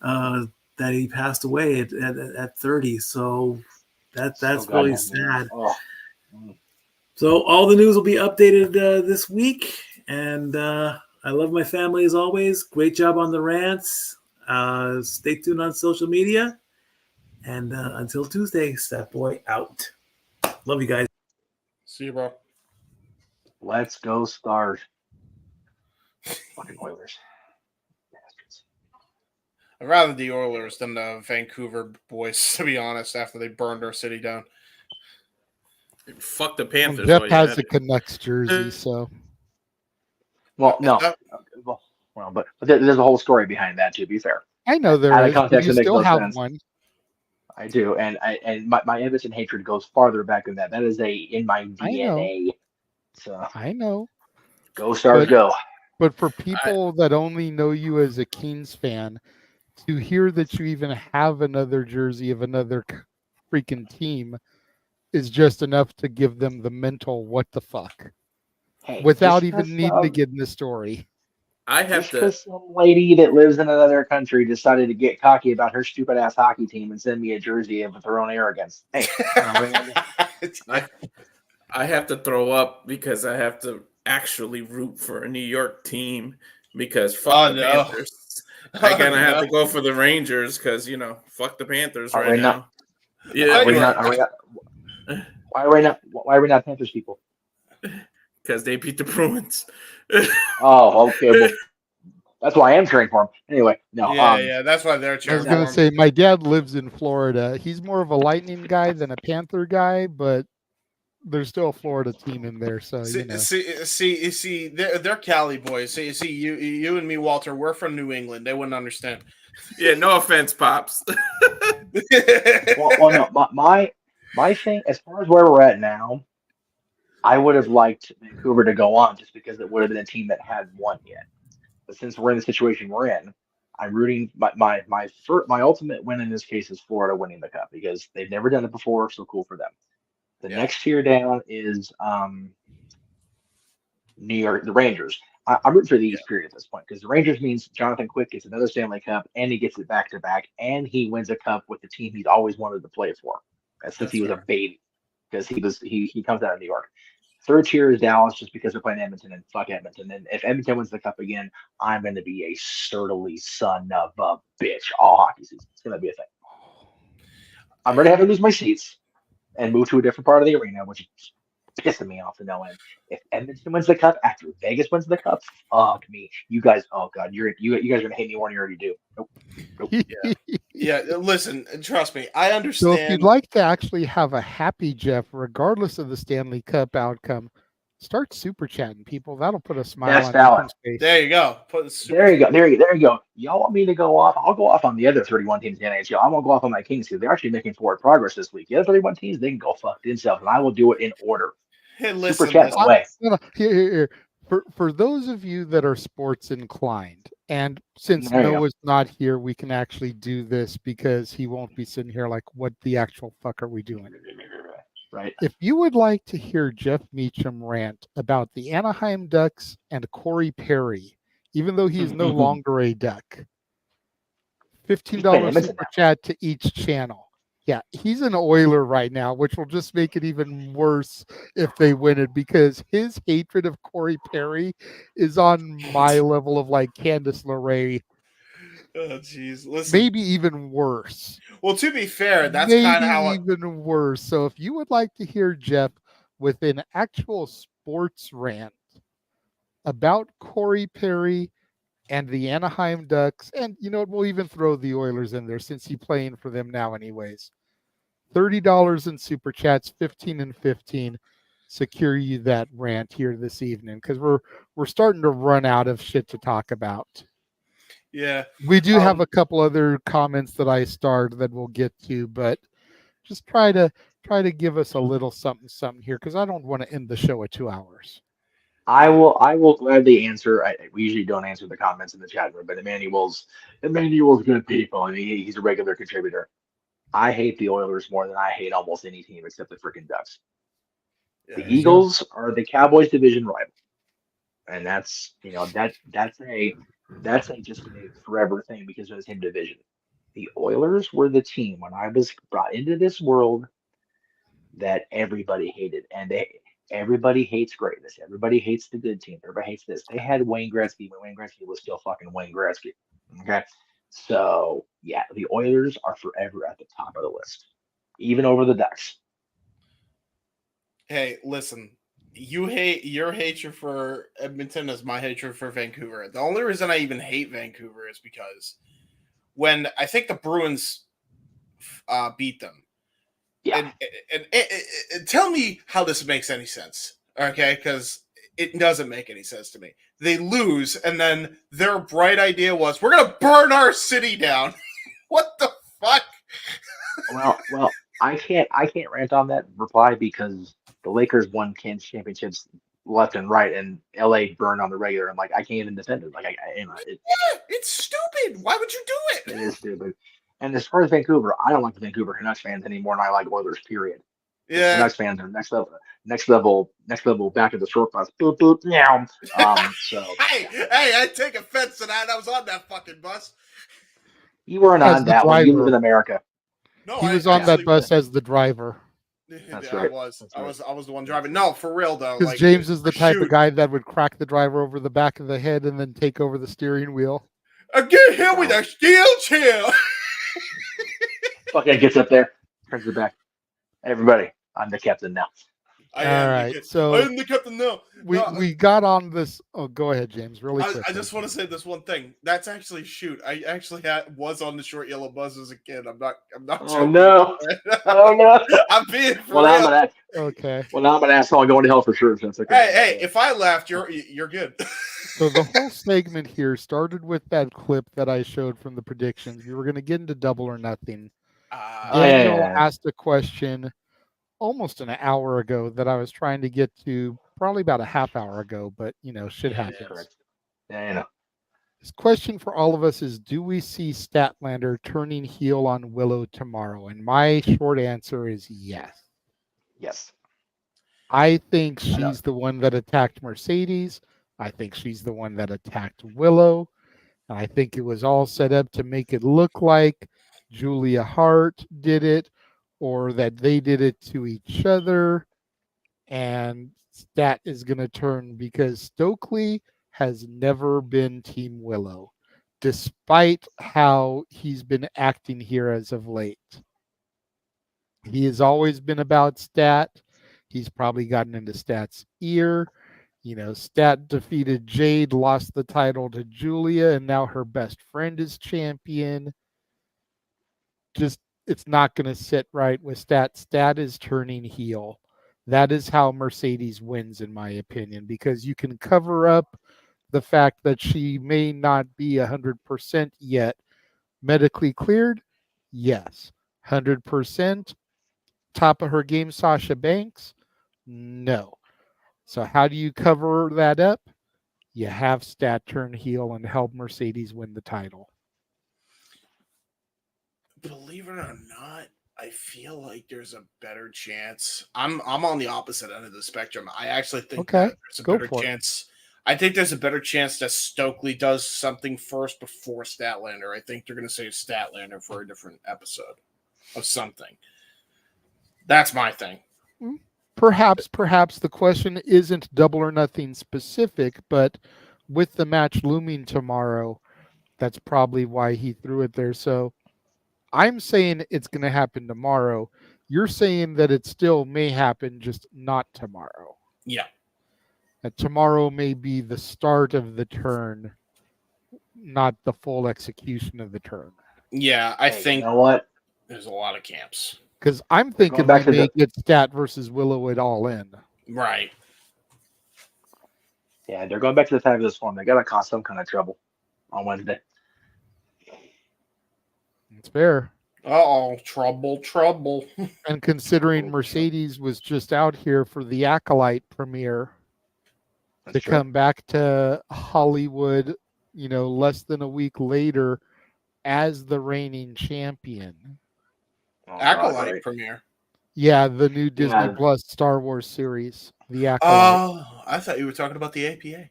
that he passed away at 30. So that's really sad. Oh. So all the news will be updated this week, and I love my family as always. Great job on the rants. Stay tuned on social media, and until Tuesday, Statboy out. Love you guys. See you, bro. Let's go Stars. Fucking Oilers. I'd rather the Oilers than the Vancouver boys, to be honest, after they burned our city down. Fuck the And Panthers. Jeff while you're has at the it. Canucks jersey, so Well, no. But there's a whole story behind that, to be fair. I know there Out of is, but context, you it makes still no have sense. one. I do, and my Everton hatred goes farther back than that. That is in my DNA. So I know. Go Stars, go! But for people that only know you as a Kings fan, to hear that you even have another jersey of another freaking team is just enough to give them the mental what the fuck, Hey, without just even 'cause, needing to get in the story. I have Just to. because some lady that lives in another country decided to get cocky about her stupid ass hockey team and send me a jersey of her own arrogance. Hey, I have to throw up because I have to actually root for a New York team because fuck the Panthers. I gotta have to go for the Rangers because fuck the Panthers Are right we now. not? Yeah, Are we not? Why are we not Panthers people? because they beat the Bruins. Oh, okay. Well, that's why I am cheering for them. Anyway, no. Yeah, that's why they're I was cheering going to for say, my dad lives in Florida. He's more of a Lightning guy than a Panther guy, but there's still a Florida team in there, so See, they're Cali boys. See, you and me, Walter, we're from New England. They wouldn't understand. Yeah, no offense, pops. well, no. My thing, as far as where we're at now, I would have liked Vancouver to go on just because it would have been a team that hadn't won yet. But since we're in the situation we're in, I'm rooting. My ultimate win in this case is Florida winning the cup because they've never done it before. So cool for them. The next tier down is New York, the Rangers. I'm rooting for the East period at this point because the Rangers means Jonathan Quick gets another Stanley Cup and he gets it back to back and he wins a cup with the team he's always wanted to play for since he was a baby because he comes out of New York. Third tier is Dallas just because they're playing Edmonton and fuck Edmonton. And if Edmonton wins the cup again, I'm going to be a surly son of a bitch all hockey season. It's going to be a thing. I'm ready to have to lose my seats and move to a different part of the arena, which is pissing me off to no end. If Edmonton wins the cup after Vegas wins the cup, fuck me. You guys, oh god, you guys are gonna hate me more than you already do. Nope. Yeah. Listen, trust me, I So understand. if you'd like to actually have a happy Jeff, regardless of the Stanley Cup outcome, start super chatting people. That'll put a smile That's on valid. people's face. There you go. There you go. Y'all want me to go off? I'll go off on the other 31 teams in the NHL. I'm gonna go off on my Kings because they're actually making forward progress this week. The other 31 teams, they can go fuck themselves, and I will do it in order. Hey, listen, Super chat away. Here. For those of you that are sports inclined, and since There you go. Noah's not here, we can actually do this because he won't be sitting here like, what the actual fuck are we doing? Right. If you would like to hear Jeff Meacham rant about the Anaheim Ducks and Corey Perry, even though he is no longer a Duck, $15 super chat to each channel. Yeah, he's an Oiler right now, which will just make it even worse if they win it because his hatred of Corey Perry is on my level of like Candice LeRae. Oh, jeez. Listen. Maybe even worse. Well, to be fair, that's Maybe kind of how even worse. So if you would like to hear Jeff with an actual sports rant about Corey Perry and the Anaheim Ducks, and you know what, we'll even throw the Oilers in there since he's playing for them now anyways. $30 in super chats, 15 and 15. Secure you that rant here this evening because we're starting to run out of shit to talk about. Yeah. We do have a couple other comments that I starred that we'll get to, but just try to give us a little something here because I don't want to end the show at 2 hours. I will gladly answer. We usually don't answer the comments in the chat room, but Emmanuel's good people, and he's a regular contributor. I hate the Oilers more than I hate almost any team except the freaking Ducks. The Eagles are the Cowboys' division rival, and that's just a forever thing because of the same division. The Oilers were the team when I was brought into this world that everybody hated, and everybody hates greatness. Everybody hates the good team. Everybody hates this. They had Wayne Gretzky when Wayne Gretzky was still fucking Wayne Gretzky. Okay. So yeah, the Oilers are forever at the top of the list, even over the Ducks. Hey, listen, your hatred for Edmonton is my hatred for Vancouver. The only reason I even hate Vancouver is because when I think the Bruins beat them. Yeah. And tell me how this makes any sense, okay? Because it doesn't make any sense to me. They lose, and then their bright idea was, we're going to burn our city down. What the fuck? Well, I can't rant on that reply because the Lakers won championships left and right, and LA burned on the regular. I'm like, I can't even defend it. Like, It's stupid. Why would you do it? It is stupid. And as far as Vancouver, I don't like the Vancouver Canucks fans any more than I like Oilers. Period. Yeah. Canucks fans are next level, back of the short bus. Boop boop meow. So hey, I take offense to that. I was on that fucking bus. you weren't As on the that one. You driver. live in America. No, He was on that bus as the driver. That's I right. was. I was the one driving. No, for real though. Because Like, James is the type shoot. of guy that would crack the driver over the back of the head and then take over the steering wheel. I get him with a steel chair. Fucking gets up there, turns it back. Everybody, I'm the captain now. I All am the right, kid. so I am the captain now. we got on this. Oh, go ahead, James. Really quick. I just want to say this one thing. That's actually I actually was on the short yellow bus as a kid. I'm not. Oh joking. no! Oh no! I'm being for Well, now real. I'm an Okay. Well, now I'm an asshole going to hell for sure. Since Hey, if I laughed, you're good. So the whole segment here started with that clip that I showed from the predictions. We were going to get into double or nothing. Daniel asked a question almost an hour ago that I was trying to get to probably about a half hour ago, but shit happens. Yeah, you know. His question for all of us is, do we see Statlander turning heel on Willow tomorrow? And my short answer is yes. Yes. I think she's the one that attacked Mercedes. I think she's the one that attacked Willow. And I think it was all set up to make it look like Julia Hart did it or that they did it to each other. And Stat is going to turn because Stokely has never been Team Willow, despite how he's been acting here as of late. He has always been about Stat. He's probably gotten into Stat's ear. Stat defeated Jade, lost the title to Julia, and now her best friend is champion. Just, it's not going to sit right with Stat. Stat is turning heel. That is how Mercedes wins, in my opinion, because you can cover up the fact that she may not be 100% yet medically cleared. Yes. 100% top of her game, Sasha Banks. No. So how do you cover that up? You have Stat turn heel and help Mercedes win the title. Believe it or not, I feel like there's a better chance. I'm on the opposite end of the spectrum. I actually think that there's a better chance. I think there's a better chance that Stokely does something first before Statlander. I think they're going to save Statlander for a different episode of something. That's my thing. Perhaps the question isn't double or nothing specific, but with the match looming tomorrow, that's probably why he threw it there. So I'm saying it's going to happen tomorrow. You're saying that it still may happen, just not tomorrow. Yeah. That tomorrow may be the start of the turn, not the full execution of the turn. Yeah, I think you know what? There's a lot of camps. Because I'm thinking back they to may get Stat versus Willow at All In. Right. Yeah, they're going back to the fabulous form. They got to cause some kind of trouble on Wednesday. It's fair. Uh-oh, trouble. And considering Mercedes was just out here for the Acolyte premiere, to come back to Hollywood, less than a week later as the reigning champion. Acolyte premiere. Yeah, the new Disney Plus Star Wars series, The Acolyte. Oh, I thought you were talking about the APA.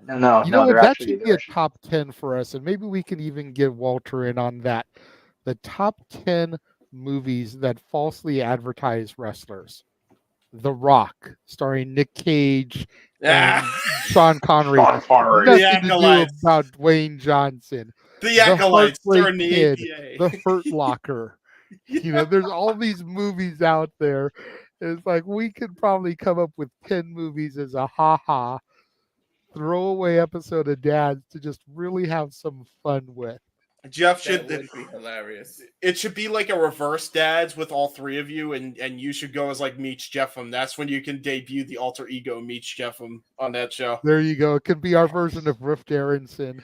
No. That should be a top 10 for us, and maybe we can even get Walter in on that. The top 10 movies that falsely advertise wrestlers. The Rock, starring Nick Cage and Sean Connery. Nothing to do about Dwayne Johnson. The Acolytes Heartbreak during the Kid, APA. The Hurt Locker. There's all these movies out there. It's like we could probably come up with 10 movies as a ha-ha throwaway episode of Dads to just really have some fun with. Jeff That should would be hilarious. it should be like a reverse dads with all three of you, and you should go as like Meech Jeffem. That's when you can debut the alter ego Meech Jeffem on that show. There you go. It could be our version of Rift Aronson.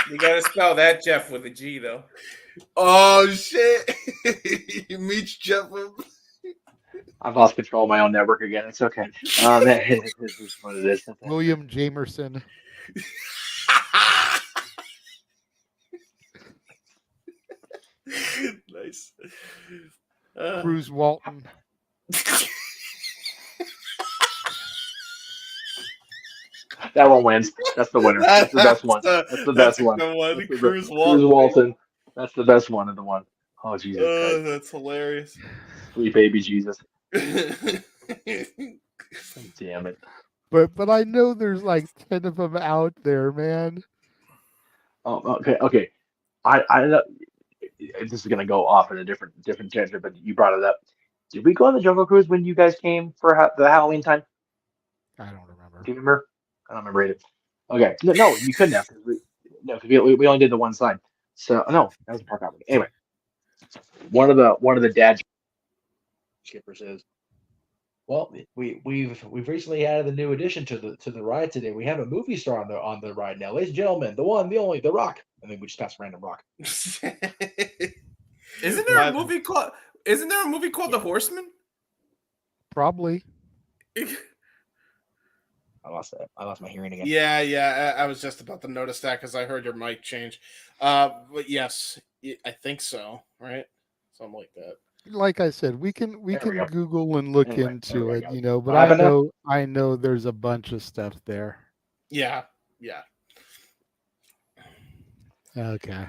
You gotta spell that Jeff with a G though. Oh shit. Meech Jeffem. I've lost control of my own network again. It's okay. This is what it is. William Jamerson. Nice. Bruce Walton. That one wins. That's the winner. That's the best one. That's the best one. Cruz Walton. That's the best one of the one. Oh, Jesus Christ. That's hilarious. Sweet baby Jesus. Damn it. But I know there's like 10 of them out there, man. Oh, okay. I know this is gonna go off in a different tangent, but you brought it up. Did we go on the Jungle Cruise when you guys came for the Halloween time? I don't remember. Do you remember? I don't remember either. Okay, no, you couldn't have. Because we only did the one side. So no, that was a park operating. Anyway, one of the dad skipper says, "Well, we've recently added a new addition to the ride today. We have a movie star on the ride now, ladies and gentlemen. The one, the only, The Rock." And then we just passed a random rock. Isn't there a movie called The Horseman? Probably. I lost my hearing again. Yeah. I was just about to notice that because I heard your mic change. But yes, I think so. Right, something like that. Like I said, we can go. Google and look Anyway, into there we it, go. you know. But I know there's a bunch of stuff there. Yeah. Okay.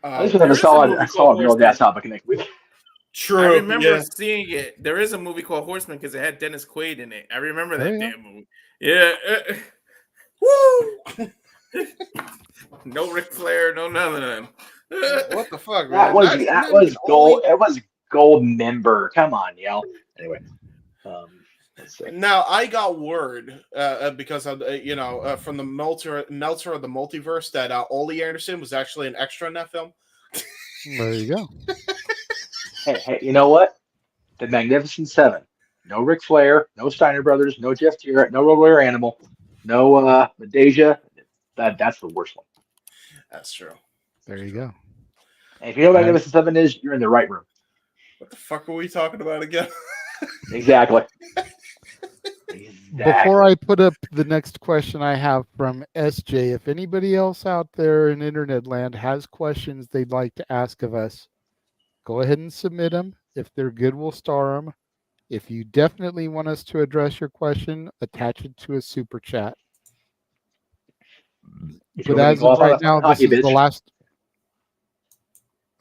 I just have a solid real gas topic to connect with. True. I remember seeing it. There is a movie called Horseman because it had Dennis Quaid in it. I remember that damn movie. Yeah. Woo! No Ric Flair, no none of them. What the fuck, That man? was gold. It was gold member. Come on, y'all. Anyway, let's see. Now I got word because of from the Meltzer of the Multiverse that Ole Anderson was actually an extra in that film. There you go. Hey, you know what? The Magnificent Seven. No Ric Flair, no Steiner Brothers, no Jeff Jarrett, no Road Warrior Animal, no Medeja. That's the worst one. That's true. There you go. And if you know what Magnificent Seven is, you're in the right room. What the fuck are we talking about again? Exactly. Before I put up the next question I have from SJ, if anybody else out there in internet land has questions they'd like to ask of us, go ahead and submit them. If they're good, we'll star them. If you definitely want us to address your question, attach it to a super chat. But as of right now, this is the last.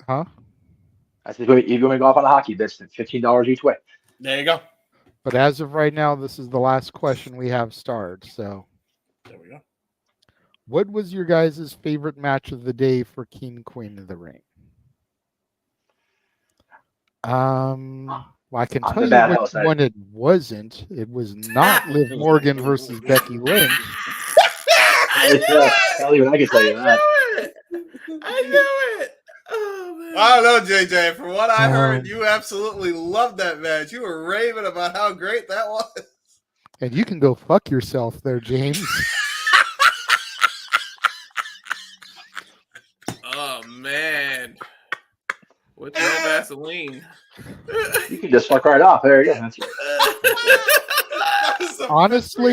Huh? I said, you're going to go off on a hockey bitch. It's $15 each way. There you go. But as of right now, this is the last question we have starred. So there we go. What was your guys' favorite match of the day for King Queen of the Ring? Well, I can tell you which one it wasn't. It was not Liv Morgan versus Becky Lynch. Not even I can tell you that. I knew it. Oh, man. I don't know, JJ. From what I heard, you absolutely loved that match. You were raving about how great that was. And you can go fuck yourself there, James. Oh, man. With no Vaseline. You can just fuck right off. There you go. Honestly,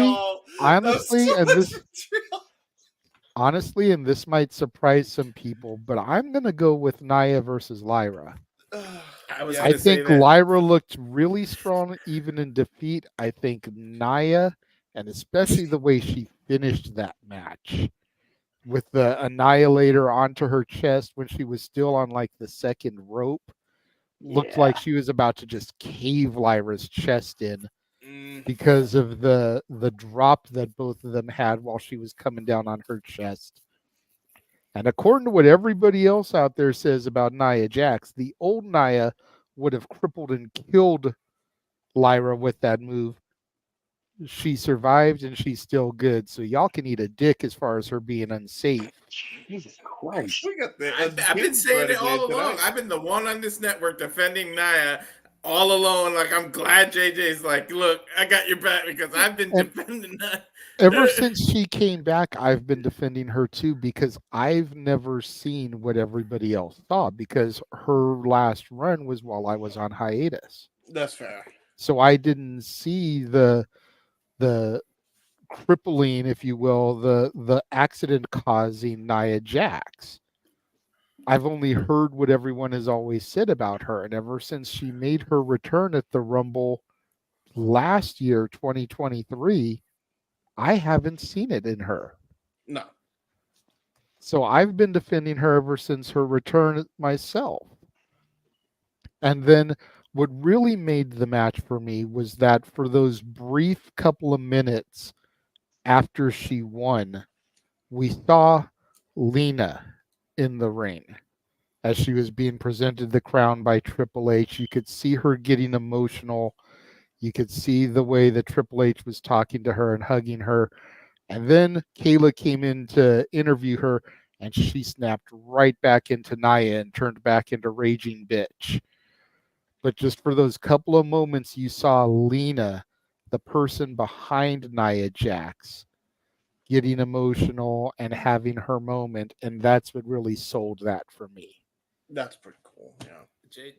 and this might surprise some people, but I'm gonna go with Nia versus Lyra. I think Lyra looked really strong even in defeat. I think Nia, and especially the way she finished that match with the Annihilator onto her chest when she was still on like the second rope, looked like she was about to just cave Lyra's chest in because of the drop that both of them had while she was coming down on her chest. And according to what everybody else out there says about Nia Jax, the old Nia would have crippled and killed Lyra with that move. she survived and she's still good. So y'all can eat a dick as far as her being unsafe. Jesus Christ. I've been saying it all along. I've been the one on this network defending Nia all alone. Like, I'm glad JJ's like, look, I got your back because I've been defending Nia. Ever since she came back, I've been defending her too because I've never seen what everybody else saw because her last run was while I was on hiatus. That's fair. So I didn't see the crippling, if you will, the accident causing Nia Jax. I've only heard what everyone has always said about her, and ever since she made her return at the Rumble last year, 2023, I haven't seen it in her. No. So I've been defending her ever since her return myself. And then what really made the match for me was that for those brief couple of minutes after she won, we saw Lena in the ring as she was being presented the crown by Triple H. You could see her getting emotional. You could see the way that Triple H was talking to her and hugging her. And then Kayla came in to interview her, and she snapped right back into Nia and turned back into Raging Bitch. But just for those couple of moments, you saw Lena, the person behind Nia Jax, getting emotional and having her moment. And that's what really sold that for me. That's pretty cool. Yeah.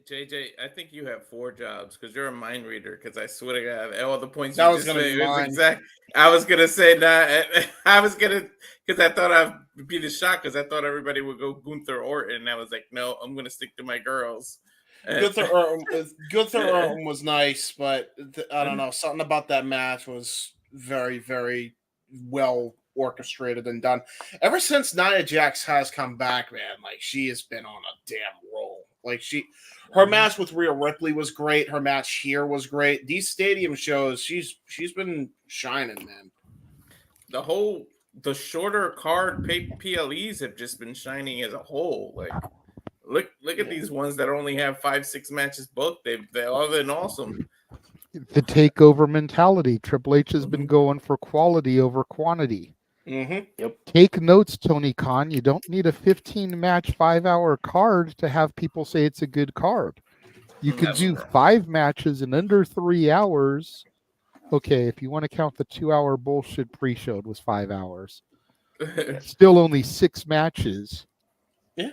JJ, I think you have 4 jobs because you're a mind reader. Because I swear to God, all the points That you was just gonna said, be it was mine. exact. I was gonna say that. I was gonna because I thought I'd be the shock because I thought everybody would go Gunther Orton. And I was like, no, I'm gonna stick to my girls. Gunther Orton was nice, but I don't know. Something about that match was very, very well orchestrated and done. Ever since Nia Jax has come back, man, like she has been on a damn roll. Like her match with Rhea Ripley was great. Her match here was great. These stadium shows, she's been shining, man. The shorter card PLEs have just been shining as a whole. Like, look at these ones that only have 5-6 matches booked. They've all been awesome. The takeover mentality. Triple H has been going for quality over quantity. Mm-hmm. Yep. Take notes, Tony Khan. You don't need a 15-match, 5-hour card to have people say it's a good card. You could do 5 matches in under 3 hours. Okay, if you want to count the 2-hour bullshit pre-show, it was 5 hours. Still only 6 matches. Yeah.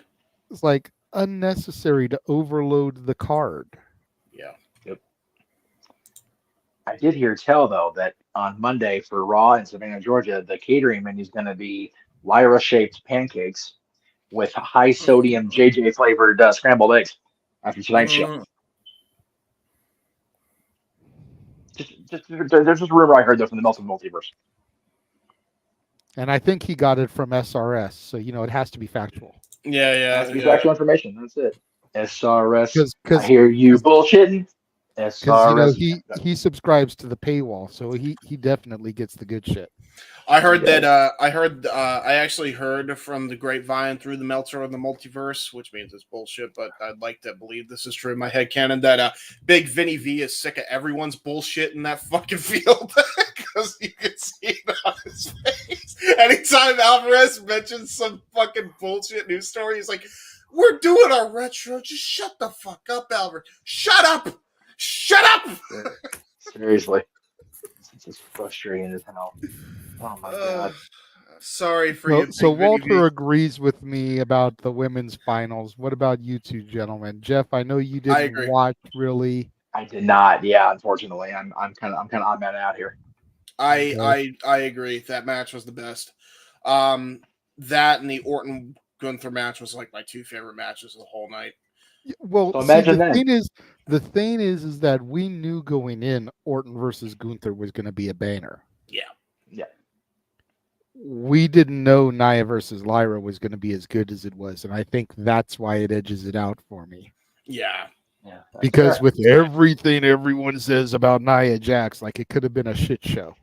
It's like unnecessary to overload the card. Yeah. Yep. I did hear tell though that on Monday for Raw in Savannah, Georgia, the catering menu is going to be Lyra-shaped pancakes with high sodium JJ flavored scrambled eggs after tonight's show. There's just a rumor I heard though from the Meltdown Multiverse. And I think he got it from SRS, so it has to be factual. Yeah. Has to be factual information. That's it. SRS. 'Cause I hear you bullshitting. Because he subscribes to the paywall, so he definitely gets the good shit. I heard that. I actually heard from the grapevine through the Meltzer of the Multiverse, which means it's bullshit, but I'd like to believe this is true in my headcanon, that Big Vinny V is sick of everyone's bullshit in that fucking field because you can see it on his face. Anytime Alvarez mentions some fucking bullshit news story, he's like, "We're doing our retro. Just shut the fuck up, Alvarez. Shut up. Shut up." Seriously. It's just frustrating as hell. Oh my god. Sorry for you. So Big Vinny Walter V. agrees with me about the women's finals. What about you two gentlemen? Jeff, I know you I didn't agree. watch really. I did not. Yeah, unfortunately, I'm kind of on that out here. I agree. That match was the best. That and the Orton Gunther match was like my 2 favorite matches of the whole night. Well, So imagine that. The thing is that we knew going in Orton versus Gunther was going to be a banger. Yeah. We didn't know Nia versus Lyra was going to be as good as it was, and I think that's why it edges it out for me. Yeah. Because with everything everyone says about Nia Jax, like it could have been a shit show.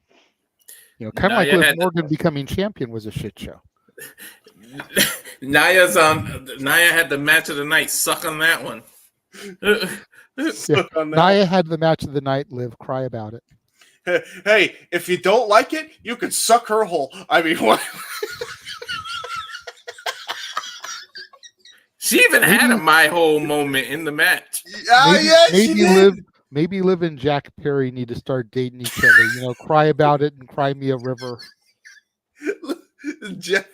Kind of like Nia Liv had- Morgan becoming champion was a shit show. Nia had the match of the night. Suck on that one. Nia had the match of the night. Liv, cry about it. Hey, if you don't like it, you can suck her hole. I mean, what? She even had a my whole moment in the match. Maybe Liv and Jack Perry need to start dating each other. You know, cry about it and cry me a river. Jeff,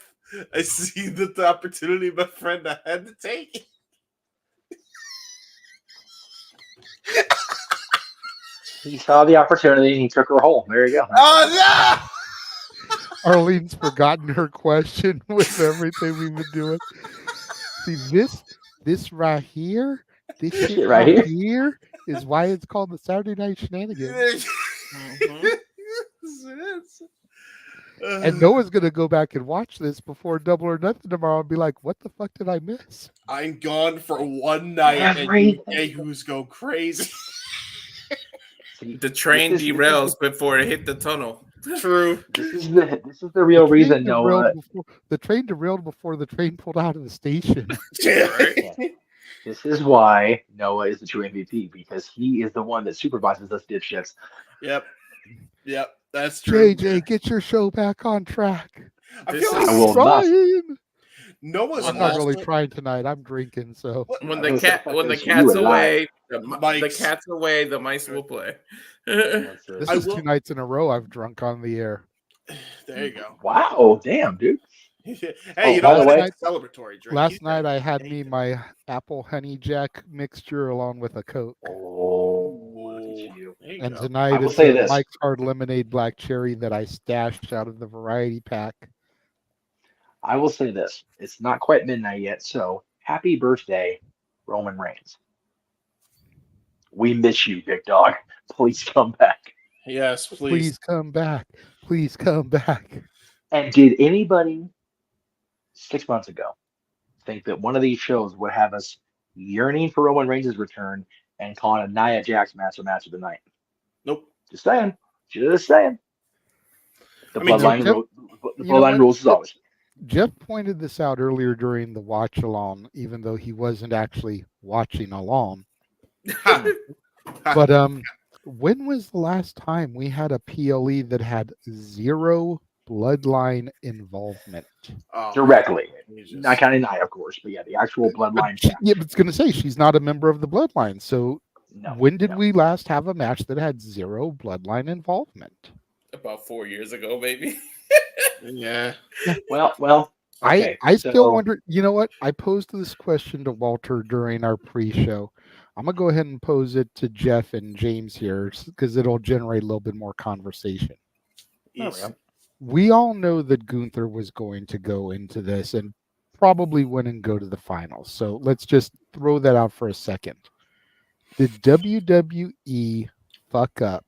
I see that the opportunity, my friend, I had to take it. He saw the opportunity and he took her home. There you go. Oh no! Arlene's forgotten her question with everything we've been doing. See, this right here, this shit right here is why it's called the Saturday Night Shenanigans. And Noah's gonna go back and watch this before Double or Nothing tomorrow and be like, "What the fuck did I miss?" I'm gone for one night, and who's go crazy. The train derails before it hit the tunnel. True. This is the real reason, Noah. The train derailed before the train pulled out of the station. This is why Noah is the true MVP, because he is the one that supervises us dipshits. Yep, that's true. JJ, get your show back on track. I feel like I will not. Noah's I'm not really trying tonight. I'm drinking, so When the cat's away, the cat's away, the mice will play. This is 2 nights in a row I've drunk on the air. There you go. Wow, damn, dude. Hey, you know what? It's a celebratory drink. Last night I had me my apple honey jack mixture along with a Coke. And tonight it's a Mike's Hard Lemonade Black Cherry that I stashed out of the variety pack. I will say this. It's not quite midnight yet, so happy birthday, Roman Reigns. We miss you, big dog. Please come back. Yes, please. Please come back. Please come back. And did anybody 6 months ago think that one of these shows would have us yearning for Roman Reigns' return and calling a Nia Jax match a match of the night? Nope. Just saying. The bloodline rules as always. Jeff pointed this out earlier during the watch along, even though he wasn't actually watching along. But when was the last time we had a PLE that had zero bloodline involvement? Directly. Not counting Nia, of course, but yeah, the actual bloodline. Yeah, but it's going to say she's not a member of the bloodline. So when did we last have a match that had zero bloodline involvement? About 4 years ago, maybe. Yeah. Well. Okay, I still wonder. You know what? I posed this question to Walter during our pre-show. I'm gonna go ahead and pose it to Jeff and James here because it'll generate a little bit more conversation. Yes. We all know that Gunther was going to go into this and probably win and go to the finals. So let's just throw that out for a second. Did WWE fuck up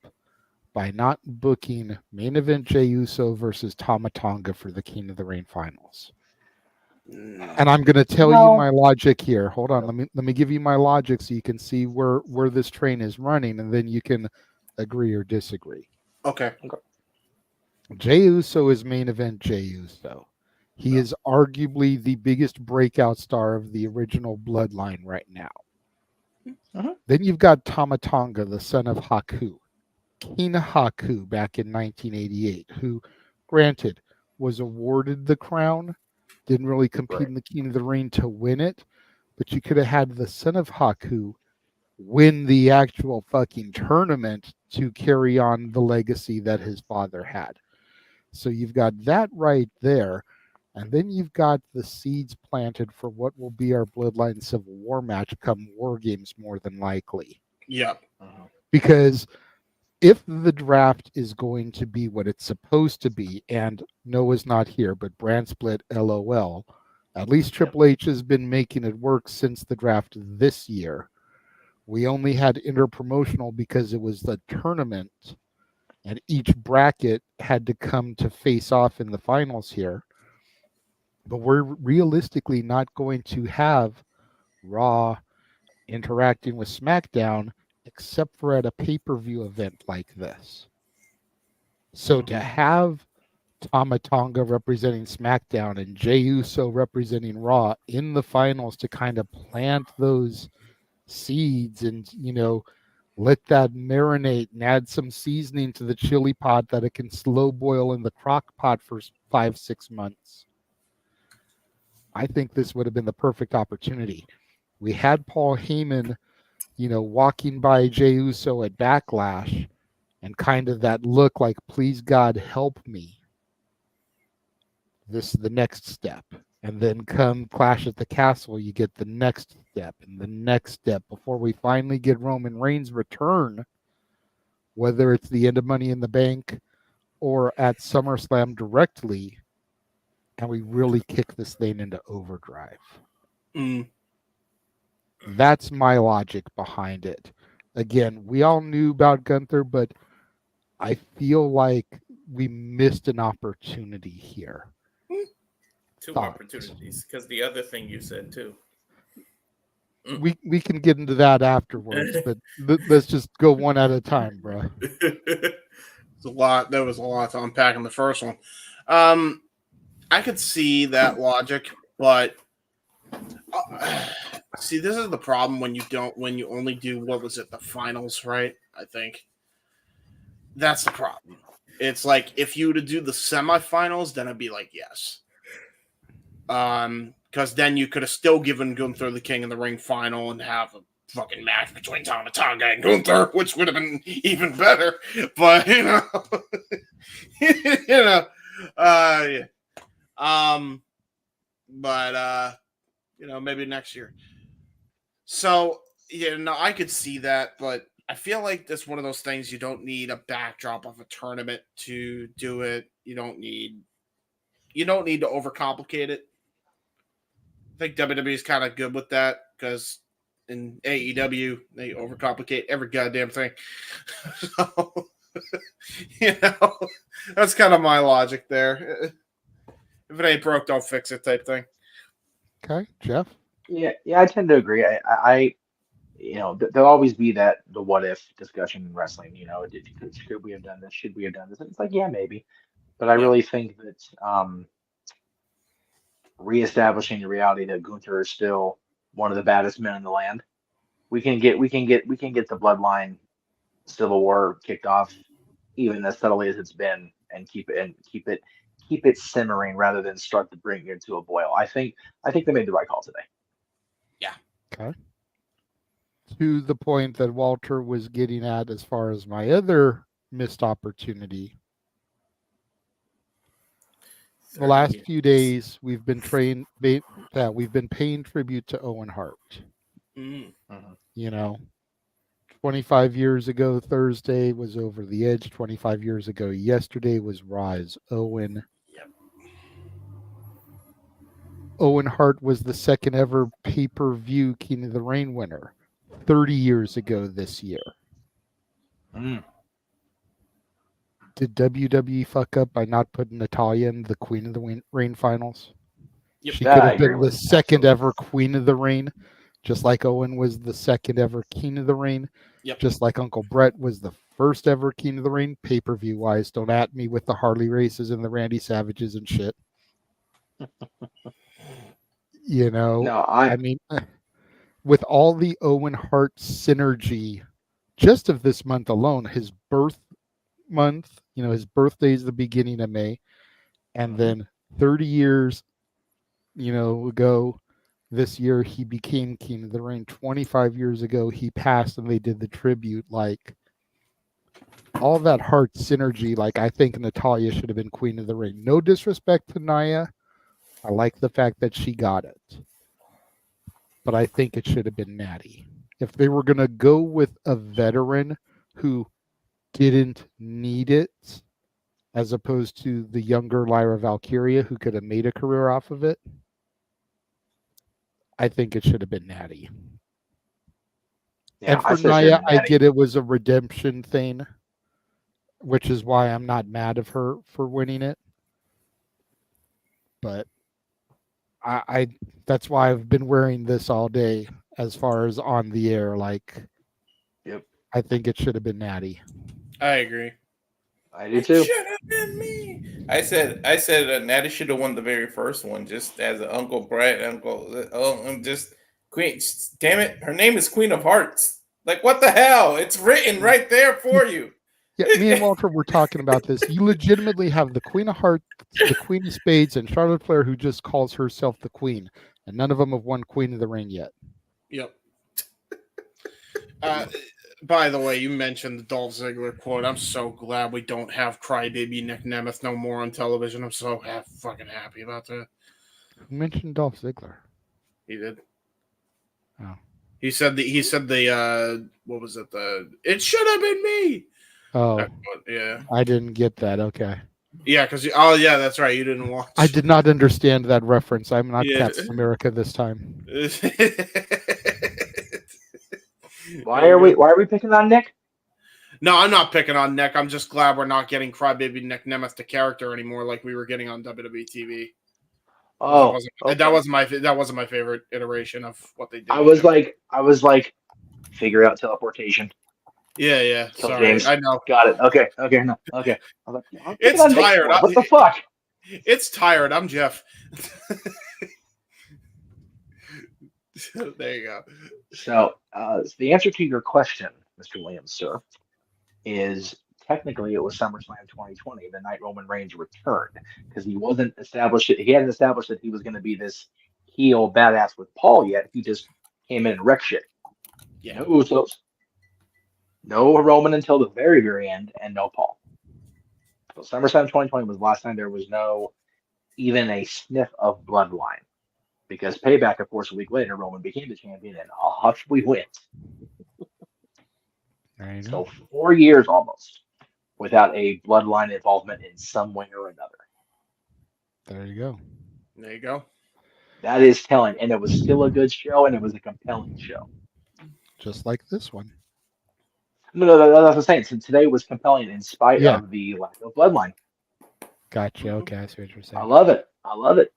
by not booking main event Jey Uso versus Tama Tonga for the King of the Ring finals? And I'm going to tell you my logic here. Hold on. Let me give you my logic so you can see where this train is running, and then you can agree or disagree. Okay. Jey Uso is main event Jey Uso. He is arguably the biggest breakout star of the original bloodline right now. Then you've got Tama Tonga, the son of Haku. King Haku back in 1988, who, granted, was awarded the crown, didn't really compete in the King of the Ring to win it, but you could have had the son of Haku win the actual fucking tournament to carry on the legacy that his father had. So you've got that right there, and then you've got the seeds planted for what will be our Bloodline Civil War match come War Games, more than likely. Yeah. Because if the draft is going to be what it's supposed to be, and Noah's not here, but brand split, LOL, at least Triple H has been making it work since the draft this year. We only had interpromotional because it was the tournament, and each bracket had to come to face off in the finals here. But we're realistically not going to have Raw interacting with SmackDown except for at a pay-per-view event like this. So to have Tama Tonga representing SmackDown and Jey Uso representing Raw in the finals to kind of plant those seeds and, Let that marinate and add some seasoning to the chili pot that it can slow boil in the crock pot for 5-6 months. I think this would have been the perfect opportunity. We had Paul Heyman, walking by Jey Uso at Backlash and kind of that look like, please God, help me. This is the next step. And then come Clash at the Castle, you get the next step and the next step before we finally get Roman Reigns' return, whether it's the end of Money in the Bank or at SummerSlam directly, and we really kick this thing into overdrive. That's my logic behind it. Again, we all knew about Gunther, but I feel like we missed an opportunity here. Two opportunities, because the other thing you said too. We can get into that afterwards, but let's just go one at a time, bro. It's a lot. There was a lot to unpack in the first one. I could see that logic, but see, this is the problem when you only do, what was it, the finals, right? I think that's the problem. It's like if you were to do the semifinals, then I'd be like, yes. Because then you could have still given Gunther the King of the Ring final and have a fucking match between Tama Tonga and Gunther, which would have been even better. But yeah. Maybe next year. So I could see that, but I feel like that's one of those things you don't need a backdrop of a tournament to do it. You don't need to overcomplicate it. I think WWE is kind of good with that because in AEW they overcomplicate every goddamn thing. So, that's kind of my logic there. If it ain't broke, don't fix it type thing. Okay, Jeff? Yeah, I tend to agree. I there'll always be the what if discussion in wrestling. Should we have done this? Should we have done this? And it's like, yeah, maybe. But I really think that reestablishing the reality that Gunther is still one of the baddest men in the land. We can get the bloodline civil war kicked off, even as subtly as it's been, and keep it simmering rather than start to bring it to a boil. I think they made the right call today. Yeah. Okay. To the point that Walter was getting at, as far as my other missed opportunity. The last few days, we've been paying tribute to Owen Hart. 25 years ago, Thursday was Over the Edge. 25 years ago, yesterday was Rise Owen. Yep. Owen Hart was the second ever pay-per-view King of the Ring winner 30 years ago this year. Did WWE fuck up by not putting Natalya in the Queen of the Ring finals? Yep. She could have been the second ever Queen of the Ring, just like Owen was the second ever King of the Ring. Yep. Just like Uncle Brett was the first ever King of the Ring, pay-per-view wise. Don't at me with the Harley races and the Randy Savages and shit. I mean, with all the Owen Hart synergy, just of this month alone, his birth month, his birthday is the beginning of May, and then 30 years, ago, this year he became King of the Ring. 25 years ago he passed, and they did the tribute. Like all that Hart synergy, like I think Natalya should have been Queen of the Ring. No disrespect to Nia, I like the fact that she got it, but I think it should have been Natty. If they were gonna go with a veteran who didn't need it, as opposed to the younger Lyra Valkyria who could have made a career off of it, I think it should have been Natty. Yeah, and for Nia, I get it was a redemption thing, which is why I'm not mad of her for winning it. But I that's why I've been wearing this all day as far as on the air. Like, yep, I think it should have been Natty. I agree. I do too. Should have been me. I said Natty should have won the very first one, just as an Uncle Brett, I'm just Queen. Damn it, her name is Queen of Hearts. Like, what the hell? It's written right there for you. Yeah, me and Walter were talking about this. You legitimately have the Queen of Hearts, the Queen of Spades, and Charlotte Flair, who just calls herself the Queen, and none of them have won Queen of the Ring yet. Yep. By the way, you mentioned the Dolph Ziggler quote. I'm so glad we don't have Crybaby Nick Nemeth no more on television. I'm so fucking happy about that. Who mentioned Dolph Ziggler? He did. Oh. He said the what was it? It should have been me. Oh, yeah. I didn't get that. Okay. Yeah, because yeah, that's right. You didn't watch. I did not understand that reference. I'm not Yeah. Captain America this time. Why are we picking on Nick? No, I'm not picking on Nick. I'm just glad we're not getting Crybaby Nick Nemeth the character anymore, like we were getting on WWE TV. Oh, that wasn't my favorite iteration of what they did. I was like, figure out teleportation. Yeah. Kill Sorry, James. I know. Got it. Okay. No. Okay. I was like, It's on Nick tired. for. What the fuck? It's tired. I'm Jeff. There you go. So the answer to your question, Mr. Williams, sir, is technically it was SummerSlam 2020, the night Roman Reigns returned, because he hadn't established that he was going to be this heel badass with Paul yet. He just came in and wrecked shit. Yeah. No Usos, no Roman until the very, very end, and no Paul. So SummerSlam 2020 was the last time there was no even a sniff of bloodline. Because Payback, of course, a week later, Roman became the champion, and off we went. So 4 years almost without a bloodline involvement in some way or another. There you go. There you go. That is telling, and it was still a good show, and it was a compelling show. Just like this one. No, that's what I'm saying. So today was compelling in spite of the lack of bloodline. Gotcha. Okay, I see what you're saying. I love it.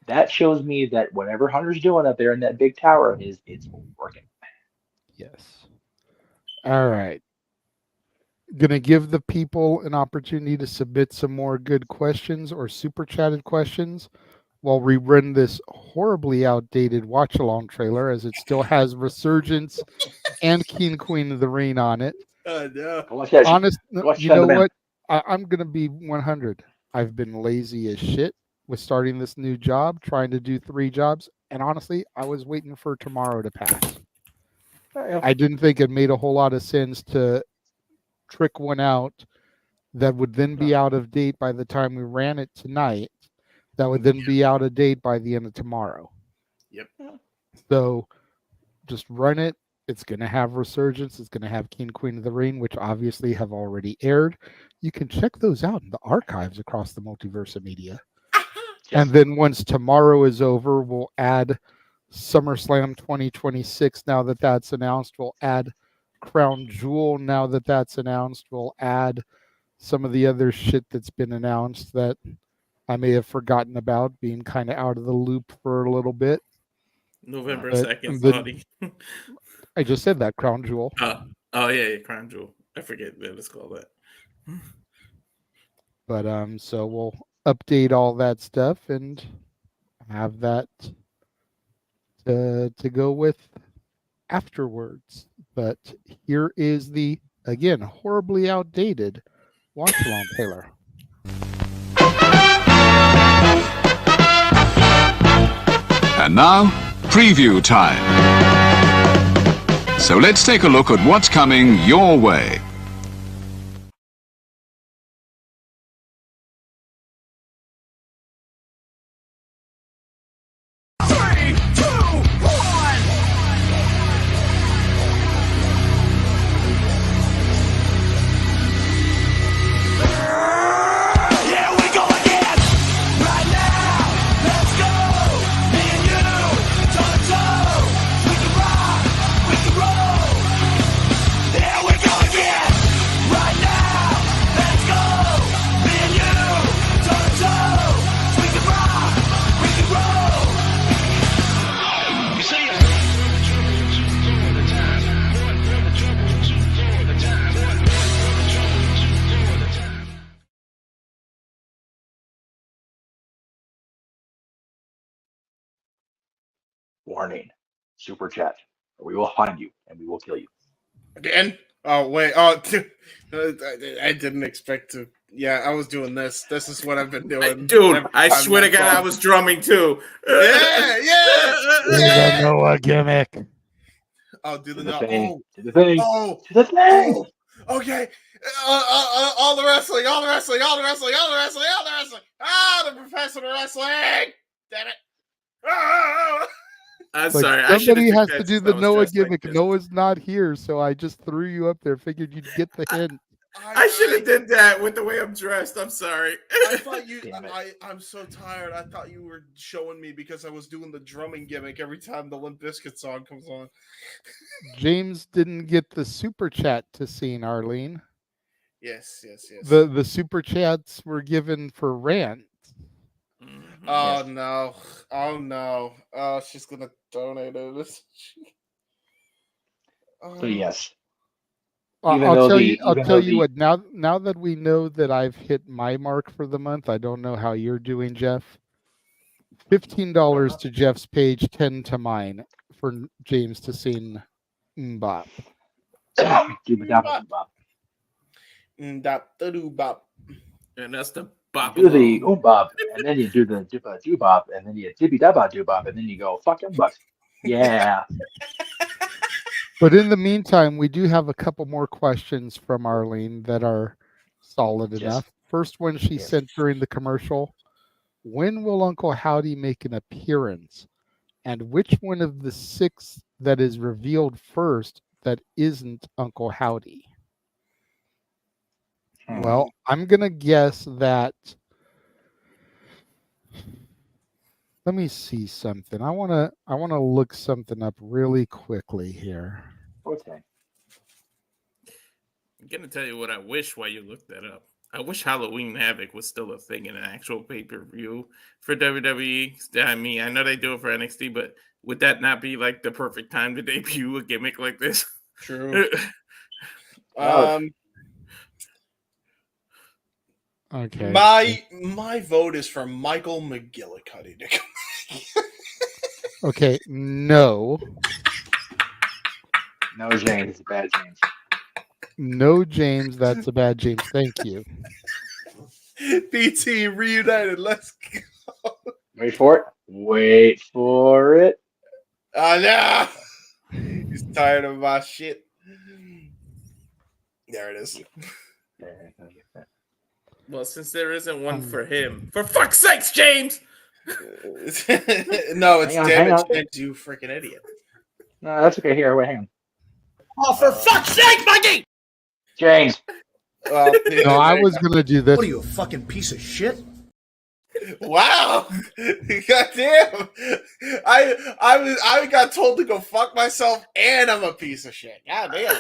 That shows me that whatever Hunter's doing up there in that big tower it's working. Yes. All right. Gonna give the people an opportunity to submit some more good questions or super chatted questions while we run this horribly outdated watch along trailer, as it still has Resurgence and King Queen of the Ring on it. No. Honest, you know what? I'm gonna be 100. I've been lazy as shit with starting this new job, trying to do 3 jobs, and honestly, I was waiting for tomorrow to pass. I didn't think it made a whole lot of sense to trick one out that would then be out of date by the time we ran it tonight, that would then be out of date by the end of tomorrow. Yep. So just run it. It's going to have Resurgence. It's going to have King Queen of the Ring, which obviously have already aired. You can check those out in the archives across the multiverse of media. And then once tomorrow is over, we'll add SummerSlam 2026 now that that's announced. We'll add Crown Jewel now that that's announced. We'll add some of the other shit that's been announced that I may have forgotten about, being kind of out of the loop for a little bit. November 2nd, Saudi. I just said that, Crown Jewel. Oh yeah, Crown Jewel. I forget that it's called that. But so we'll update all that stuff and have that to go with afterwards. But here is the, again, horribly outdated watch along trailer. And now, preview time. So let's take a look at what's coming your way. Warning, super chat. or we will find you and we will kill you. Again? Oh, wait. Oh, I didn't expect to. Yeah, I was doing this. This is what I've been doing. Dude, I swear to God, I was drumming too. Yeah. The Noah gimmick. Oh, do the thing. no. Do the thing. Oh. Do the thing. Oh, okay. All the wrestling. Ah, the professional wrestling. Damn it. Ah. I'm Like, sorry. I somebody should've has took to that do since the I was Noah dressed like gimmick. this. Noah's not here, so I just threw you up there. Figured you'd get the hint. I should have did that with the way I'm dressed. I'm sorry. I thought you. I'm so tired. I thought you were showing me because I was doing the drumming gimmick every time the Limp Bizkit song comes on. James didn't get the super chat to scene, Arlene. Yes. The super chats were given for rant. Oh no! Oh no! Oh, she's gonna donate it. So yes. I'll tell you what. Now that we know that I've hit my mark for the month, I don't know how you're doing, Jeff. $15 to Jeff's page, 10 to mine for James to sing Mbop. Bop. And that's the bop. Do the bop, and then you do the do bop, and then you dibby dabba do bop, and then you go fucking butt. Yeah. But in the meantime, we do have a couple more questions from Arlene that are solid enough. First one she sent during the commercial. When will Uncle Howdy make an appearance? And which one of the 6 that is revealed first that isn't Uncle Howdy? Well, I'm going to guess that. Let me see something. I want to look something up really quickly here. Okay. I'm gonna tell you what I wish while you look that up. I wish Halloween Havoc was still a thing in an actual pay-per-view for WWE. I mean, I know they do it for NXT, but would that not be like the perfect time to debut a gimmick like this? True. Okay. My vote is for Michael McGillicuddy to come. Okay, no. No, James. It's a bad James. No, James. That's a bad James. Thank you. BT reunited. Let's go. Wait for it. Wait for it. No. He's tired of my shit. There it is. Well, since there isn't one for him, for fuck's sakes, James! No, it's damage, James, you freaking idiot. No, that's okay. Here, wait, hang on. Oh, for fuck's sake, Mikey! James. Well, no, I was going to do this. What are you, a fucking piece of shit? Wow. Goddamn. I got told to go fuck myself and I'm a piece of shit. Goddamn.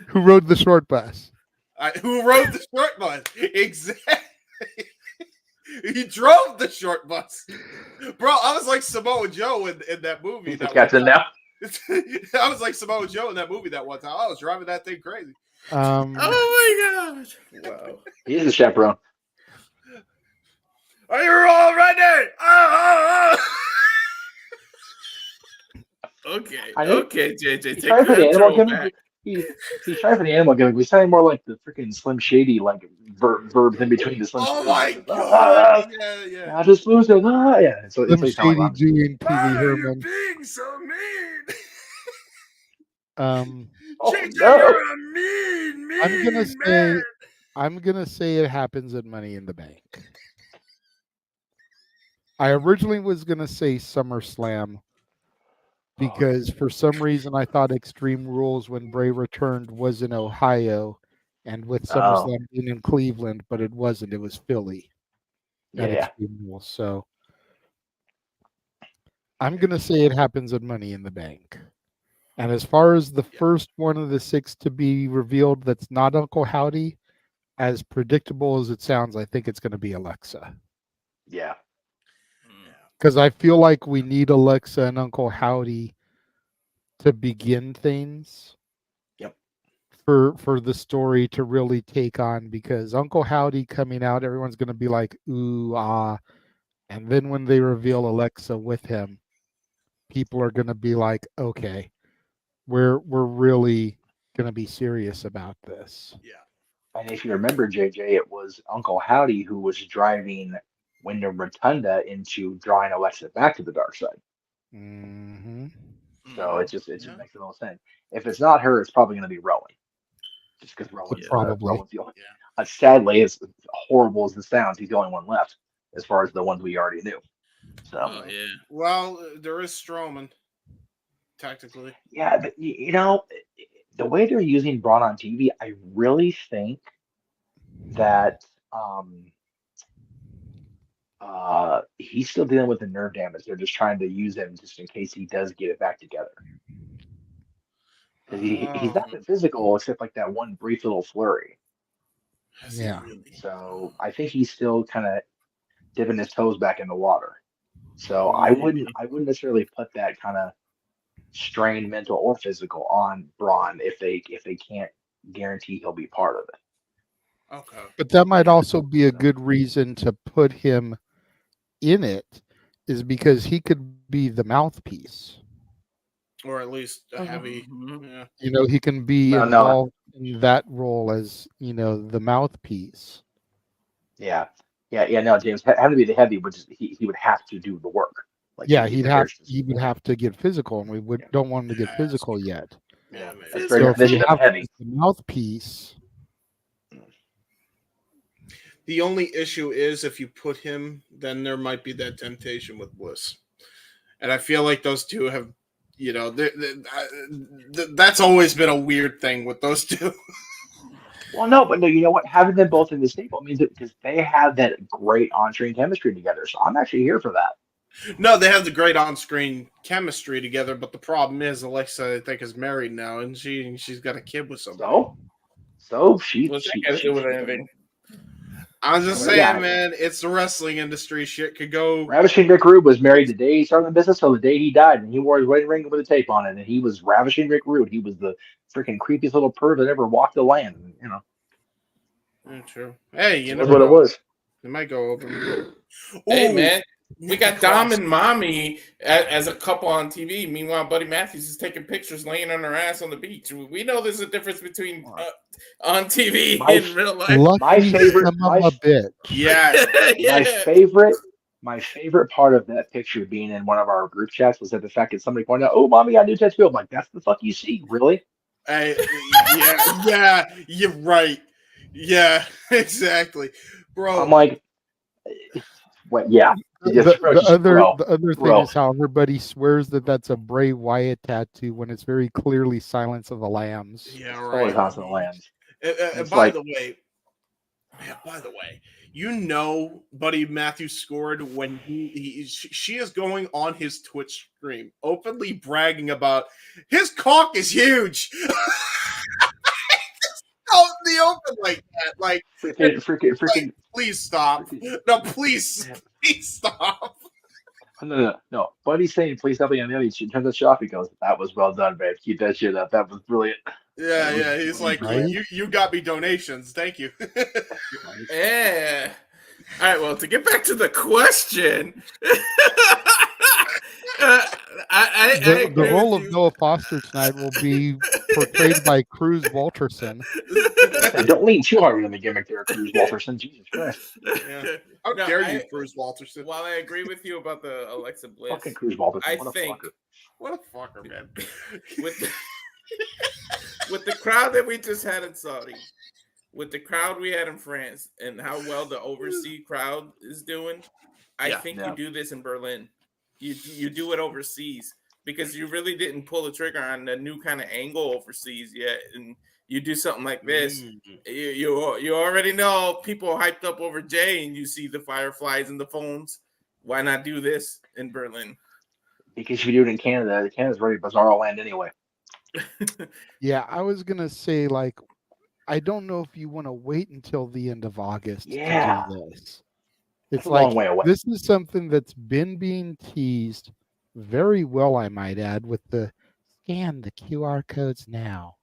Who rode the short bus? Who rode the short bus? Exactly. He drove the short bus. Bro, I was like Samoa Joe in that movie. He's the captain now. I was like Samoa Joe in that movie that one time. I was driving that thing crazy. Oh my god! Wow. He's the chaperone. Are you all ready? Okay. I think Okay, JJ. He's Take trying for the that animal throwback. gimmick. He's trying for the animal gimmick. He's sounding more like the freaking Slim Shady, like verbs in between the Slim. Oh Shady. my god! Yeah. I just lose it. Yeah. So Slim it's Shady like doing Pee Wee Herman. Being so mean. I'm gonna say it happens at Money in the Bank. I originally was gonna say SummerSlam because for some reason I thought Extreme Rules when Bray returned was in Ohio, and with SummerSlam being in Cleveland, but it wasn't. It was Philly. At Yeah. Extreme Rules. So I'm gonna say it happens at Money in the Bank. And as far as the first one of the 6 to be revealed that's not Uncle Howdy, as predictable as it sounds, I think it's going to be Alexa. Yeah. Because I feel like we need Alexa and Uncle Howdy to begin things. Yep. For the story to really take on, because Uncle Howdy coming out, everyone's going to be like, ooh, ah. And then when they reveal Alexa with him, people are going to be like, okay. we're really going to be serious about this. And if you remember, JJ, it was Uncle Howdy who was driving Wyndham Rotunda into drawing Alexa back to the dark side. Mm-hmm. So it just makes a little sense. If it's not her, it's probably going to be Rowan. Just because Rowan's the only. Sadly, as horrible as it sounds, he's the only one left as far as the ones we already knew. So Well, there is Strowman, tactically. yeah, but you know, the way they're using Braun on TV, I really think that he's still dealing with the nerve damage. They're just trying to use him just in case he does get it back together. Because he's not that physical except like that one brief little flurry. Yeah. So I think he's still kind of dipping his toes back in the water. So I wouldn't necessarily put that kind of strain, mental or physical, on Braun if they can't guarantee he'll be part of it. Okay. But that might also be a good reason to put him in it, is because he could be the mouthpiece. Or at least a heavy. Yeah. You know, he can be involved in that role as, you know, the mouthpiece. Yeah. No, James, having to be the heavy, which he would have to do the work. Like he would have to get physical, and we don't want him to get physical yet. Yeah, man. That's So very if you have heavy. the mouthpiece, The only issue is if you put him, then there might be that temptation with Bliss. And I feel like those two have, you know, that's always been a weird thing with those two. Well, no, but no, you know what? Having them both in the stable means that because they have that great on-screen chemistry together. So I'm actually here for that. No, they have the great on-screen chemistry together, but the problem is Alexa, I think, is married now, and she's got a kid with somebody. So she. What's that got to do with anything? I'm just saying, man, it's the wrestling industry. Shit could go. Ravishing Rick Rude was married the day he started the business, so the day he died, and he wore his wedding ring with a tape on it, and he was Ravishing Rick Rude. He was the freaking creepiest little perv that ever walked the land. You know. Yeah, true. Hey, you know That's what it was. It might go over. Hey, man, we got Dom and Mommy as a couple on TV. Meanwhile, Buddy Matthews is taking pictures laying on her ass on the beach. We know there's a difference between on TV and real life. My favorite. My favorite part of that picture being in one of our group chats was that the fact that somebody pointed out, "Oh, Mommy got a new tattoo." I'm like, "That's the fuck you see, really?" Yeah, you're right. Yeah, exactly, bro. I'm like, what? Yeah. The other thing is how everybody swears that that's a Bray Wyatt tattoo when it's very clearly Silence of the Lambs. Yeah, right. Silence of the Lambs. And by the way, you know, Buddy Matthews scored when she is going on his Twitch stream, openly bragging about his cock is huge. Out in the open like that, like freaking. Like, please stop! No, please stop! No. Buddy's saying, "Please stop being on the other." She turns the shot. He goes, "That was well done, babe. Keep that shit up. That was brilliant." Yeah. He's like, "You got me donations. Thank you." Yeah. All right. Well, to get back to the question, the role of Noah Foster tonight will be portrayed by Cruz Walterson. Don't lean too hard on the gimmick there, Cruz Walterson. Jesus Christ! Yeah. How dare you, Cruz Walterson? While I agree with you about the Alexa Bliss, fucking Cruz Walterson. I What a think fucker. What a fucker, man. With the crowd that we just had in Saudi, with the crowd we had in France, and how well the overseas crowd is doing, I think you do this in Berlin. You do it overseas because you really didn't pull the trigger on the new kind of angle overseas yet, and you do something like this. You already know people are hyped up over Jay, and you see the fireflies and the phones. Why not do this in Berlin? Because if you do it in Canada, Canada's very bizarre land anyway. Yeah, I was gonna say, like, I don't know if you want to wait until the end of August to do this. It's a like long way away. This is something that's been being teased very well, I might add, with the scan the QR codes now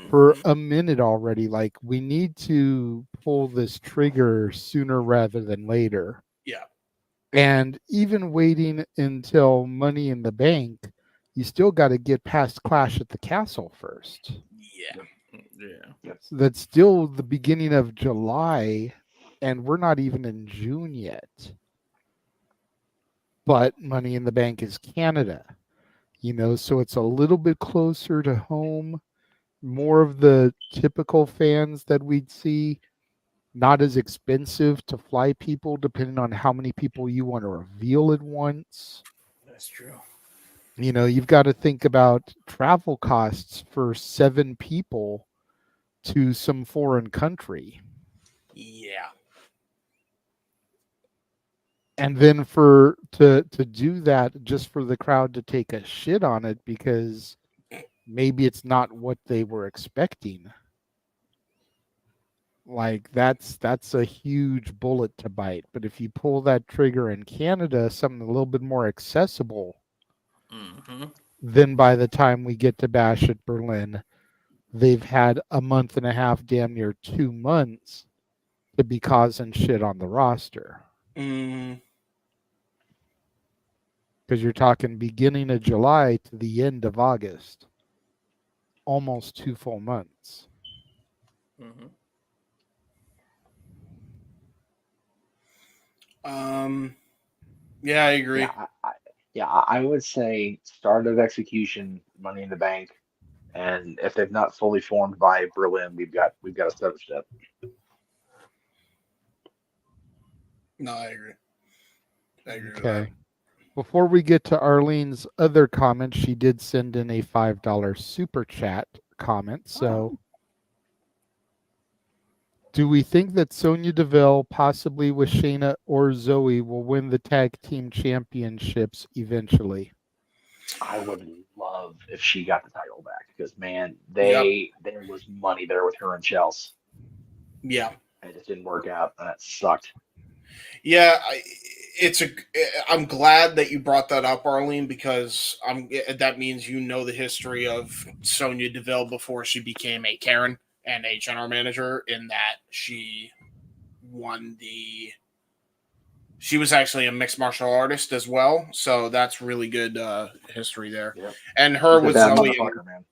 for a minute already. Like, we need to pull this trigger sooner rather than later. Yeah. And even waiting until Money in the Bank, you still got to get past Clash at the Castle first. Yeah. So that's still the beginning of July, and we're not even in June yet. But Money in the Bank is Canada, so it's a little bit closer to home. More of the typical fans that we'd see, not as expensive to fly people, depending on how many people you want to reveal at once. That's true. You've got to think about travel costs for 7 people to some foreign country. Yeah. And then to do that just for the crowd to take a shit on it because maybe it's not what they were expecting. Like that's a huge bullet to bite. But if you pull that trigger in Canada, something a little bit more accessible, then by the time we get to Bash at Berlin, they've had a month and a half, damn near 2 months to be causing shit on the roster. Because you're talking beginning of July to the end of August. Almost 2 full months. Yeah, I agree. I would say start of execution, Money in the Bank, and if they've not fully formed by Berlin, we've got a step. No, I agree. With Okay. that. Before we get to Arlene's other comment, she did send in a $5 super chat comment. So, do we think that Sonya Deville, possibly with Shayna or Zoe, will win the tag team championships eventually? I would love if she got the title back because man, there was money there with her and Chelsea. Yeah. And it didn't work out, and that sucked. Yeah, I'm glad that you brought that up, Arlene, because that means the history of Sonya Deville before she became a Karen and a general manager, in that she was actually a mixed martial artist as well, so that's really good history there. Yep. And her with Zoe, man.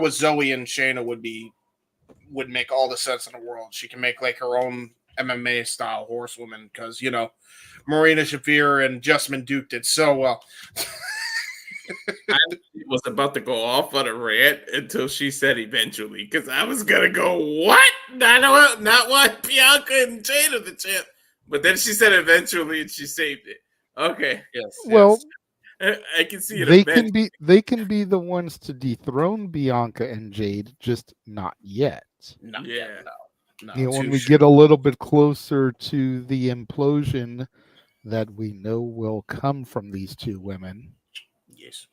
With Zoe and Shayna would make all the sense in the world. She can make like her own MMA style horsewoman because Marina Shafir and Justman Duke did so well. I was about to go off on a rant until she said eventually, because I was gonna go, what? Not what Bianca and Jade are the champ. But then she said eventually and she saved it. Okay. Yes. Well, I can see it. They can be the ones to dethrone Bianca and Jade, just not yet. No. When we get a little bit closer to the implosion that we know will come from these 2 women. Yes.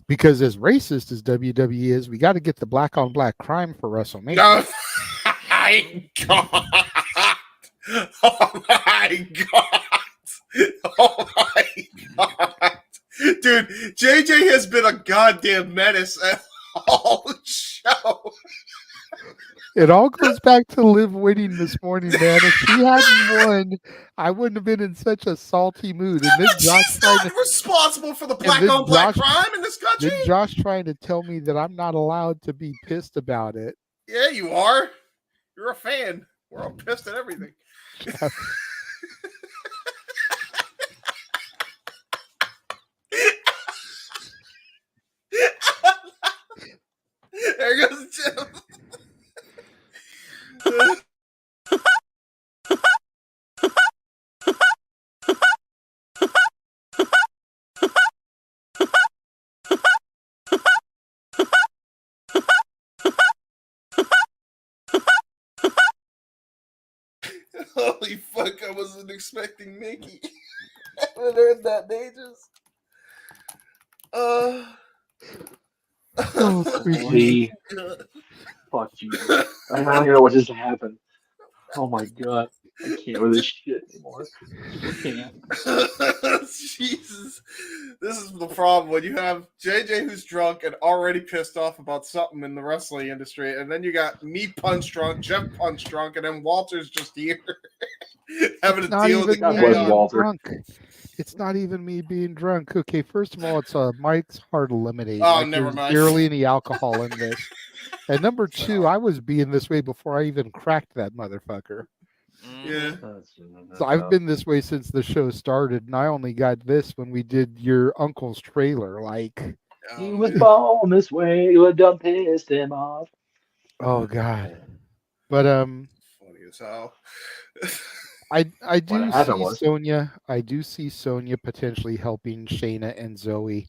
Because as racist as WWE is, we got to get the black on black crime for WrestleMania. Oh my God. Oh my God. Oh my God. Dude, JJ has been a goddamn menace at all show. It all goes back to Liv winning this morning, man. If she hadn't won, I wouldn't have been in such a salty mood. And then she's not responsible for the black on black crime in this country. Then Josh trying to tell me that I'm not allowed to be pissed about it. Yeah, you are. You're a fan. We're all pissed at everything. There goes Jim. Holy fuck, I wasn't expecting Mickey. I haven't heard that in ages. Sweet. Fuck you. I don't even know what just happened. Oh my God. I can't with this shit anymore. I can't. Jesus. This is the problem when you have JJ who's drunk and already pissed off about something in the wrestling industry, and then you got me punch drunk, Jeff punch drunk, and then Walter's just here. Having It's to not deal with even the me was being Walter. drunk. It's not even me being drunk. Okay, first of all, it's Mike's hard lemonade. Oh, Like, never there's mind. barely any alcohol in this. And number two, I was being this way before I even cracked that motherfucker. Yeah. So I've been this way since the show started, and I only got this when we did your uncle's trailer. Like, He was born this way. You done pissed him off. oh god. But Funny as hell. I What do happened see was- Sonya. I do see Sonya potentially helping Shayna and Zoe.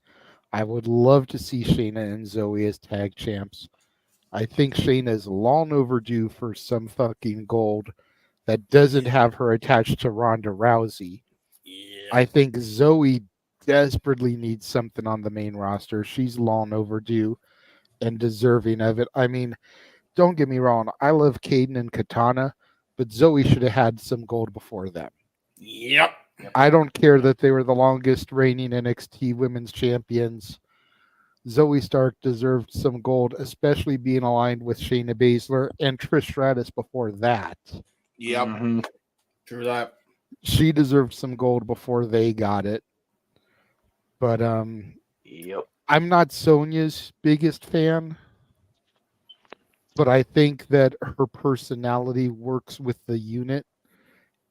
I would love to see Shayna and Zoe as tag champs. I think Shayna is long overdue for some fucking gold that doesn't have her attached to Ronda Rousey. I think Zoe desperately needs something on the main roster. She's long overdue and deserving of it. I mean, don't get me wrong. I love Caden and Katana, but Zoe should have had some gold before them. Yep. I don't care that they were the longest reigning NXT women's champions. Zoe Stark deserved some gold, especially being aligned with Shayna Baszler and Trish Stratus before that. Yep. Mm-hmm. True that. She deserved some gold before they got it. But Yep. I'm not Sonya's biggest fan, but I think that her personality works with the unit,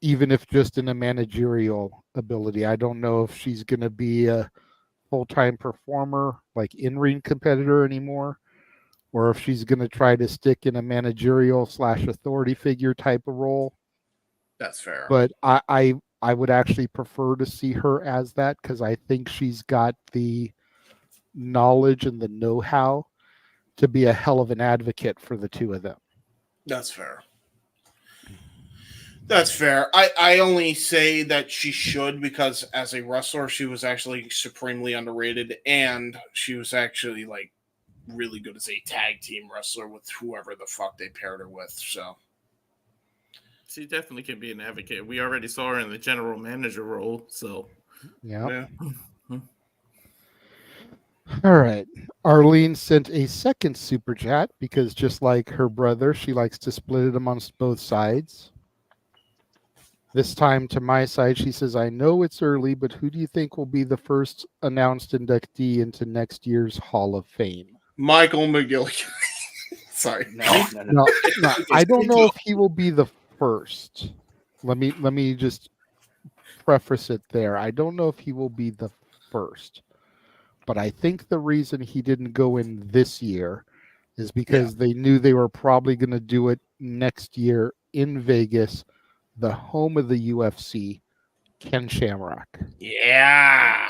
even if just in a managerial ability. I don't know if she's going to be a full-time performer, like in-ring competitor anymore, or if she's going to try to stick in a managerial / authority figure type of role. That's fair. But I would actually prefer to see her as that, because I think she's got the knowledge and the know-how to be a hell of an advocate for the two of them. That's fair. That's fair. I only say that she should because as a wrestler, she was actually supremely underrated, and she was actually like really good as a tag team wrestler with whoever the fuck they paired her with. So She definitely can be an advocate. We already saw her in the general manager role, so Yeah. All right. Arlene sent a second super chat because just like her brother, she likes to split it amongst both sides. This time to my side, she says, I know it's early, but who do you think will be the first announced inductee into next year's Hall of Fame? Michael McGillicuddy. Sorry. No, I don't know if he will be the first. Let me just preface it there. I don't know if he will be the first. But I think the reason he didn't go in this year is because they knew they were probably going to do it next year in Vegas, the home of the UFC, Ken Shamrock. Yeah.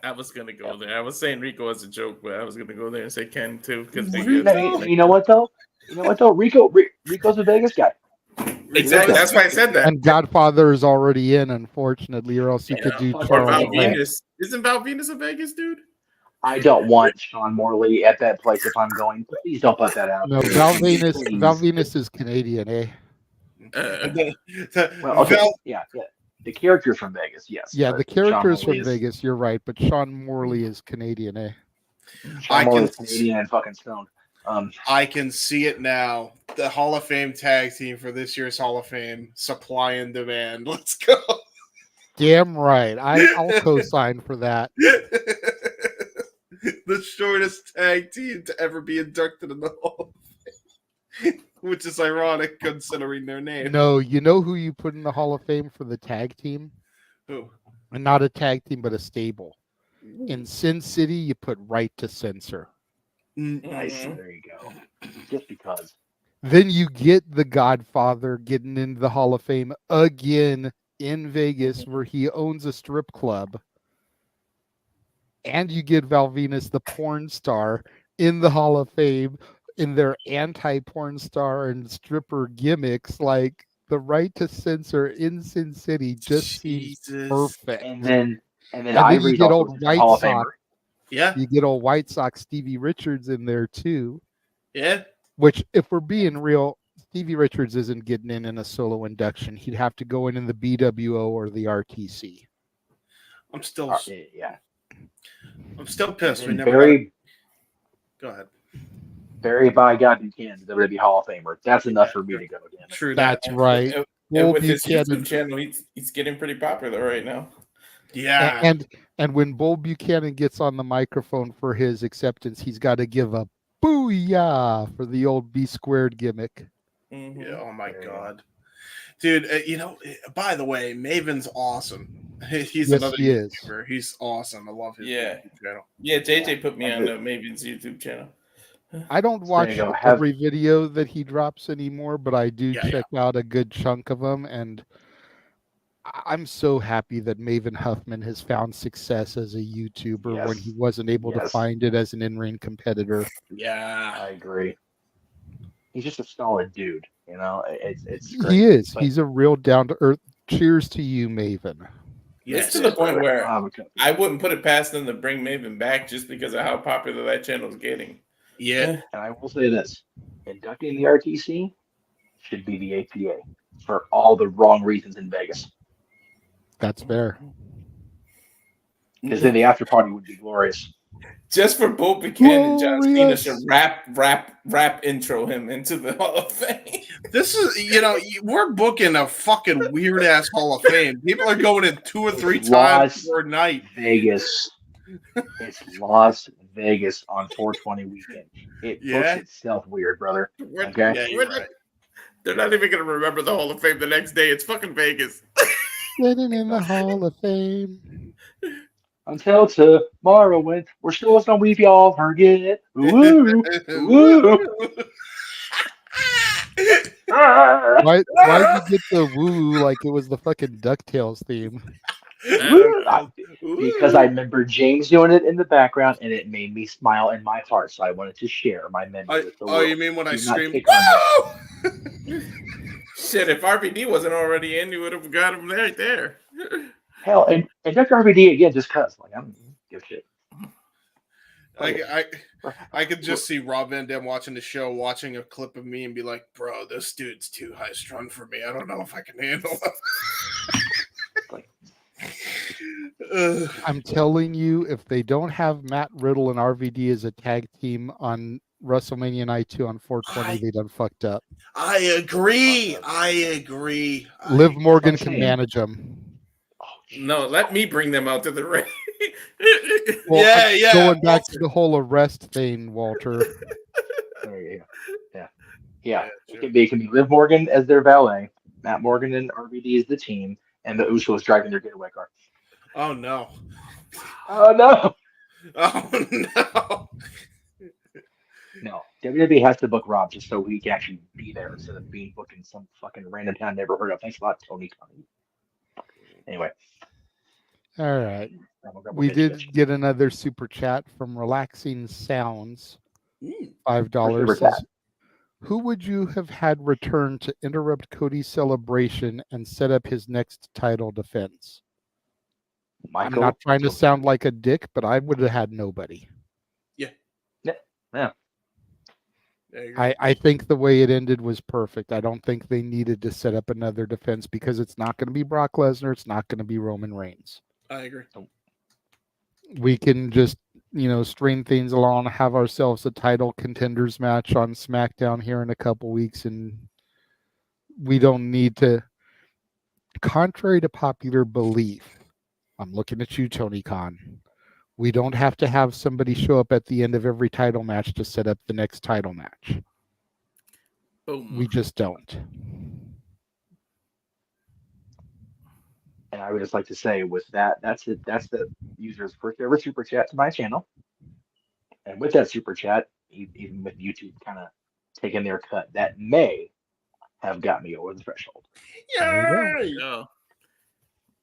I was gonna go there. I was saying Rico as a joke, but I was gonna go there and say Ken too. Because You know what though? Rico's a Vegas guy. Exactly. That's why I said that. And Godfather is already in, unfortunately, or else you could do Or Charles. Val Grant. Venus. Isn't Val Venus a Vegas dude? I don't want Sean Morley at that place if I'm going. Please don't put that out. No, Val Venus is Canadian, eh? Well, okay. Yeah. The character's from Vegas, yes. Yeah, but the character is Sean from Morley Vegas. You're right, but Sean Morley is Canadian, eh? Sean Morley's Canadian and fucking stoned. I can see it now. The Hall of Fame tag team for this year's Hall of Fame, supply and demand. Let's go. Damn right. I'll co-sign for that. The shortest tag team to ever be inducted in the Hall of Fame, which is ironic considering their name. No, you know who you put in the Hall of Fame for the tag team? Who? And not a tag team, but a stable. In Sin City, you put Right to Censor. Nice. There you go. Just because. Then you get the Godfather getting into the Hall of Fame again in Vegas, where he owns a strip club. And you get Val Venus, the porn star, in the Hall of Fame in their anti-porn star and stripper gimmicks. Like, the Right to Censor in Sin City just seems perfect. And then you Ivory's get also old a Hall White of Famer. Sox. Yeah. You get old White Sox Stevie Richards in there too. Yeah. Which, if we're being real, Stevie Richards isn't getting in a solo induction. He'd have to go in the BWO or the RTC. I'm still yeah. I'm still pissed. We And never Barry, Go ahead. Barry by God Buchanan, the WWE Hall of Famer. That's enough for me to go. Damn it. True. That's right. Bull with his Buchanan- YouTube channel, he's getting pretty popular right now. Yeah. And when Bull Buchanan gets on the microphone for his acceptance, he's got to give a booyah for the old B squared gimmick. Mm-hmm. Yeah, oh my god, dude! By the way, Maven's awesome. He's Yes, another he is. YouTuber. He's awesome. I love his Yeah. YouTube channel. Yeah, JJ put me on Maven's YouTube channel. I don't watch you go. every video that he drops anymore, but I do Yeah, check out a good chunk of them, and I'm so happy that Maven Huffman has found success as a YouTuber when he wasn't able to find it as an in-ring competitor. Yeah, I agree. He's just a solid dude, you know. It's great. He is. But He's a real down-to-earth. Cheers to you, Maven. It's to the point where I wouldn't put it past them to bring Maven back just because of how popular that channel is getting. Yeah. And I will say this: inducting the RTC should be the APA for all the wrong reasons in Vegas. That's fair. Because then the after party would be glorious. Just for Bull Buchanan and John Cena should rap intro him into the Hall of Fame. This is, we're booking a fucking weird ass Hall of Fame. People are going in 2 or 3 times per night. Vegas. It's Las Vegas on 420 weekend. It books itself weird, brother. Okay. They're not even going to remember the Hall of Fame the next day. It's fucking Vegas. Sitting in the Hall of Fame. Until tomorrow when we're still gonna weave y'all forget. Woo! Woo! Why'd you get the woo like it was the fucking DuckTales theme? Because I remember James doing it in the background and it made me smile in my heart. So I wanted to share my memory with the world. You mean when I Do not screamed? pick on me. Shit, if RVD wasn't already in, you would have got him right there. Hell, and Dr. RVD again, just cause I don't give a shit. I could just see Rob Van Dam watching the show, watching a clip of me, and be like, "Bro, this dude's too high strung for me. I don't know if I can handle it." I'm telling you, if they don't have Matt Riddle and RVD as a tag team on WrestleMania Night 2 on 420, they done fucked up. I agree. Liv Morgan can manage them. No, let me bring them out to the ring. Well, going back to the whole arrest thing, Walter. Yeah. It can be Liv Morgan as their valet, Matt Morgan and RVD as the team, and the Usos driving their getaway car. Oh no! Oh no! Oh no! No, WWE has to book Rob just so he can actually be there instead of being booked in some fucking random town I never heard of. Thanks a lot, Tony Khan. Anyway. All right. We did get another super chat from Relaxing Sounds. $5 says, who would you have had return to interrupt Cody's celebration and set up his next title defense? I'm not trying to sound like a dick, but I would have had nobody. Yeah. I think the way it ended was perfect. I don't think they needed to set up another defense because it's not going to be Brock Lesnar. It's not going to be Roman Reigns. I agree. We can just, string things along, have ourselves a title contenders match on SmackDown here in a couple weeks, and we don't need to. Contrary to popular belief, I'm looking at you, Tony Khan. We don't have to have somebody show up at the end of every title match to set up the next title match. Boom. We just don't. And I would just like to say with that, that's it. That's the user's first ever super chat to my channel. And with that super chat, even with YouTube kind of taking their cut, that may have got me over the threshold. Yeah,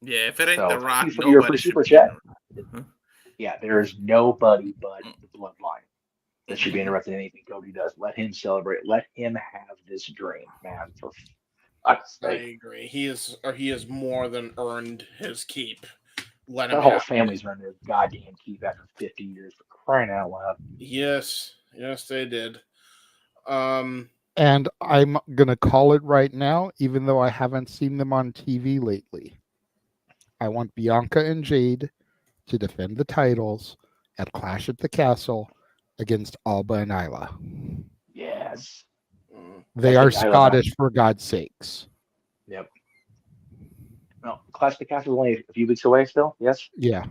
if it ain't So, The Rock, thank you for your nobody first should super be chat. in it. Yeah, there's nobody but the bloodline that should be interrupting anything Cody does. Let him celebrate. Let him have this dream, man. For fuck's I sake. agree. He has more than earned his keep. Let him The whole have it. family's earned their goddamn keep after 50 years, for crying out loud. Yes, they did. And I'm going to call it right now, even though I haven't seen them on TV lately. I want Bianca and Jade to defend the titles at Clash at the Castle against Alba and Isla. Yes. They are Scottish, for God's sakes. Yep. Clash of the Castle is only a few weeks away still. Yes. Yeah.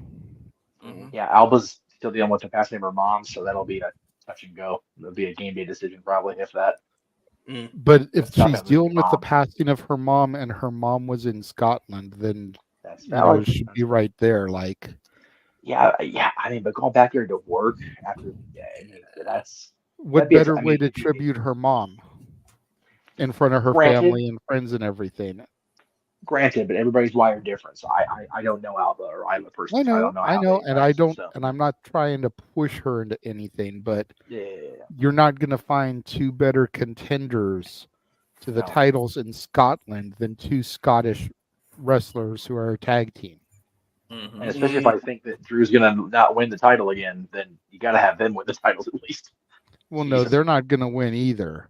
Yeah, Alba's still dealing with the passing of her mom, so that'll be a touch and go. It'll be a game day decision probably, if that. But if That's tough she's having dealing with the mom. passing of her mom and her mom was in Scotland, then That's you know, valid. it should be right there. Like, Yeah. I mean, but going back there to work after, that's what that'd be better way to tribute her mom in front of her Granted. family and friends and everything? Granted, but everybody's wired different. So I don't know Alba or Isla personally. So I don't know. I how know, they and I rest, don't, so. and I'm not trying to push her into anything, but Yeah. you're not going to find two better contenders to the No. titles in Scotland than two Scottish wrestlers who are a tag team. And especially if I think that Drew's gonna not win the title again, then you got to have them win the titles at least. Well, no, they're not going to win either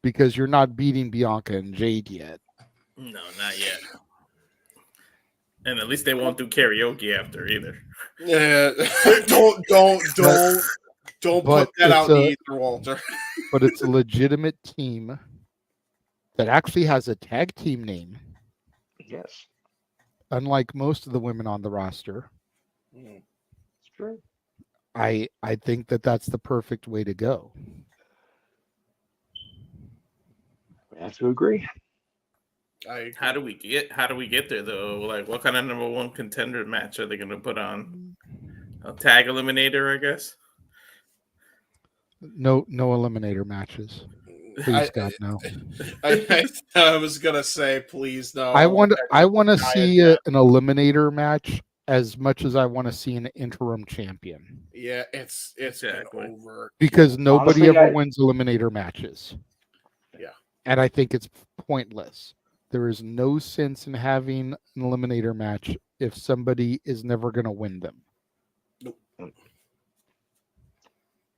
because you're not beating Bianca and Jade yet. No, not yet. And at least they won't do karaoke after either. Yeah, don't But put that out in it's the a- ether, Walter. But it's a legitimate team that actually has a tag team name, Yes, unlike most of the women on the roster. it's true. I think that that's the perfect way to go. I have to agree. How do we get there though? Like, what kind of number one contender match are they going to put on? A tag eliminator, I guess. No eliminator matches. Please, God, no. I was gonna say, please no. I want to Giant see an eliminator match as much as I want to see an interim champion, Yeah, it's been over. because nobody Honestly, ever guys- wins eliminator matches. Yeah. And I think it's pointless. There is no sense in having an eliminator match if somebody is never going to win them. And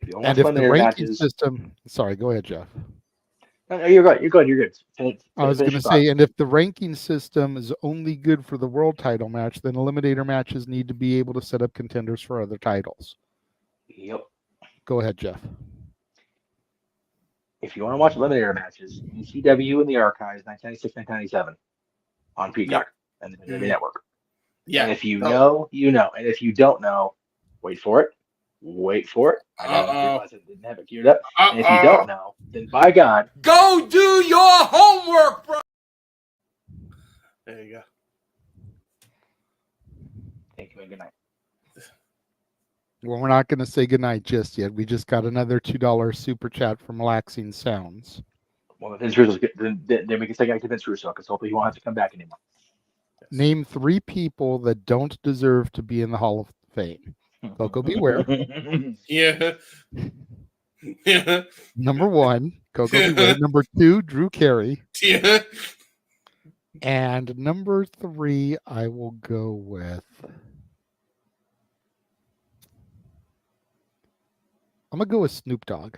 if the eliminator ranking matches- system, sorry, go ahead, Jeff. No, you're good. You're good. You're good. I was going Finish to your say, and if the ranking system is only good for the world title match, then eliminator matches need to be able to set up contenders for other titles. Yep. Go ahead, Jeff. If you want to watch eliminator matches, ECW in the archives, 1996, 1997, on Peacock and the WWE Mhm. Network. Yeah. And if you know, you know. And if you don't know, wait for it. Wait for it. I didn't realize I didn't have it queued up. And if you don't know, then by God, Go do your homework, bro. There you go. thank you and good night. Well, we're not going to say goodnight just yet. We just got another $2 super chat from Relaxing Sounds. Well, if Vince Russo's good, then we can say goodnight to Vince Russo because hopefully he won't have to come back anymore. Name 3 people that don't deserve to be in the Hall of Fame. Coco Beware. Yeah. Yeah. Number 1, Coco Beware. Number 2, Drew Carey. Yeah. And number 3, I will go with. I'm going to go with Snoop Dogg.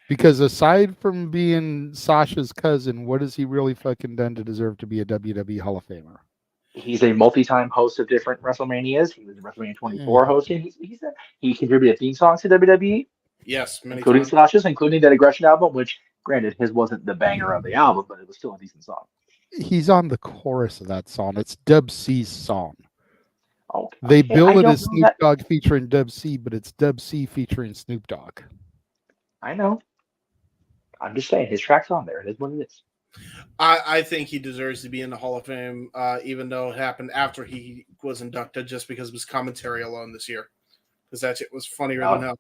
Because aside from being Sasha's cousin, what has he really fucking done to deserve to be a WWE Hall of Famer? He's a multi-time host of different WrestleManias. He was a WrestleMania 24 hosting. He contributed theme songs to WWE, Yes, many including times. Sasha's, including that Aggression album, which, granted, his wasn't the banger of the album, but it was still a decent song. He's on the chorus of that song. It's Dub C's song. Oh, They okay, bill I it don't as know Snoop that. Dogg featuring Dub C, but it's Dub C featuring Snoop Dogg. I know. I'm just saying, his track's on there. It is what it is. I think he deserves to be in the Hall of Fame, even though it happened after he was inducted, just because of his commentary alone this year. Because that shit was funnier than hell.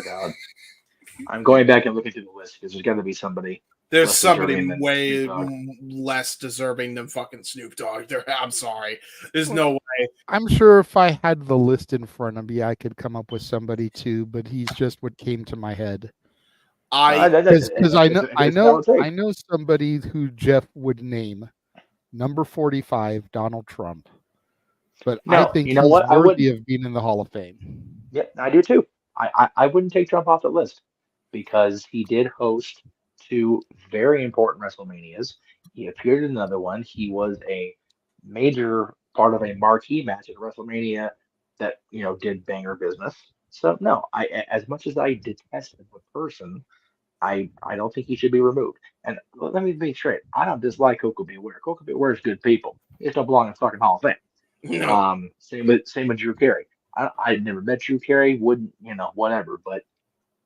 God. I'm going back and looking through the list because there's got to be somebody. There's less somebody deserving than way Snoop Dogg. less deserving than fucking Snoop Dogg. I'm sorry. There's no way. I'm sure if I had the list in front of me, I could come up with somebody too, but he's just what came to my head. Because I know somebody who Jeff would name number 45, Donald Trump. But I No, think you know he's what? I worthy wouldn't. of being in the Hall of Fame. Yep, I do too. I wouldn't take Trump off the list because he did host 2 very important WrestleManias. He appeared in another one. He was a major part of a marquee match at WrestleMania that did banger business. So no, as much as I detest him as a person, I don't think he should be removed. And let me be straight. I don't dislike Coco Beware. Coco Beware is good people. He just don't belong in the fucking Hall of Fame. No. Same with Drew Carey. I never met Drew Carey. Wouldn't whatever. But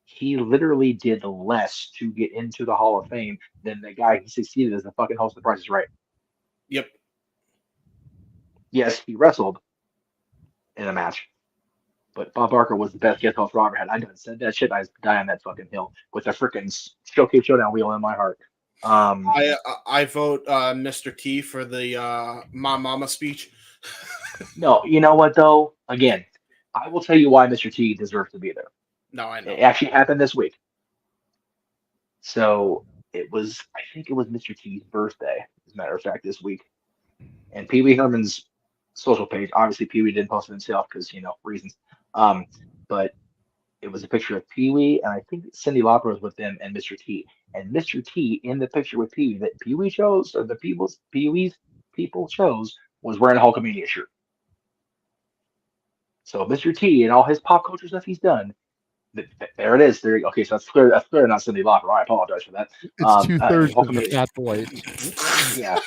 he literally did less to get into the Hall of Fame than the guy he succeeded as the fucking host of The Price is Right. Yep. Yes, he wrestled in a match. But Bob Barker was the best guest host Robert had. I done said that shit. I die on that fucking hill with a freaking Showcase Showdown wheel in my heart. I vote Mr. T for the My Mama speech. No, you know what though? Again, I will tell you why Mr. T deserves to be there. No, I know. It actually happened this week. So I think it was Mr. T's birthday, as a matter of fact, this week. And Pee Wee Herman's social page, obviously Pee Wee didn't post it himself because, reasons. But it was a picture of Pee Wee, and I think Cyndi Lauper was with them and Mr. T. And Mr. T in the picture with Pee Wee that Pee Wee chose, or the Pee Wee's people chose, was wearing a Hulkamania shirt. So Mr. T and all his pop culture stuff he's done, there it is. There, okay, so that's clear not Cyndi Lauper. I apologize for that. It's 2/3 of the Fat Boys. Yeah.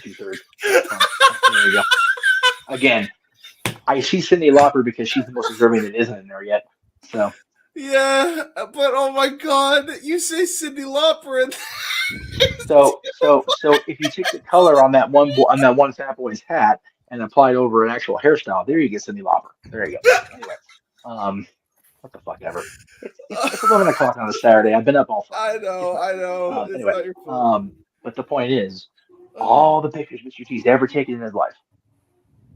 2/3. There you go. Again, I see Cyndi Lauper because she's the most deserving that isn't in there yet. So Yeah, but oh my god, you say Cyndi Lauper and so if you take the color on that one Fat Boy's hat and apply it over an actual hairstyle, there you get Cyndi Lauper. There you go. Anyway, what the fuck ever. It's 11 o'clock on a Saturday. I've been up all I know. It's anyway, not your fault. but the point is, all the pictures Mr. T's ever taken in his life,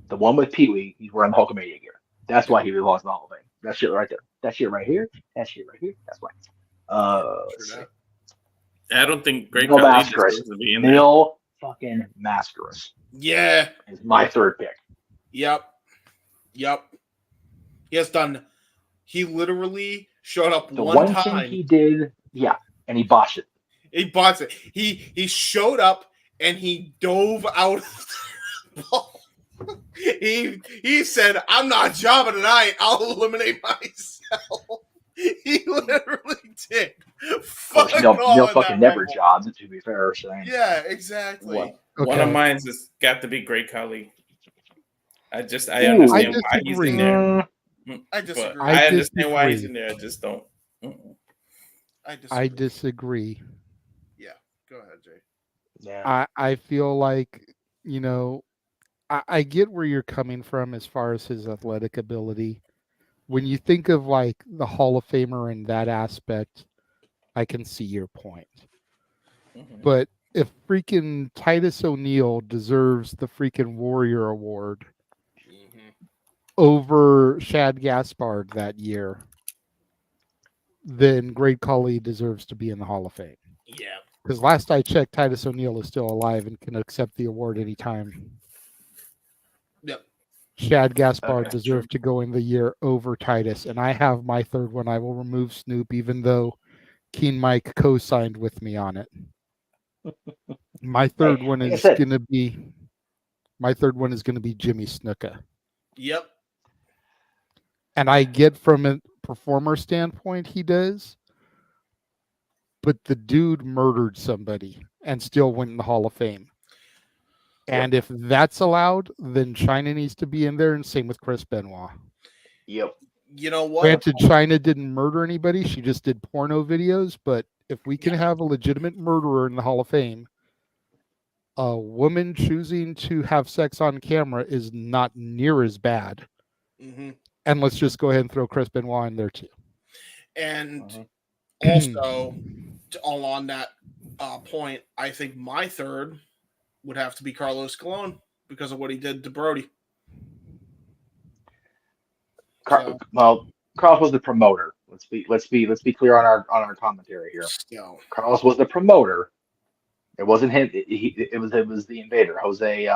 the one with Pee Wee, he's wearing the Hulkamania gear. That's why he belongs in the Hall of Fame. That shit right there. That shit right here. That shit right here. That's why. Let's see. I don't think Great Neil Khali Mascaras. deserves to be in there. Neil fucking Mascaras Yeah. is my third pick. Yep. He literally showed up The one one time. thing he did, and he botched it. He bought it. He showed up and he dove out of the ball. He said, "I'm not jobbing tonight. I'll eliminate myself." He literally did. Neil fucking never jobbed, to be fair. So. Yeah, exactly. One of mine has got to be Great Khali. I understand why he's in there. I disagree. I understand why he's in there. I just don't. I disagree. Yeah, go ahead, Jay. Yeah. I feel like, I get where you're coming from as far as his athletic ability. When you think of like the Hall of Famer in that aspect, I can see your point. Mm-hmm. But if freaking Titus O'Neil deserves the freaking Warrior Award over Shad Gaspard that year, then Great Khali deserves to be in the Hall of Fame. Yeah. Because last I checked, Titus O'Neil is still alive and can accept the award anytime. Yep. Shad Gaspard deserved to go in the year over Titus, and I have my third one. I will remove Snoop, even though Keen Mike co-signed with me on it. My third one is going to be Jimmy Snuka. Yep. And I get from a performer standpoint he does, but the dude murdered somebody and still went in the Hall of Fame. And if that's allowed, then China needs to be in there, and same with Chris Benoit. Yep. You know what? Granted, China didn't murder anybody. She just did porno videos. But if we can have a legitimate murderer in the Hall of Fame, a woman choosing to have sex on camera is not near as bad. Mm-hmm. And let's just go ahead and throw Chris Benoit in there too. And also, all on that point, I think my third would have to be Carlos Colon because of what he did to Brody. Well, Carlos was the promoter. Let's be clear on our commentary here. Carlos was the promoter. It wasn't him. It was the invader, Jose.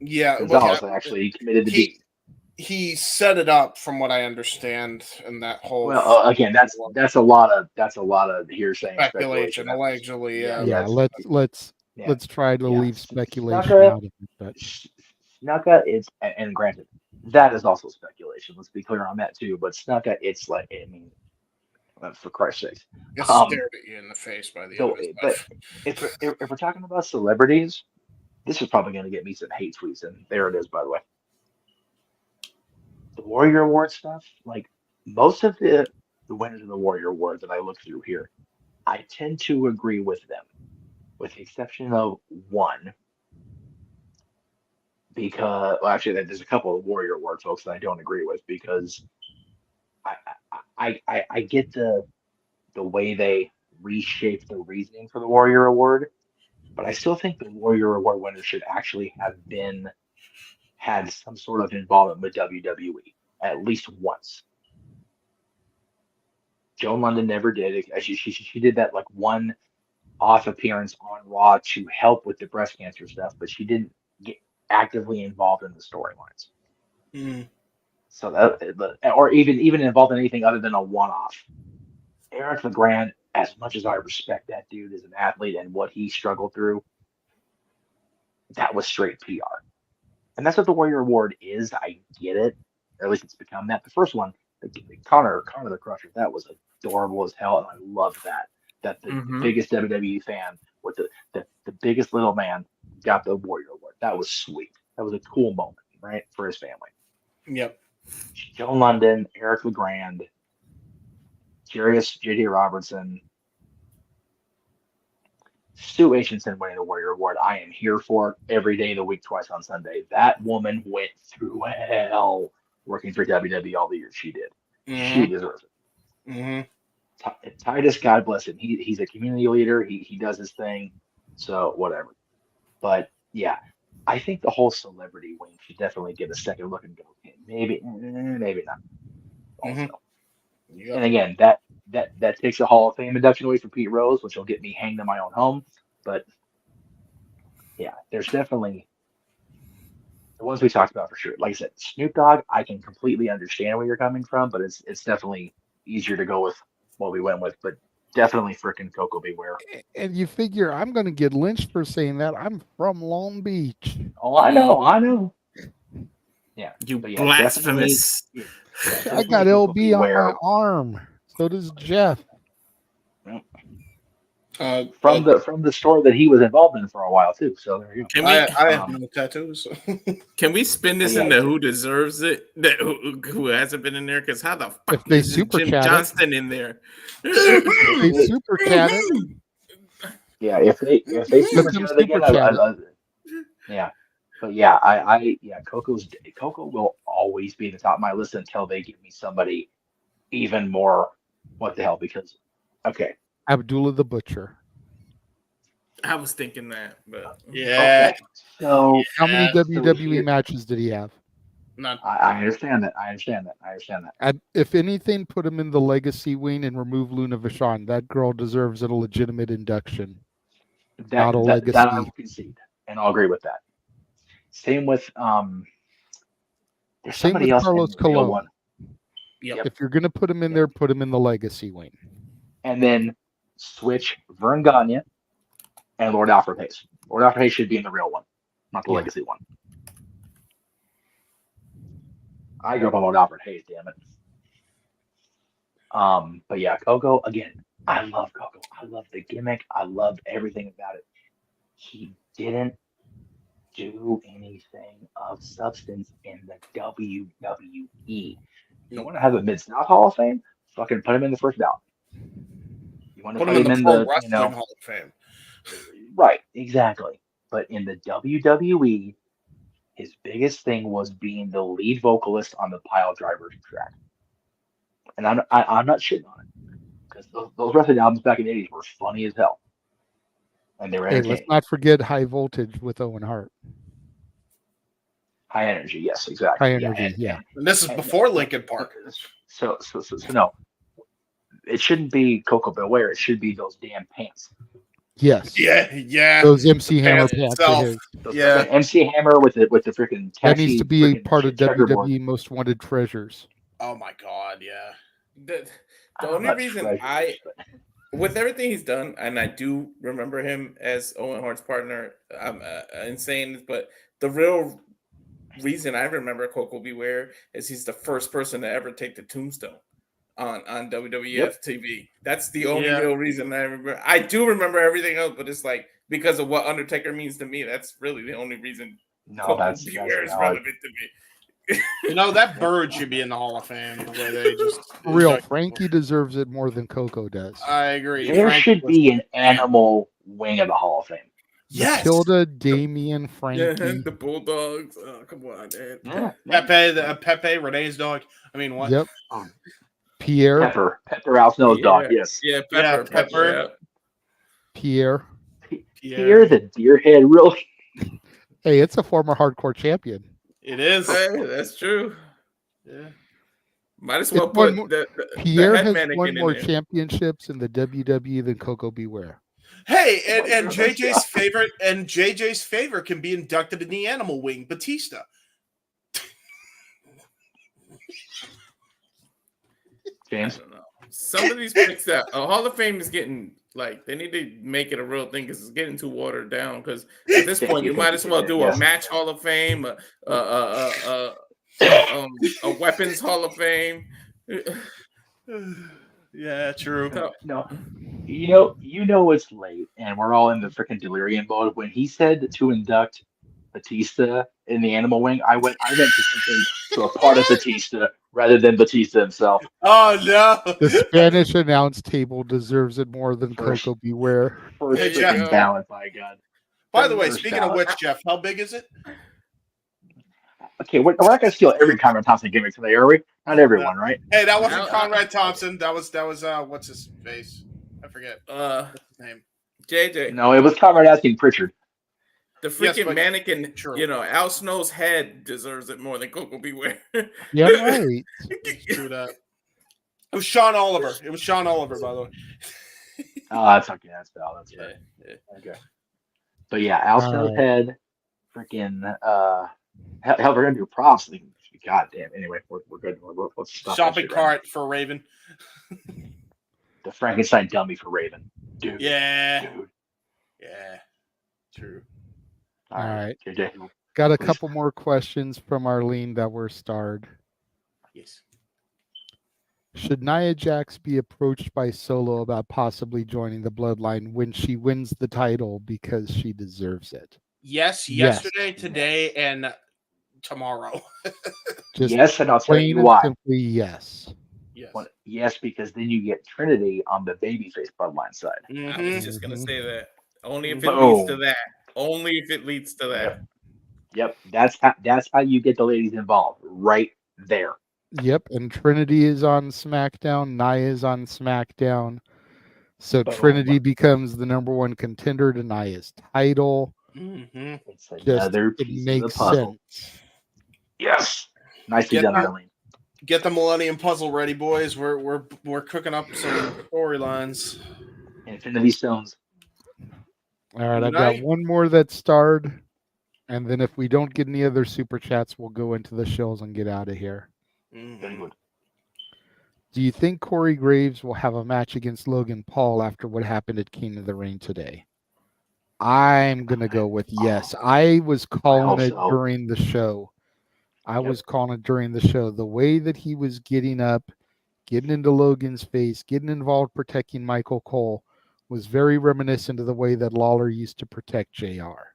Gonzalez that actually committed the deed. He set it up, from what I understand, in that whole. Well, again, that's a lot of hearsay, speculation. Allegedly, yeah. Yeah, let's try to leave speculation out of it. But Snuka is, and granted, that is also speculation. Let's be clear on that too. But Snuka, it's like, For Christ's sake. Get stared at you in the face by the end of his life. If we're talking about celebrities, this is probably going to get me some hate tweets, and there it is, by the way. The Warrior Award stuff, like most of the winners of the Warrior Award that I look through here, I tend to agree with them, with the exception of one. Because, well, actually, there's a couple of Warrior Award folks that I don't agree with because I get the way they reshape the reasoning for the Warrior Award, but I still think the Warrior Award winner should actually have had some sort of involvement with WWE at least once. Joan London never did. She did that like one off appearance on Raw to help with the breast cancer stuff, but she didn't get actively involved in the storylines. So that, or even involved in anything other than a one-off. Eric LeGrand, as much as I respect that dude as an athlete and what he struggled through, that was straight PR. And that's what the Warrior Award is. I get it. Or at least it's become that. The first one, Connor the Crusher, that was adorable as hell, and I love that. That the biggest WWE fan with the biggest little man got the Warrior Award. That was sweet. That was a cool moment, right, for his family. Yep. Joan London, Eric LeGrand, Jarius J.J. Robertson, Stu Aitchison winning the Warrior Award. I am here for it every day of the week, twice on Sunday. That woman went through hell working for WWE all the years she did. She deserves it. Titus, God bless him. He's a community leader. He does his thing. So whatever. But yeah, I think the whole celebrity wing should definitely get a second look and go, okay, maybe not. Also. And again, that takes a Hall of Fame induction away from Pete Rose, which will get me hanged in my own home. But yeah, there's definitely the ones we talked about for sure. Like I said, Snoop Dogg, I can completely understand where you're coming from, but it's definitely easier to go with what we went with. But definitely frickin' Coco Beware. And you figure I'm going to get lynched for saying that. I'm from Long Beach. Oh, I know. Yeah. You yeah, blasphemous. I got LB on my arm. So does Jeff. From the store that he was involved in for a while too. So there you go. I have no tattoos. Can we spin this into who deserves it? Who hasn't been in there? Because how the fuck if they is super Jim Johnston in there? If they super cat it. Yeah, if they super cat it again, yeah. But yeah, Coco will always be at the top of my list until they give me somebody even more. What the hell? Because okay. Abdullah the Butcher. I was thinking that, but yeah. Okay. So how many WWE matches did he have? None. I understand that. If anything, put him in the legacy wing and remove Luna Vachon. That girl deserves a legitimate induction. Not a legacy. That I will concede, and I'll agree with that. Same with there's somebody else. Carlos Colon. Yep. If you're gonna put him in there, put him in the legacy wing. And then switch Vern Gagne and Lord Alfred Hayes. Lord Alfred Hayes should be in the real one, not the legacy one. I grew up on Lord Alfred Hayes, damn it. But yeah, Coco, again, I love Coco. I love the gimmick. I love everything about it. He didn't do anything of substance in the WWE. You want to have a Mid-South Hall of Fame? Fucking put him in the first ballot. You want to put him in the Wrestling Hall of Fame. Right, exactly. But in the WWE, his biggest thing was being the lead vocalist on the Pile Drivers track. And I'm not shitting on it. Because those wrestling albums back in the 80s were funny as hell. And they were entertaining. Let's not forget High Voltage with Owen Hart. High Energy, yes, exactly. High Energy, yeah. And this is before Linkin Park. So no. It shouldn't be Coco Beware. It should be those damn pants. Yes. Yeah. Those MC Hammer pants. Yeah. MC Hammer with the freaking. That needs to be a part of WWE Most Wanted Treasures. Oh my God, yeah. The only reason with everything he's done, and I do remember him as Owen Hart's partner, I'm insane, but the real reason I remember Coco Beware is he's the first person to ever take the tombstone. on WWF TV. That's the only real reason I remember. I do remember everything else, but it's like because of what Undertaker means to me. That's really the only reason. No, that's Beware is relevant to me. You know, that bird should be in the Hall of Fame. The way they just For real, Frankie deserves it more than Coco does. I agree. There should be an animal wing of the Hall of Fame. Yes. Matilda, Damien, Frankie. The Bulldogs. Oh, come on, man. Pepe, Renee's dog. I mean, what? Yep. Pierre. Pepper Al Snow's dog. Yes. Yeah, Pepper. Pierre. Pierre the Deerhead, really? Hey, it's a former hardcore champion. It is. Hey, that's true. Yeah. Might as well It's put one the Pierre head has mannequin won in more there. championships in the WWE than Coco Beware. Hey, and JJ's favorite can be inducted in the animal wing, Batista. James? I don't know. Some of these picks that Hall of Fame is getting like they need to make it a real thing because it's getting too watered down. Because at this point, you might as well do a match Hall of Fame, a weapons Hall of Fame. Yeah, true. No, you know it's late, and we're all in the freaking delirium mode. When he said to induct Batista in the animal wing, I went to something to a part of Batista rather than Batista himself. Oh no! The Spanish announce table deserves it more than Coco Beware. Hey, Jeff. Balance, by God. By the way, First speaking ballot. of which, Jeff, how big is it? Okay, we're not gonna steal every Conrad Thompson gimmick today, are we? Not everyone, right? Hey, that wasn't Conrad Thompson. That was what's his face? I forget. What's his name? JJ. No, it was Conrad asking Pritchard. The freaking but- mannequin, Al Snow's head deserves it more than Coco Beware. Yeah, right. True that. It was Sean Oliver. By the way. Oh, that's okay. That's Val. That's right. Yeah. Okay. But yeah, Al Snow's head, freaking hell, we're gonna do props. God damn. Anyway, we're good. Let's stop. Shopping cart for Raven. The Frankenstein dummy for Raven. Dude. Yeah. Dude. Yeah. True. All right. JJ. Got a couple more questions from Arlene that were starred. Yes. Should Nia Jax be approached by Solo about possibly joining the Bloodline when she wins the title because she deserves it? Yes, Yes. yesterday, today, and tomorrow. Just Yes, and I'll tell plain you and why. simply yes. Yes. Yes, because then you get Trinity on the babyface bloodline side. I was just gonna say that. Only if it Boom. leads to that. Only if it leads to that. Yep, that's how you get the ladies involved, right there. Yep, and Trinity is on SmackDown. Nia is on SmackDown. So Boom. Trinity becomes the number one contender to Nia's title. Mm-hmm. It's Just another it piece of makes the puzzle. sense. Yes, nicely Get done, the- Arlene. Get the Millennium Puzzle ready, boys. We're cooking up some storylines. Infinity Stones. All right, I've got Night. one more that's starred. And then if we don't get any other super chats, we'll go into the shows and get out of here. Very good. Do you think Corey Graves will have a match against Logan Paul after what happened at King of the Ring today? I'm going to go with yes. I was calling hope it so. during the show. The way that he was getting up, getting into Logan's face, getting involved protecting Michael Cole was very reminiscent of the way that Lawler used to protect JR.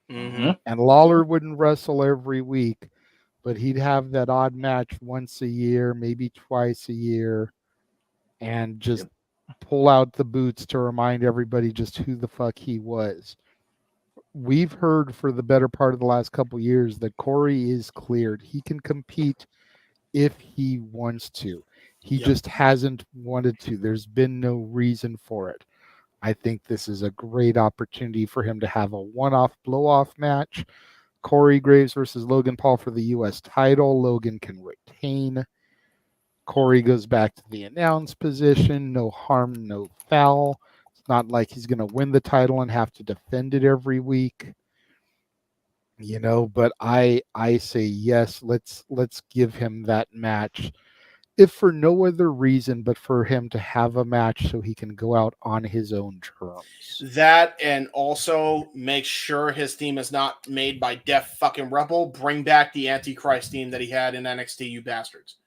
Mm-hmm. And Lawler wouldn't wrestle every week, but he'd have that odd match once a year, maybe twice a year, and just pull out the boots to remind everybody just who the fuck he was. We've heard for the better part of the last couple years that Corey is cleared. He can compete if he wants to. He just hasn't wanted to. There's been no reason for it. I think this is a great opportunity for him to have a one-off blow-off match. Corey Graves versus Logan Paul for the U.S. title. Logan can retain. Corey goes back to the announce position. No harm, no foul. It's not like he's going to win the title and have to defend it every week. You know, but I say yes, let's give him that match. If for no other reason but for him to have a match so he can go out on his own terms. That, and also make sure his team is not made by Def fucking Rebel. Bring back the Antichrist team that he had in NXT, you bastards.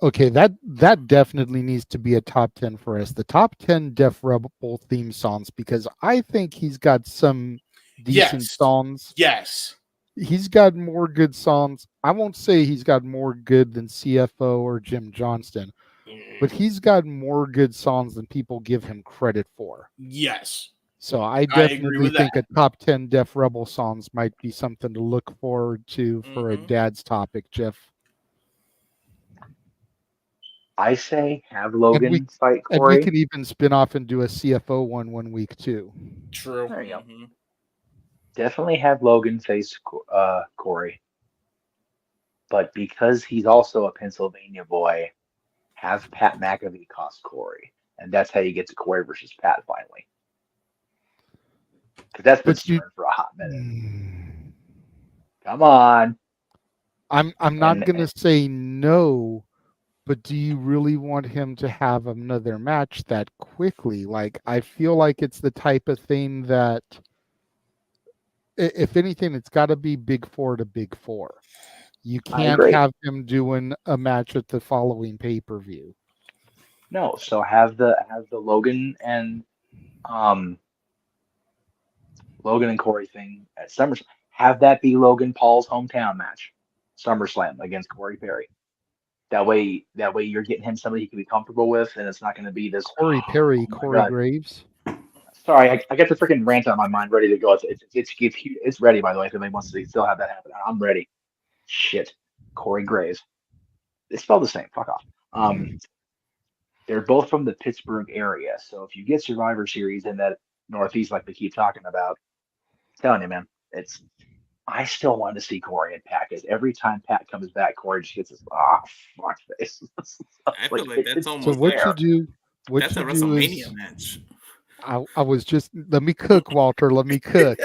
Okay, that definitely needs to be a top 10 for us. The top 10 Def Rebel theme songs, because I think he's got some decent Yes. songs. Yes. He's got more good songs. I won't say he's got more good than CFO or Jim Johnston, but he's got more good songs than people give him credit for. Yes. So I agree definitely with think that. a top 10 Def Rebel songs might be something to look forward to for a dad's topic, Jeff. I say have And Logan fight and we Corey. could even spin off and do a CFO one week too. True. There you go. Definitely have Logan face Corey. But because he's also a Pennsylvania boy, have Pat McAfee cost Corey. And that's how you get to Corey versus Pat finally. Because that's been stirring for a hot minute. Come on. I'm not gonna say no, but do you really want him to have another match that quickly? Like, I feel like it's the type of thing that, if anything, it's got to be Big Four to Big Four. You I can't agree. have him doing a match at the following pay-per-view. No, so have the Logan and Corey thing at SummerSlam. Have that be Logan Paul's hometown match, SummerSlam against Corey Perry. That way you're getting him somebody he can be comfortable with, and it's not going to be this Corey Perry, oh my Corey God. Graves. Sorry, I got the freaking rant on my mind ready to go. It's ready, by the way, if anybody wants to still have that happen. I'm ready. Shit. Corey Graves. It's spelled the same. Fuck off. They're both from the Pittsburgh area. So if you get Survivor Series in that Northeast like they keep talking about, I'm telling you, man, I still want to see Corey and Pat, because every time Pat comes back, Corey just gets this fuck face. I feel like that's almost So what there. you do? What That's you a do WrestleMania is, match. I was just, let me cook, Walter. Let me cook.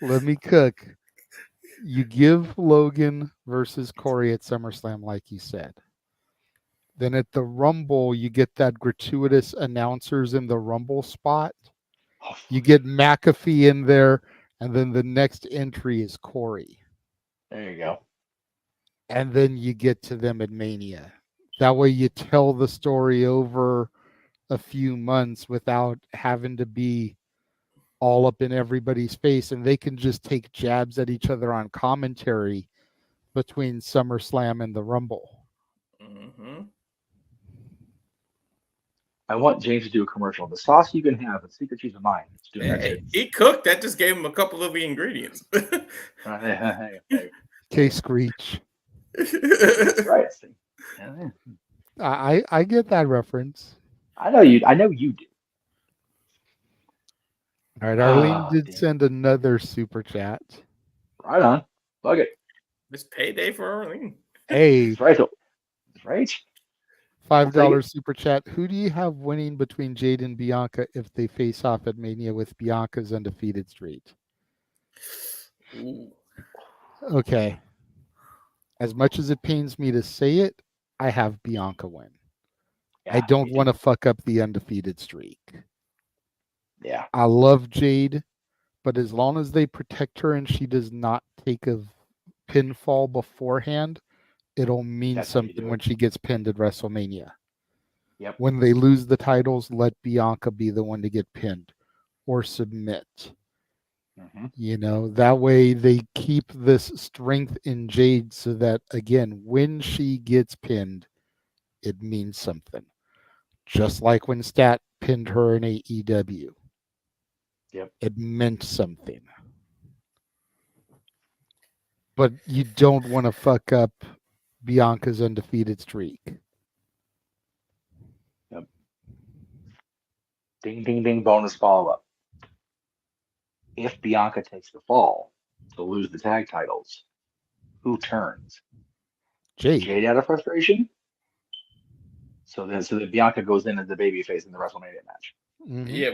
Let me cook. You give Logan versus Corey at SummerSlam, like you said. Then at the Rumble, you get that gratuitous announcers in the Rumble spot. You get McAfee in there, and then the next entry is Corey. There you go. And then you get to them at Mania. That way you tell the story over a few months without having to be all up in everybody's face, and they can just take jabs at each other on commentary between SummerSlam and the Rumble. Mm-hmm. I want James to do a commercial. The sauce you can have, the secret cheese of mine. Let's do that Hey, shit. he cooked. That just gave him a couple of the ingredients. K Screech. Right. I get that reference. I know you do. All right, Arlene did send another super chat. Right on. Fuck it. It's payday for Arlene. Hey, That's right. That's right. $5 super chat. Who do you have winning between Jade and Bianca if they face off at Mania with Bianca's undefeated streak? Ooh. Okay. As much as it pains me to say it, I have Bianca win. Yeah, I don't want to fuck up the undefeated streak. Yeah. I love Jade, but as long as they protect her and she does not take a pinfall beforehand, it'll mean That's how you something do when it. she gets pinned at WrestleMania. Yep. When they lose the titles, let Bianca be the one to get pinned or submit. Mm-hmm. You know, that way they keep this strength in Jade so that, again, when she gets pinned, it means something. Just like when Stat pinned her in AEW. Yep. It meant something. But you don't want to fuck up Bianca's undefeated streak. Yep. Ding, ding, ding. Bonus follow-up. If Bianca takes the fall to lose the tag titles, who turns? Jade. Jade out of frustration? So then Bianca goes in as the babyface in the WrestleMania match. Mm-hmm. Yeah,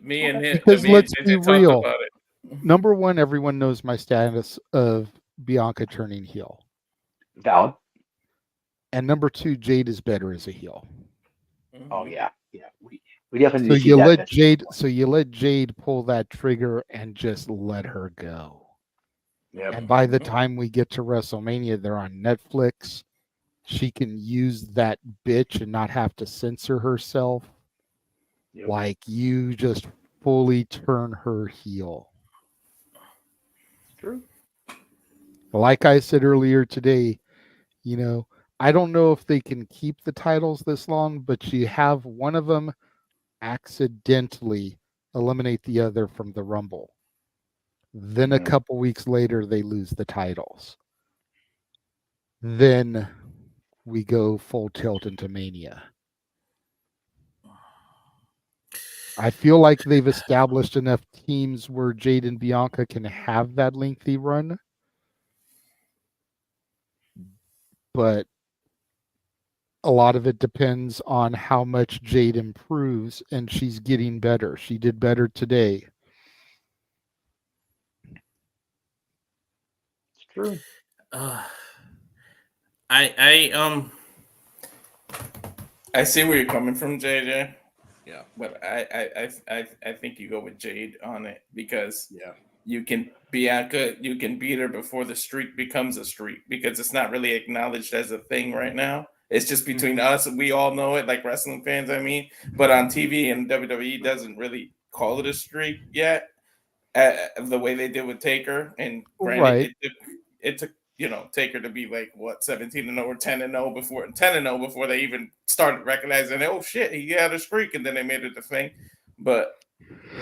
me and him. Because me let's and be JJ talked real. about it. Number one, everyone knows my status of Bianca turning heel. Valid. And number two, Jade is better as a heel. Oh yeah, yeah. We definitely So see you that let match. Jade. So you let Jade pull that trigger and just let her go. Yep. And by the time we get to WrestleMania, they're on Netflix. she can use that bitch and not have to censor herself. Like, you just fully turn her heel. True. Like I said earlier today, you know, I don't know if they can keep the titles this long, but you have one of them accidentally eliminate the other from the Rumble. Then a couple weeks later, they lose the titles. Then we go full tilt into Mania. I feel like they've established enough teams where Jade and Bianca can have that lengthy run. But a lot of it depends on how much Jade improves, and she's getting better. She did better today. It's true. I see where you're coming from, JJ. Yeah, but I think you go with Jade on it because yeah, you can Bianca, you can beat her before the streak becomes a streak because it's not really acknowledged as a thing right now. It's just between us, and we all know it, like wrestling fans. I mean, but on TV and WWE doesn't really call it a streak yet, the way they did with Taker. And granted, Right. it took Taker to be like what 17-0 or 10-0 before 10-0 before they even started recognizing, oh shit, he had a streak, and then they made it a thing. But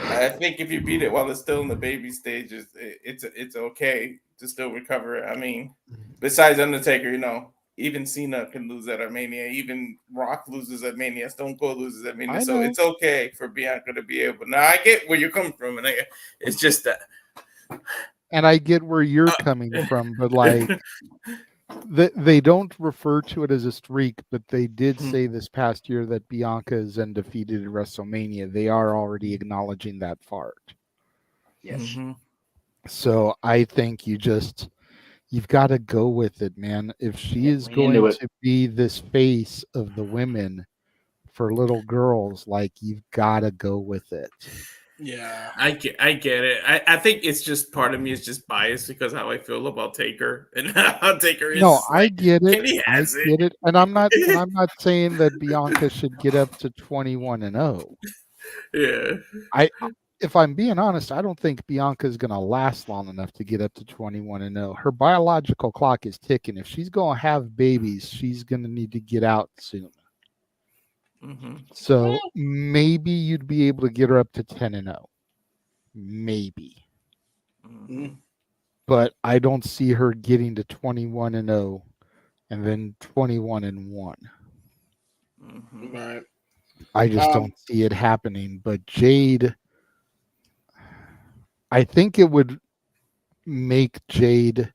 I think if you beat it while it's still in the baby stages, it's okay to still recover. I mean, besides Undertaker, even Cena can lose at Mania. Even Rock loses at Mania. Stone Cold loses at Mania. So it's okay for Bianca to be able. Now I get where you're coming from, and it's just that. And I get where you're coming from, but like they don't refer to it as a streak, but they did say this past year that Bianca is undefeated at WrestleMania. They are already acknowledging that part. Yes. Mm-hmm. So I think you've got to go with it, man. If she is lean into going it. to be this face of the women for little girls, like, you've got to go with it. Yeah, I get it. I think it's just part of me is just biased because how I feel about Taker and how Taker is. No, I get it. He I has get it. And I'm not saying that Bianca should get up to 21-0. Yeah. If I'm being honest, I don't think Bianca's going to last long enough to get up to 21-0. Her biological clock is ticking. If she's going to have babies, she's going to need to get out soon. Mm-hmm. So maybe you'd be able to get her up to 10-0. Maybe. Mm-hmm. But I don't see her getting to 21-0 and then 21-1. Mm-hmm. Right. I just don't see it happening. But Jade, I think it would make Jade.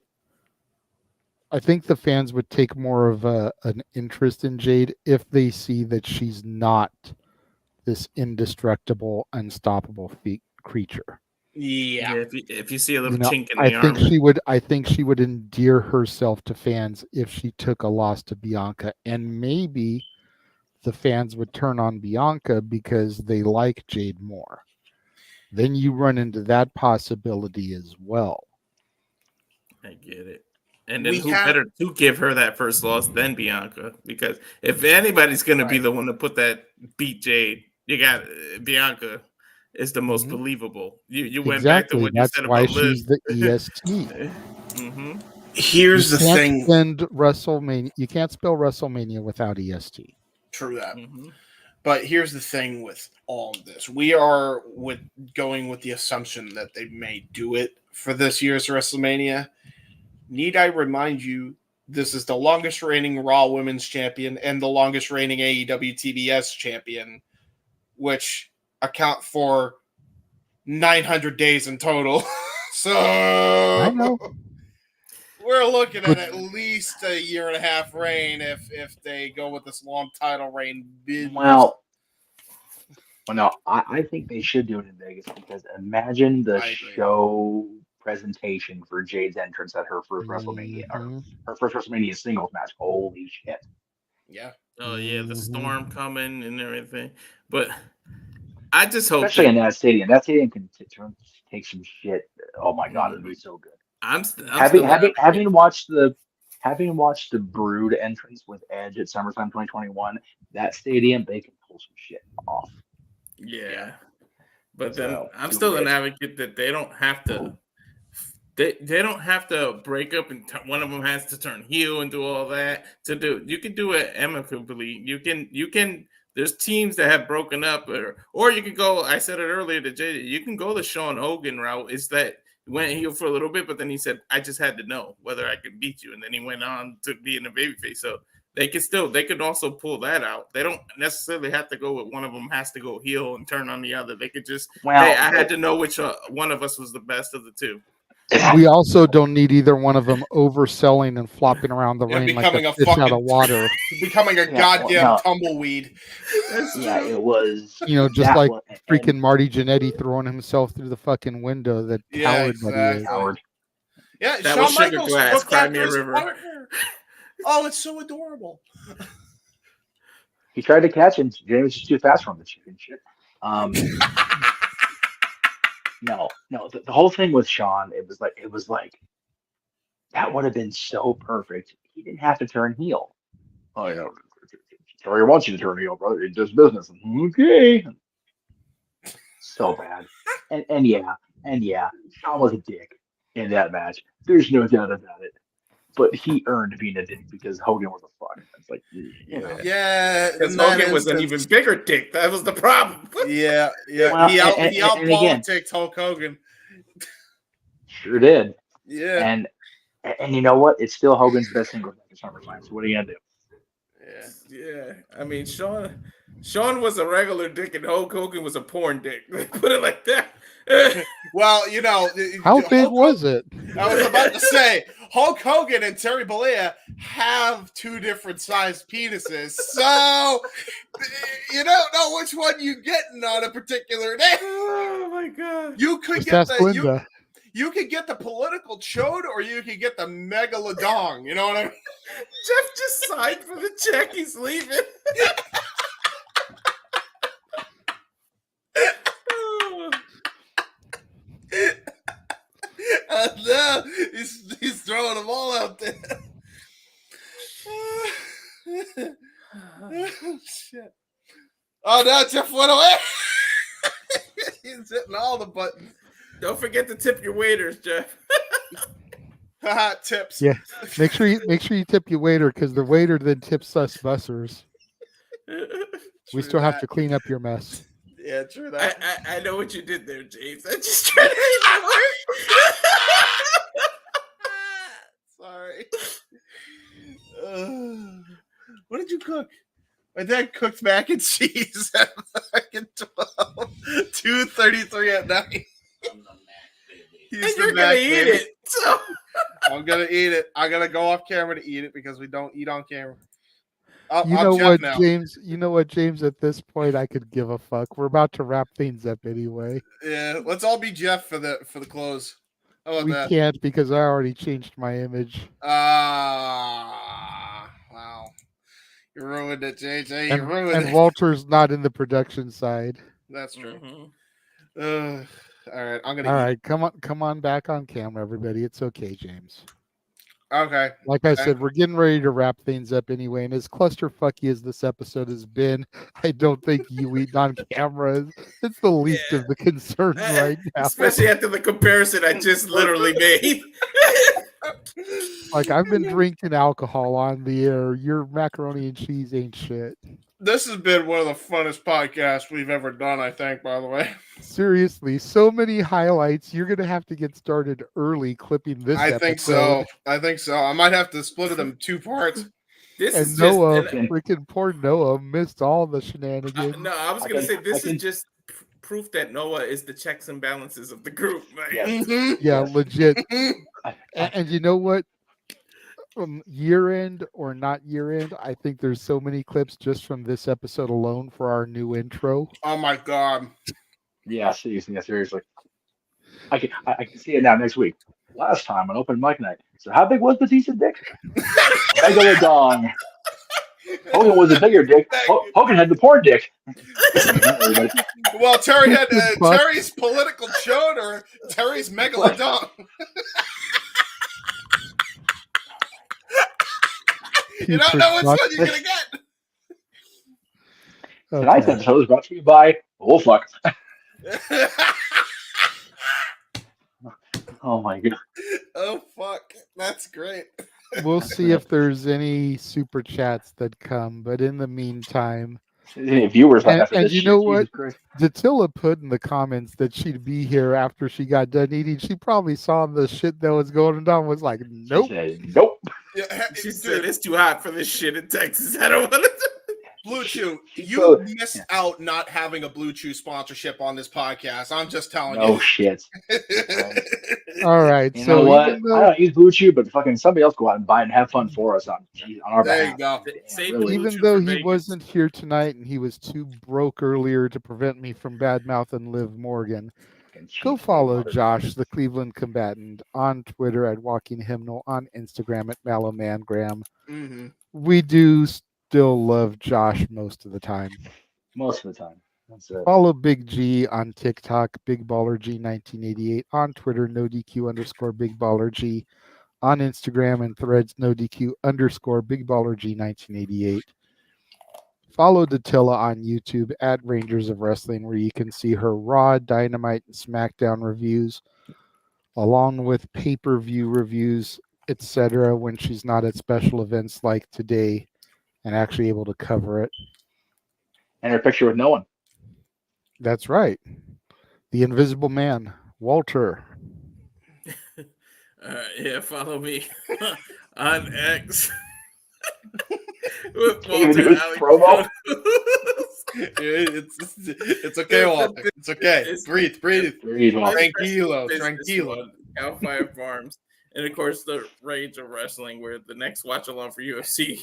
I think the fans would take more of an interest in Jade if they see that she's not this indestructible, unstoppable creature. Yeah. If you see a little You know, chink in the I armor. think she would endear herself to fans if she took a loss to Bianca, and maybe the fans would turn on Bianca because they like Jade more. Then you run into that possibility as well. I get it. And then better to give her that first loss than Bianca? Because if anybody's going to be the one to beat Jade, you got Bianca is the most believable. You went back to what you said about Liv. She's the EST. Mm-hmm. Here's the thing. You can't spell WrestleMania without EST. True that. Mm-hmm. But here's the thing with all of this. We are going with the assumption that they may do it for this year's WrestleMania. Need I remind you, this is the longest reigning Raw Women's Champion and the longest reigning AEW TBS Champion, which account for 900 days in total. So I know. We're looking at least a year and a half reign if they go with this long title reign. Well, no, I think they should do it in Vegas because imagine the show presentation for Jade's entrance at her first WrestleMania, or her first WrestleMania singles match. Holy shit! Yeah. Oh yeah, the storm coming and everything. But I just hope, especially in that stadium. That stadium can take some shit. Oh my god, it'd be so good. Having watched the having watched the Brood entrance with Edge at SummerSlam 2021, that stadium, they can pull some shit off. Yeah. But then So, I'm do still an it. advocate that they don't have to. They don't have to break up and one of them has to turn heel and do all that to do. You can do it amicably. You can. There's teams that have broken up, or you can go. I said it earlier to Jay. You can go the Sean Hogan route. Is that went heel for a little bit, but then he said, "I just had to know whether I could beat you," and then he went on to be in a babyface. So they could also pull that out. They don't necessarily have to go with one of them has to go heel and turn on the other. They could just, Well, hey, I had to know which one of us was the best of the two. We also don't need either one of them overselling and flopping around the ring like becoming a a fish out fucking- of water. Becoming a goddamn no. tumbleweed. Yeah, it was. You know, just that like one- freaking Marty Jannetty throwing himself through the fucking window. That Yeah, coward that he is. exactly. Yeah, That Shawn was Sugar Michaels Glass, looked Cry after Me a his River. partner. Oh, it's so adorable. He tried to catch him. James was too fast for him. The chicken shit. No. The whole thing with Sean, it was like that would have been so perfect. He didn't have to turn heel. Oh yeah, Terry wants you to turn heel, brother. It's just business. Okay. So bad. And yeah, Sean was a dick in that match. There's no doubt about it. But he earned being a dick because Hogan was a fuck. It's like, you know. Yeah, Because in that Hogan was an instance- even bigger dick. That was the problem. Yeah. Well, he out and again- politicked Hulk Hogan. Sure did. Yeah. And you know what? It's still Hogan's best single match at SummerSlam. So what are you gonna do? Yeah. I mean, Sean was a regular dick and Hulk Hogan was a porn dick. Put it like that. Well, you know, How big was it? I was about to say Hulk Hogan and Terry Bollea have two different sized penises, so you don't know which one you getting on a particular day. Oh my god! You could Just get ask the Linda. you could get the political chode, or you could get the megalodon. You know what I mean? Jeff just signed for the check. He's leaving. No, he's throwing them all out there. Oh, shit. Oh, no, Jeff went away. He's hitting all the buttons. Don't forget to tip your waiters, Jeff. Tips. Yeah, make sure you tip your waiter because the waiter then tips us bussers. We still have to clean up your mess. Yeah, true that. I know what you did there, James. I just tried to make it work. Sorry. What did you cook? My dad cooked mac and cheese at fucking 2:33 at night. And you're gonna eat it. So. I'm gonna eat it. I gotta go off camera to eat it because we don't eat on camera. You I'm know Jeff what, now. James? You know what, James? At this point, I could give a fuck. We're about to wrap things up anyway. Yeah, let's all be Jeff for the close. How about We that? can't because I already changed my image. Wow. You ruined it, JJ. You ruined And it. Walter's not in the production side. That's true. Mm-hmm. All right, I'm gonna. All eat. right, come on back on camera, everybody. It's okay, James. Okay. Like I Okay. said, we're getting ready to wrap things up anyway. And as clusterfucky as this episode has been, I don't think you eating on camera it's the least of the concerns right now. Especially after the comparison I just literally made. Like I've been drinking alcohol on the air. Your macaroni and cheese ain't shit. This has been one of the funnest podcasts we've ever done, I think, by the way. Seriously, so many highlights. You're gonna have to get started early clipping this. I think so. I might have to split it in two parts. This And is Noah, just freaking poor Noah, missed all the shenanigans. no, I was gonna say this is just proof that Noah is the checks and balances of the group. Like, Yeah, legit. And you know what? Year end or not year end, I think there's so many clips just from this episode alone for our new intro. Oh my god. Yeah, seriously. I can see it now next week. Last time on open mic night. So how big was Batista's dick? Megalodon. Hogan was a bigger dick. Hogan had the porn dick. Well, Terry had Terry's political chode or Terry's megalodon. You don't know which one you're gonna get. Tonight's episode is brought to you by fuck. Oh my god. Oh fuck. That's great. We'll see if there's any super chats that come, but in the meantime, viewers like and you know what? Datilla put in the comments that she'd be here after she got done eating. She probably saw the shit that was going on. Was like, nope, nope. She said it's too hot for this shit in Texas. I don't want to. Blue Chew, you missed out not having a Blue Chew sponsorship on this podcast. I'm just telling you. Oh shit. All right. You so know what? though, I don't use Blue Chew, but fucking somebody else go out and buy it and have fun for us on our there behalf. you go. even though he wasn't here tonight and he was too broke earlier to prevent me from badmouthing Liv Morgan, go follow Josh, the Cleveland Combatant, on Twitter at Walking Hymnal, on Instagram at Malomangram. Mm-hmm. We do still love Josh most of the time. Most of the time. That's it. Follow Big G on TikTok, Big Baller G 1988, on Twitter, NoDQ _ Big Baller G, on Instagram and Threads, NoDQ _ Big Baller G 1988. Follow Datilla on YouTube at Rangers of Wrestling, where you can see her Raw, Dynamite, and SmackDown reviews, along with pay-per-view reviews, etc. when she's not at special events like today and actually able to cover it. And her picture with no one. That's right. The Invisible Man, Walter. Yeah, follow me on X. With Walter promo. It's okay, Walter. It's okay. Breathe. Tranquilo. Alfire Farms. And of course, the Rage of Wrestling, where the next watch along for UFC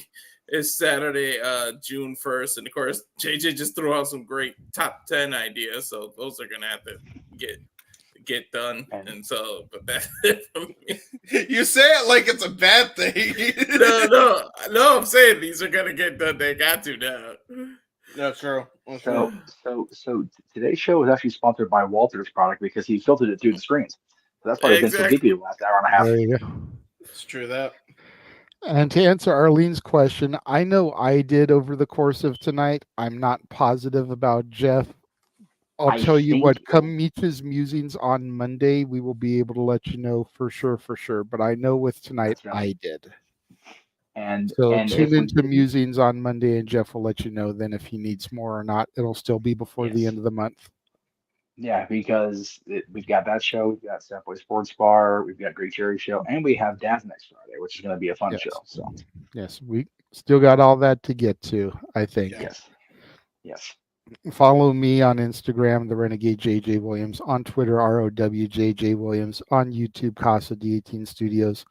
is Saturday, June 1st. And of course, JJ just threw out some great top 10 ideas. So those are going to have to get done. And so, but that's it for me. You say it like it's a bad thing. No, I'm saying these are going to get done. They got to now. That's true. So today's show was actually sponsored by Walter's product because he filtered it through the screens. So that's why it's been so deep the last hour and a half. There you go. It's true that. And to answer Arlene's question, I know I did over the course of tonight. I'm not positive about Jeff. I'll tell you what, come Meech's Musings on Monday, we will be able to let you know for sure. But I know with tonight, I did. And tune into Musings on Monday, and Jeff will let you know then if he needs more or not. It'll still be before the end of the month. Yeah, because we've got that show, we've got Safeway Sports Bar, we've got Great Cherry Show, and we have Dance next Friday, which is going to be a fun show. So yes, we still got all that to get to, I think. Yes. Follow me on Instagram, the Renegade JJ Williams, on Twitter, ROWJJ Williams, on YouTube, Casa D18 Studios.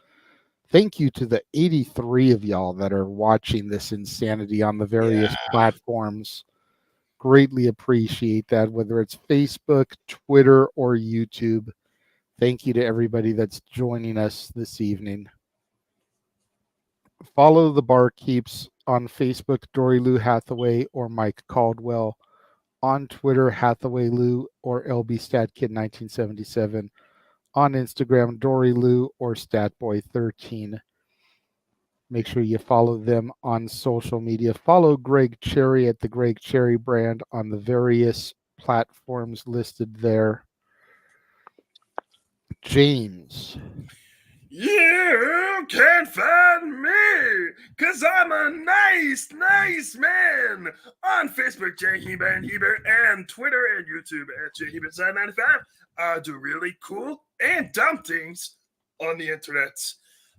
Thank you to the 83 of y'all that are watching this insanity on the various platforms. Greatly appreciate that, whether it's Facebook, Twitter, or YouTube. Thank you to everybody that's joining us this evening. Follow the Barkeeps on Facebook, Dory Lou Hathaway or Mike Caldwell. On Twitter, Hathaway Lou or LB Statkid 1977. On Instagram, Dory Lou or Statboy13. Make sure you follow them on social media. Follow Greg Cherry at the Greg Cherry brand on the various platforms listed there. James. You can't find me, because I'm a nice man. On Facebook, J. Hebert and Twitter and YouTube at JHebert995. I do really cool and dumb things on the internet.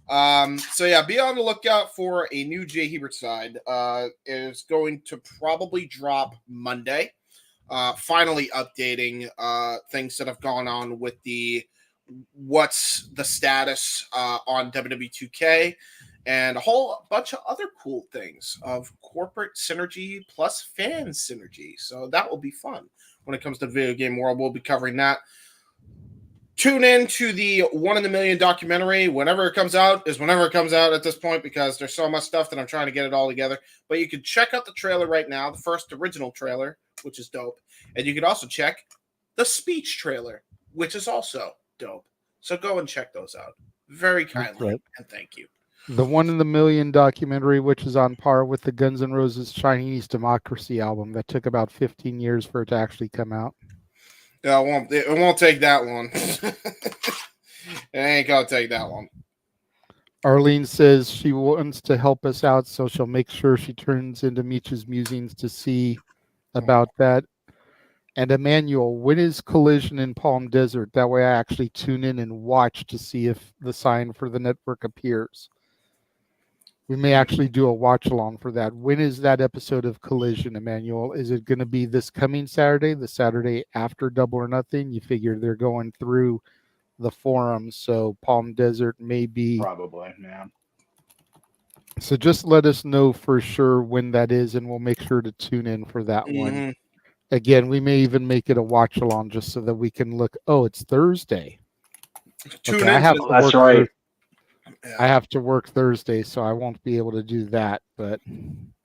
So yeah, be on the lookout for a new J. Hebert side. It is going to probably drop Monday. Finally updating things that have gone on with what's the status on WWE 2K and a whole bunch of other cool things of corporate synergy plus fan synergy. So that will be fun when it comes to the video game world. We'll be covering that. Tune in to the 1 in a Million documentary. Whenever it comes out is whenever it comes out at this point, because there's so much stuff that I'm trying to get it all together. But you can check out the trailer right now, the first original trailer, which is dope. And you can also check the speech trailer, which is also dope. So go and check those out. Very kindly. And thank you. The One in the Million documentary, which is on par with the Guns N' Roses Chinese Democracy album that took about 15 years for it to actually come out. Yeah, it won't take that long. It ain't gonna take that long. Arlene says she wants to help us out, so she'll make sure she turns into Meech's Musings to see about that. And Emmanuel, when is Collision in Palm Desert? That way I actually tune in and watch to see if the sign for the network appears. We may actually do a watch along for that. When is that episode of Collision, Emmanuel? Is it going to be this coming Saturday, the Saturday after Double or Nothing? You figure they're going through the forums, so Palm Desert may be. Probably, yeah. So just let us know for sure when that is, and we'll make sure to tune in for that one. Again, we may even make it a watch along just so that we can look. Oh, it's Thursday. Tune I in. have to That's work right. I have to work Thursday, so I won't be able to do that. But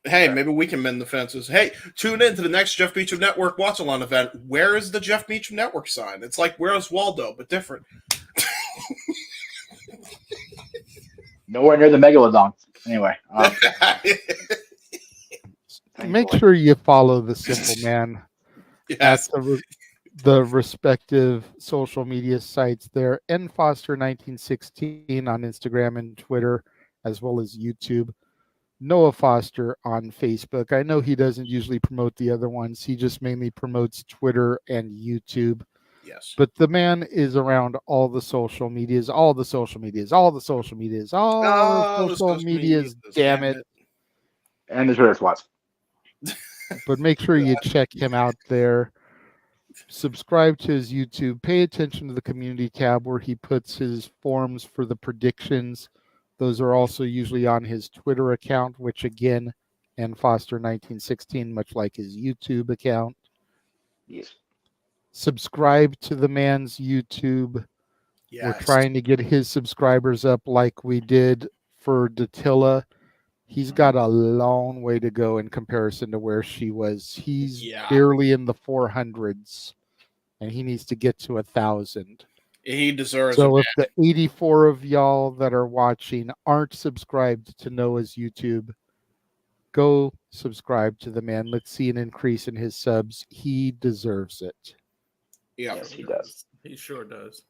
Hey, maybe we can mend the fences. Hey, tune in to the next Jeff Beecham Network Watch-Along event. Where is the Jeff Beecham Network sign? It's like Where's Waldo, but different. Nowhere near the Megalodon. Anyway. make sure you follow the Simple Man Yes. at the respective social media sites there. nfoster1916 on Instagram and Twitter, as well as YouTube. Noah Foster on Facebook. I know he doesn't usually promote the other ones. He just mainly promotes Twitter and YouTube. Yes. But the man is around all the social medias, damn it. And the Twitter spots. But make sure you check him out there. Subscribe to his YouTube. Pay attention to the community tab where he puts his forms for the predictions. Those are also usually on his Twitter account, which again, nfoster1916, much like his YouTube account. Yes. Subscribe to the man's YouTube. Yes. We're trying to get his subscribers up like we did for Datilla. He's got a long way to go in comparison to where she was. He's barely in the 400s, and he needs to get to 1,000. He deserves So it. if the 84 of y'all that are watching aren't subscribed to Noah's YouTube, go subscribe to the man. Let's see an increase in his subs. He deserves it. Yeah. Yes, he does. He sure does.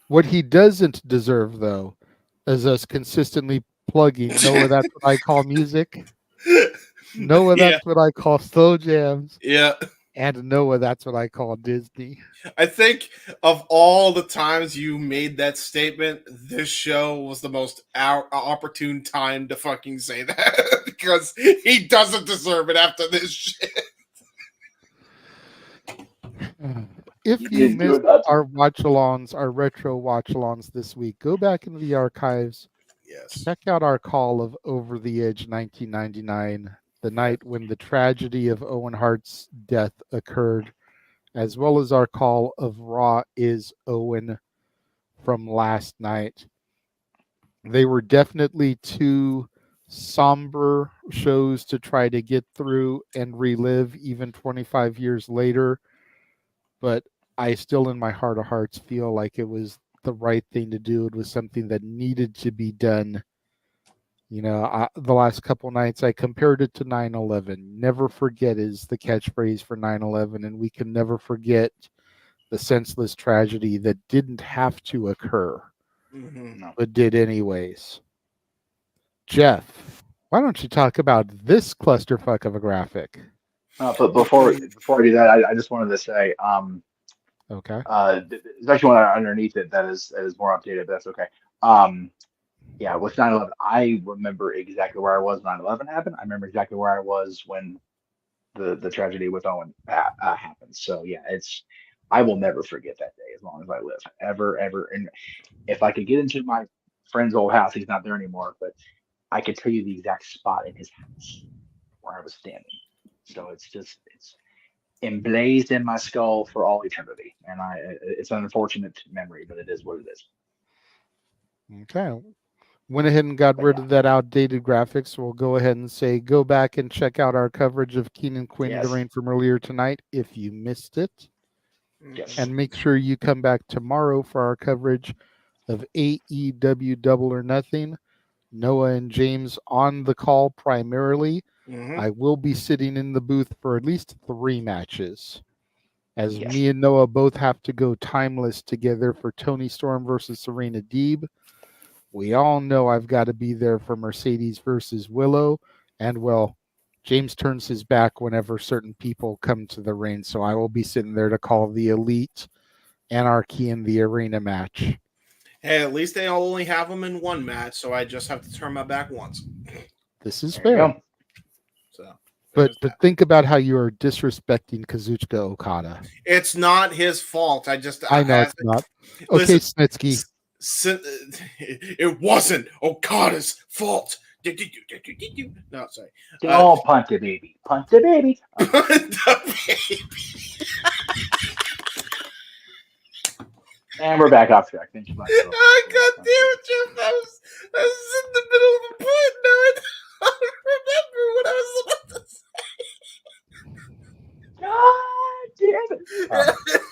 What he doesn't deserve, though, is us consistently plugging Noah, that's what I call music. Noah, that's what I call slow jams. Yeah. And Noah, that's what I call Disney. I think of all the times you made that statement, this show was the most opportune time to fucking say that because he doesn't deserve it after this shit. If you missed our watch-alongs, our retro watch-alongs this week, go back into the archives. Yes. Check out our call of Over the Edge 1999, the night when the tragedy of Owen Hart's death occurred, as well as our call of Raw is Owen from last night. They were definitely two somber shows to try to get through and relive even 25 years later, but I still in my heart of hearts feel like it was the right thing to do. It was something that needed to be done. You know, the last couple nights I compared it to 9/11. Never forget is the catchphrase for 9/11, and we can never forget the senseless tragedy that didn't have to occur, but did anyways. Jeff, why don't you talk about this clusterfuck of a graphic? But before I do that, I just wanted to say, okay. There's actually one underneath it that is more updated, but that's okay. Yeah, with 9/11, I remember exactly where I was when 9/11 happened. I remember exactly where I was when the tragedy with Owen happened. So yeah, I will never forget that day as long as I live, ever. And if I could get into my friend's old house, he's not there anymore, but I could tell you the exact spot in his house where I was standing. So it's emblazed in my skull for all eternity, and it's an unfortunate memory, but it is what it is. Okay. Went ahead and got rid of that outdated graphics. We'll go ahead and say go back and check out our coverage of Keenan Quinn Yes. Durain from earlier tonight if you missed it. Yes. And make sure you come back tomorrow for our coverage of AEW Double or Nothing. Noah and James on the call primarily. Mhm. I will be sitting in the booth for at least 3 matches, as me and Noah both have to go timeless together for Tony Storm versus Serena Deeb. We all know I've got to be there for Mercedes versus Willow, and well, James turns his back whenever certain people come to the ring, so I will be sitting there to call the Elite Anarchy in the Arena match. Hey, at least they only have them in one match, so I just have to turn my back once. This is fair. So, But think about how you are disrespecting Kazuchika Okada. it's not his fault. I know it's not. Okay, Snitsky. It wasn't Okada's fault. No, sorry. Don't punt the baby. Punt the baby. And we're back off track. Thank you much. Oh, God damn it, Jeff. I was in the middle of the point. Now I don't remember what I was about to say. God damn it.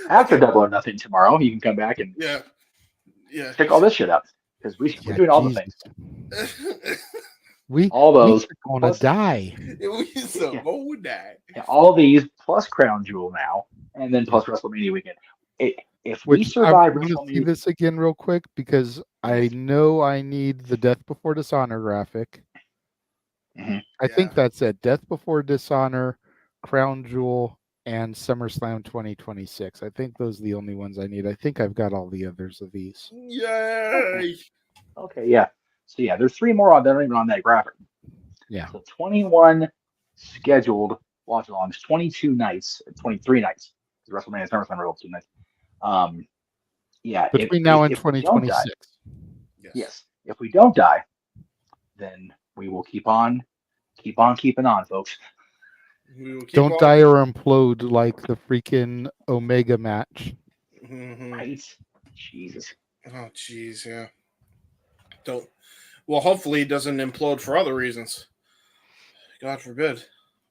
After Double or Nothing tomorrow, you can come back and Yeah. check all this shit out. Because we're doing all the things. All those are gonna die. We so won't die. Yeah, all these plus Crown Jewel now, and then plus WrestleMania weekend. If we survive I'm gonna see WrestleMania, this again real quick because I know I need the Death Before Dishonor graphic. I think that's it. Death Before Dishonor, Crown Jewel, and SummerSlam 2026. I think those are the only ones I need. I think I've got all the others of these. Yay! okay, yeah. So yeah, there's 3 more that aren't even on that graphic. Yeah. So 21 scheduled watch-alongs, 22 nights, 23 nights. WrestleMania and SummerSlam are all 2 nights. Yeah. Between now and if we don't die- 2026. Yes. If we don't die, then we will keep on keeping on, folks. Don't die or implode like the freaking Omega match. Right. Jesus. Oh, jeez, yeah. Don't. Well, hopefully it doesn't implode for other reasons. God forbid.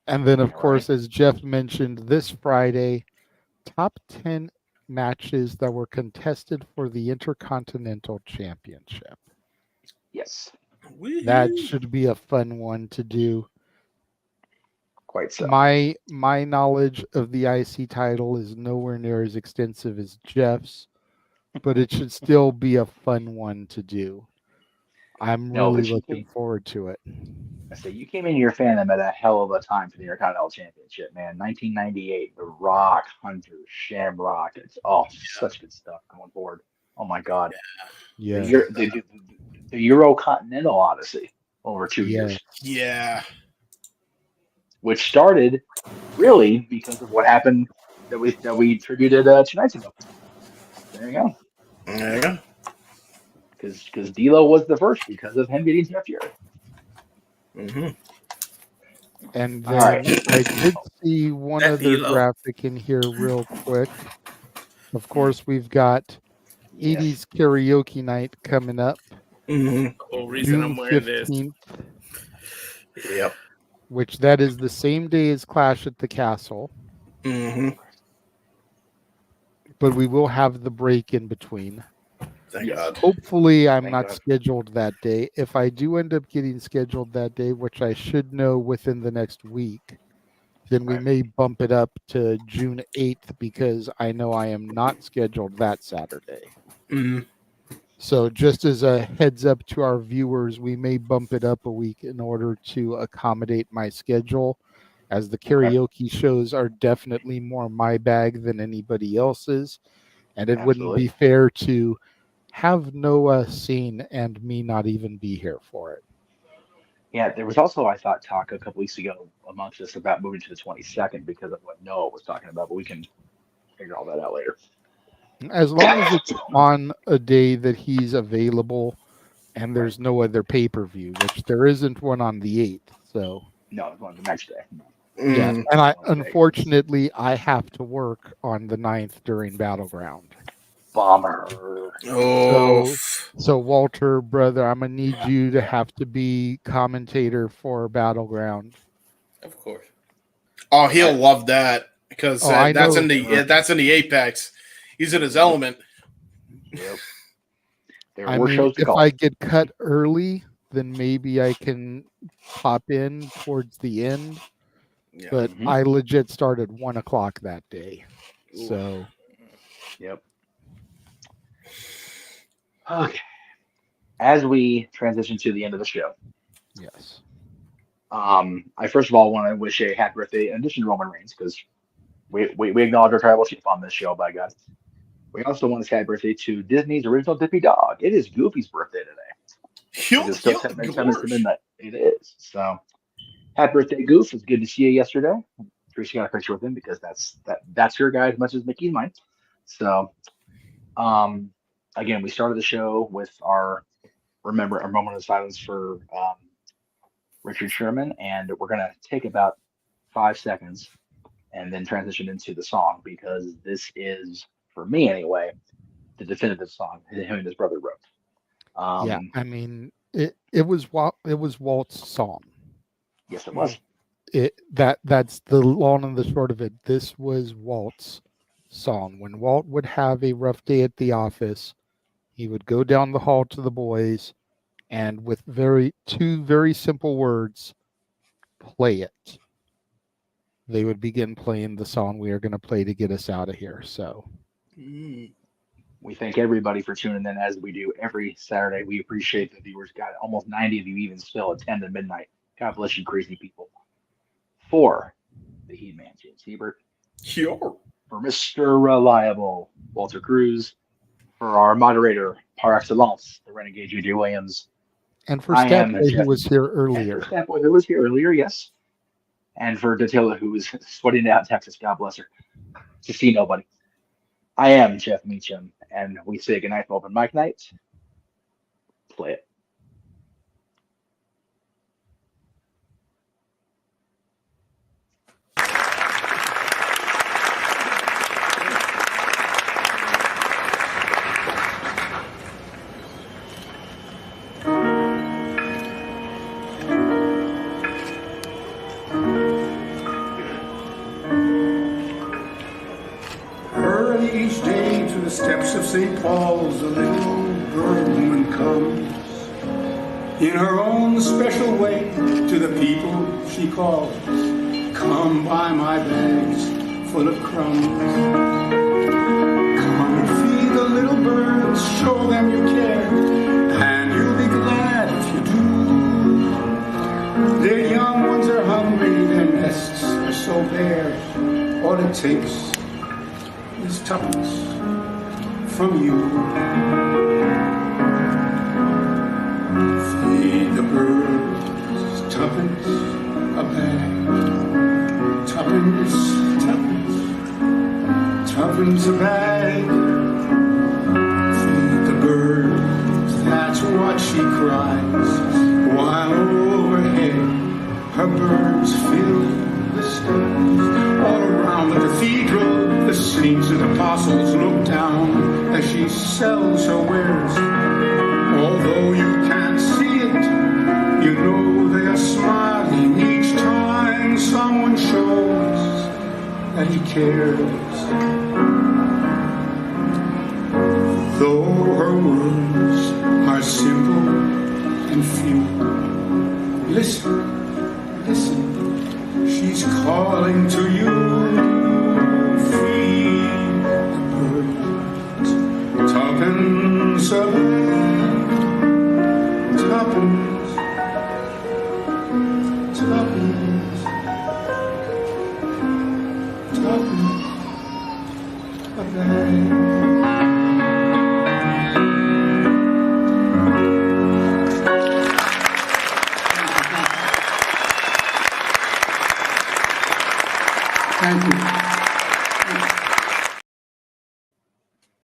And then, of course, as Jeff mentioned, this Friday, top 10 matches that were contested for the Intercontinental Championship. Yes. That should be a fun one to do. Quite so. My knowledge of the IC title is nowhere near as extensive as Jeff's, but it should still be a fun one to do. I'm really looking forward to it. I say you came in your fandom at a hell of a time for the Intercontinental Championship, man. 1998, The Rock, Hunter, Shamrock. It's such good stuff going forward. Oh my God. Yeah. The Eurocontinental Odyssey over 2 years. Yeah. Which started really because of what happened that we tributed 2 nights ago. There you go. There you go. Because D'Lo was the first because of him getting Jeff Jarrett. And All then right. I did see one That other D'Lo. graphic in here real quick. Of course, we've got 80s karaoke night coming up. The whole reason I'm June wearing this. 15th, Yep. which that is the same day as Clash at the Castle. But we will have the break in between. Thank God. Hopefully, I'm Thank not God. scheduled that day. If I do end up getting scheduled that day, which I should know within the next week, then we may bump it up to June 8th because I know I am not scheduled that Saturday. So just as a heads up to our viewers, we may bump it up a week in order to accommodate my schedule, as the karaoke shows are definitely more my bag than anybody else's. And it wouldn't be fair to have Noah seen and me not even be here for it. Yeah, there was also, I thought, talk a couple weeks ago amongst us about moving to the 22nd because of what Noah was talking about, but we can figure all that out later. As long as it's on a day that he's available and there's no other pay-per-view, which there isn't one on the 8th. So No, it's on the next day. yeah, and unfortunately I have to work on the 9th during Battleground. Bomber. So Walter, brother, I'm gonna need you to have to be commentator for Battleground. Of course. Oh, he'll love that because I that's know. in the Apex. He's in his element. Yep. There I were mean, shows to if call. I get cut early, then maybe I can pop in towards the end. Yeah. But I legit started 1 o'clock that day. So, Yep. Okay. As we transition to the end of the show, yes. I first of all want to wish a happy birthday in addition to Roman Reigns, because we acknowledge our tribal chief on this show, by God. We also want to say happy birthday to Disney's original Dippy Dog. It is Goofy's birthday today. It is still 10 minutes to midnight. It is. So, happy birthday, Goof. It's good to see you yesterday. Tracy got a picture with him because that's your guy as much as Mickey's mine. So, again, we started the show with our moment of silence for Richard Sherman, and we're going to take about 5 seconds and then transition into the song, because this is, for me anyway, the definitive song him and his brother wrote. Yeah, I mean, it was Walt's song. Yes, it was. That's the long and the short of it. This was Walt's song. When Walt would have a rough day at the office, he would go down the hall to the boys, and with two very simple words, play it. They would begin playing the song we are going to play to get us out of here. So we thank everybody for tuning in, as we do every Saturday. We appreciate the viewers. Got almost 90 of you even still at 10 to midnight. God bless you, crazy people. For the Heat Man, James Hebert. Sure. For Mr. Reliable, Walter Cruz. For our moderator, par excellence, the Renegade J.J. Williams. And for Statboy, who was here earlier. Statboy, who was here earlier, yes. And for Datilla, who was sweating out in Texas, God bless her, to see nobody. I am Jeff Meacham, and we say goodnight from Open Mic Night. Play it. Each day to the steps of St. Paul's, a little bird woman comes in her own special way to the people she calls. Come buy my bags full of crumbs. Come and feed the little birds, show them you care, and you'll be glad if you do. Their young ones are hungry, their nests are so bare. All it takes is tuppence from you. Feed the birds, tuppence a bag. Tuppence, tuppence a bag. Feed the birds, that's what she cries, while overhead her birds fill the skies. All around the cathedral, the saints and apostles look down as she sells her wares. Although you can't see it, you know they are smiling each time someone shows that he cares. Though her words are simple and few, listen, listen, she's calling to you. Tuppence a bag, tuppence, tuppence,